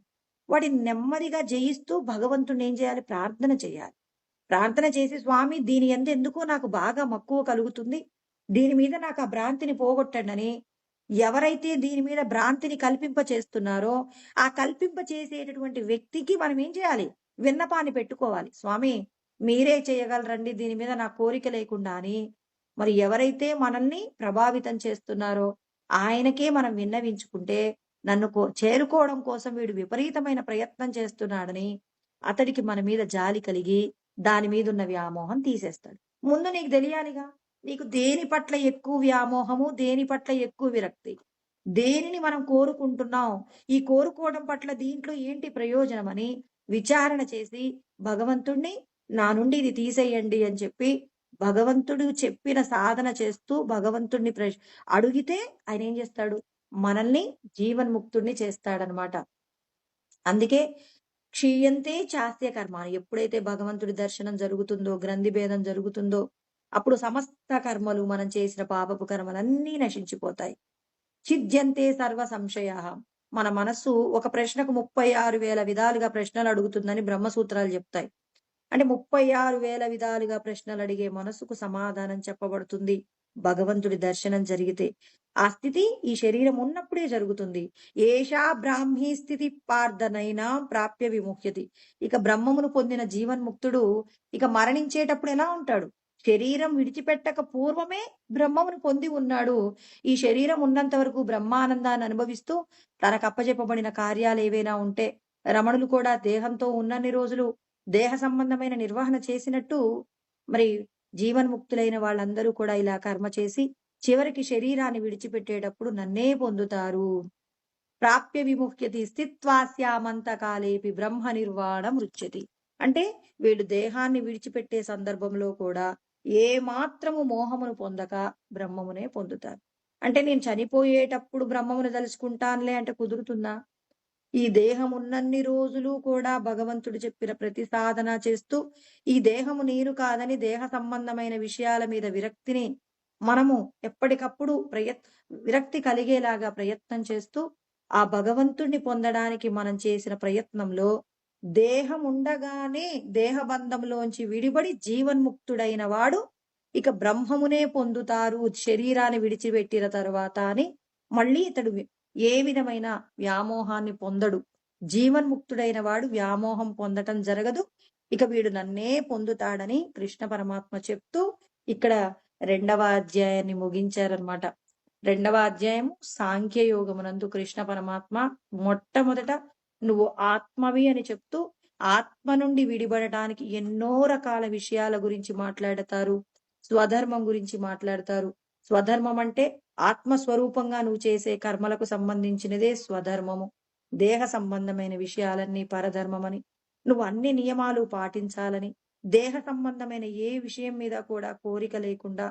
వాటిని నెమ్మదిగా జయిస్తూ భగవంతుడిని ఏం చేయాలి? ప్రార్థన చేయాలి. ప్రార్థన చేసి స్వామి దీని యందు ఎందుకో నాకు బాగా మక్కువ కలుగుతుంది. దీని మీద నాకు ఆ భ్రాంతిని పోగొట్టండని ఎవరైతే దీని మీద భ్రాంతిని కల్పింప చేస్తున్నారో, ఆ కల్పింప చేసేటటువంటి వ్యక్తికి మనం ఏం చేయాలి? విన్నపాన్ని పెట్టుకోవాలి. స్వామి మీరే చేయగలరండి దీని మీద నా కోరిక లేకుండా అని. మరి ఎవరైతే మనల్ని ప్రభావితం చేస్తున్నారో ఆయనకే మనం విన్నవించుకుంటే నన్ను చేరుకోవడం కోసం వీడు విపరీతమైన ప్రయత్నం చేస్తున్నాడని అతడికి మన మీద జాలి కలిగి దాని మీద ఉన్న వ్యామోహం తీసేస్తాడు. ముందు నీకు తెలియాలిగా నీకు దేని పట్ల ఎక్కువ వ్యామోహము, దేని పట్ల ఎక్కువ విరక్తి, దేనిని మనం కోరుకుంటున్నాం, ఈ కోరుకోవడం పట్ల దీంట్లో ఏంటి ప్రయోజనం అని విచారణ చేసి భగవంతుణ్ణి నా నుండి ఇది తీసేయండి అని చెప్పి భగవంతుడు చెప్పిన సాధన చేస్తూ భగవంతుణ్ణి అడిగితే ఆయన ఏం చేస్తాడు? మనల్ని జీవన్ముక్తుడిని చేస్తాడనమాట. అందుకే క్షీయంతే చాస్య కర్మాని. ఎప్పుడైతే భగవంతుడి దర్శనం జరుగుతుందో, గ్రంథి భేదం జరుగుతుందో, అప్పుడు సమస్త కర్మలు మనం చేసిన పాపపు కర్మలన్నీ నశించిపోతాయి. ఛిద్యంతే సర్వ సంశయాః. మన మనస్సు ఒక ప్రశ్నకు 36,000 విధాలుగా ప్రశ్నలు అడుగుతుందని బ్రహ్మసూత్రాలు చెప్తాయి. అంటే 36,000 విధాలుగా ప్రశ్నలు అడిగే మనసుకు సమాధానం చెప్పబడుతుంది భగవంతుడి దర్శనం జరిగితే. ఆ స్థితి ఈ శరీరం ఉన్నప్పుడే జరుగుతుంది. ఏషా బ్రాహ్మీ స్థితి పార్థనైనా ప్రాప్య విముహ్యతి. ఇక బ్రహ్మమును పొందిన జీవన్ముక్తుడు ఇక మరణించేటప్పుడు ఎలా ఉంటాడు? శరీరం విడిచిపెట్టక పూర్వమే బ్రహ్మమును పొంది ఉన్నాడు. ఈ శరీరం ఉన్నంత వరకు బ్రహ్మానందాన్ని అనుభవిస్తూ తనకు అప్పజెప్పబడిన కార్యాలు ఏవైనా ఉంటే రమణులు కూడా దేహంతో ఉన్నన్ని రోజులు దేహ సంబంధమైన నిర్వహణ చేసినట్టు మరి జీవన్ముక్తులైన వాళ్ళందరూ కూడా ఇలా కర్మ చేసి చివరికి శరీరాన్ని విడిచిపెట్టేటప్పుడు నన్నే పొందుతారు. ప్రాప్య విముఖ్యతి స్థిత్వాస్యామంత కాలేపి బ్రహ్మ నిర్వాణం రుచ్యతి. అంటే వీళ్ళు దేహాన్ని విడిచిపెట్టే సందర్భంలో కూడా ఏ మాత్రము మోహమును పొందక బ్రహ్మమునే పొందుతారు. అంటే నేను చనిపోయేటప్పుడు బ్రహ్మమును తలుచుకుంటానులే అంటే కుదురుతుందా? ఈ దేహం ఉన్నన్ని రోజులు కూడా భగవంతుడు చెప్పిన ప్రతి సాధన చేస్తూ ఈ దేహము నేను కాదని దేహ సంబంధమైన విషయాల మీద విరక్తిని మనము ఎప్పటికప్పుడు విరక్తి కలిగేలాగా ప్రయత్నం చేస్తూ ఆ భగవంతుణ్ణి పొందడానికి మనం చేసిన ప్రయత్నంలో దేహం ఉండగానే దేహబంధంలోంచి విడిబడి జీవన్ముక్తుడైన వాడు ఇక బ్రహ్మమునే పొందుతారు శరీరాన్ని విడిచిపెట్టిన తరువాత అని మళ్ళీ ఇతడు ఏ విధమైన వ్యామోహాన్ని పొందడు. జీవన్ముక్తుడైన వాడు వ్యామోహం పొందటం జరగదు. ఇక వీడు నన్నే పొందుతాడని కృష్ణ పరమాత్మ చెప్తూ ఇక్కడ 2వ అధ్యాయాన్ని ముగించారనమాట. 2వ అధ్యాయము సాంఖ్యయోగమునందు కృష్ణ పరమాత్మ మొట్టమొదట నువ్వు ఆత్మవి అని చెప్తూ ఆత్మ నుండి విడిపడటానికి ఎన్నో రకాల విషయాల గురించి మాట్లాడతారు. స్వధర్మం గురించి మాట్లాడతారు. స్వధర్మం అంటే ఆత్మస్వరూపంగా నువ్వు చేసే కర్మలకు సంబంధించినదే స్వధర్మము. దేహ సంబంధమైన విషయాలన్నీ పరధర్మమని, నువ్వు అన్ని నియమాలు పాటించాలని, దేహ సంబంధమైన ఏ విషయం మీద కూడా కోరిక లేకుండా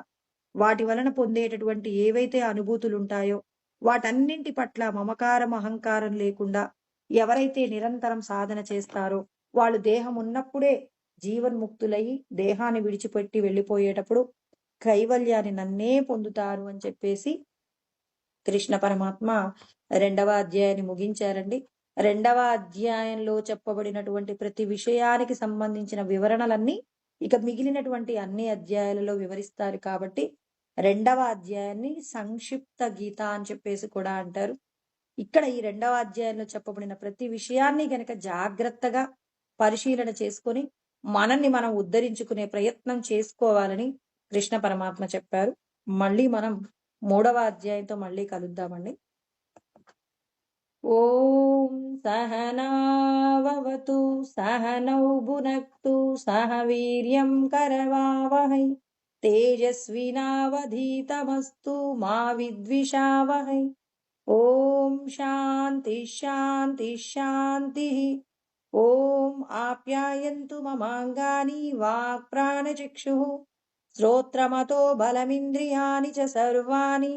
వాటి వలన పొందేటటువంటి ఏవైతే అనుభూతులు ఉంటాయో వాటన్నింటి పట్ల మమకారం అహంకారం లేకుండా ఎవరైతే నిరంతరం సాధన చేస్తారో వాళ్ళు దేహం ఉన్నప్పుడే జీవన్ముక్తులై దేహాన్ని విడిచిపెట్టి వెళ్ళిపోయేటప్పుడు కైవల్యాన్ని నన్నే పొందుతారు అని చెప్పేసి కృష్ణ పరమాత్మ 2వ అధ్యాయాన్ని ముగించారండి. 2వ అధ్యాయంలో చెప్పబడినటువంటి ప్రతి విషయానికి సంబంధించిన వివరణలన్నీ ఇక మిగిలినటువంటి అన్ని అధ్యాయాలలో వివరిస్తారు కాబట్టి 2వ అధ్యాయాన్ని సంక్షిప్త గీత అని చెప్పేసి కూడా అంటారు. ఇక్కడ ఈ 2వ అధ్యాయంలో చెప్పబడిన ప్రతి విషయాన్ని గనక జాగ్రత్తగా పరిశీలన చేసుకొని మనల్ని మనం ఉద్ధరించుకునే ప్రయత్నం చేసుకోవాలని కృష్ణ పరమాత్మ చెప్పారు. మళ్ళీ మనం 3వ అధ్యాయంతో మళ్ళీ కలుద్దామండి. ఓం సహనావవతు సహనౌ భునక్తు సహ వీర్యం కరవావహై తేజస్వినావధీతమస్తు మా విద్విషావహై. ఓం శాంతి శాంతి శాంతి. ఓం ఆప్యాయంతు మమాంగాని వాక్ ప్రాణచక్షుః శ్రోత్రమతో బలమింద్రియాణి చ సర్వాణి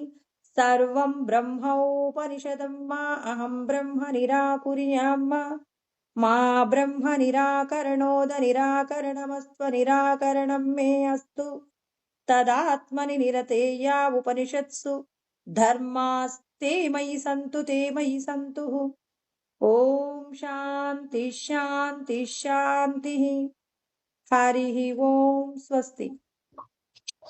సర్వం బ్రహ్మోపనిషదం మా అహం బ్రహ్మ నిరాకుర్యాం మా బ్రహ్మ నిరాకరణోద నిరాకరణమస్త్వ నిరాకరణం మే అస్తు తదాత్మని నిరతేయా ఉపనిషత్సు ధర్మాస్తే మయి సంతు తే మయి సంతు. ఓం శాంతి శాంతి శాంతి. హరి ఓం స్వస్తి.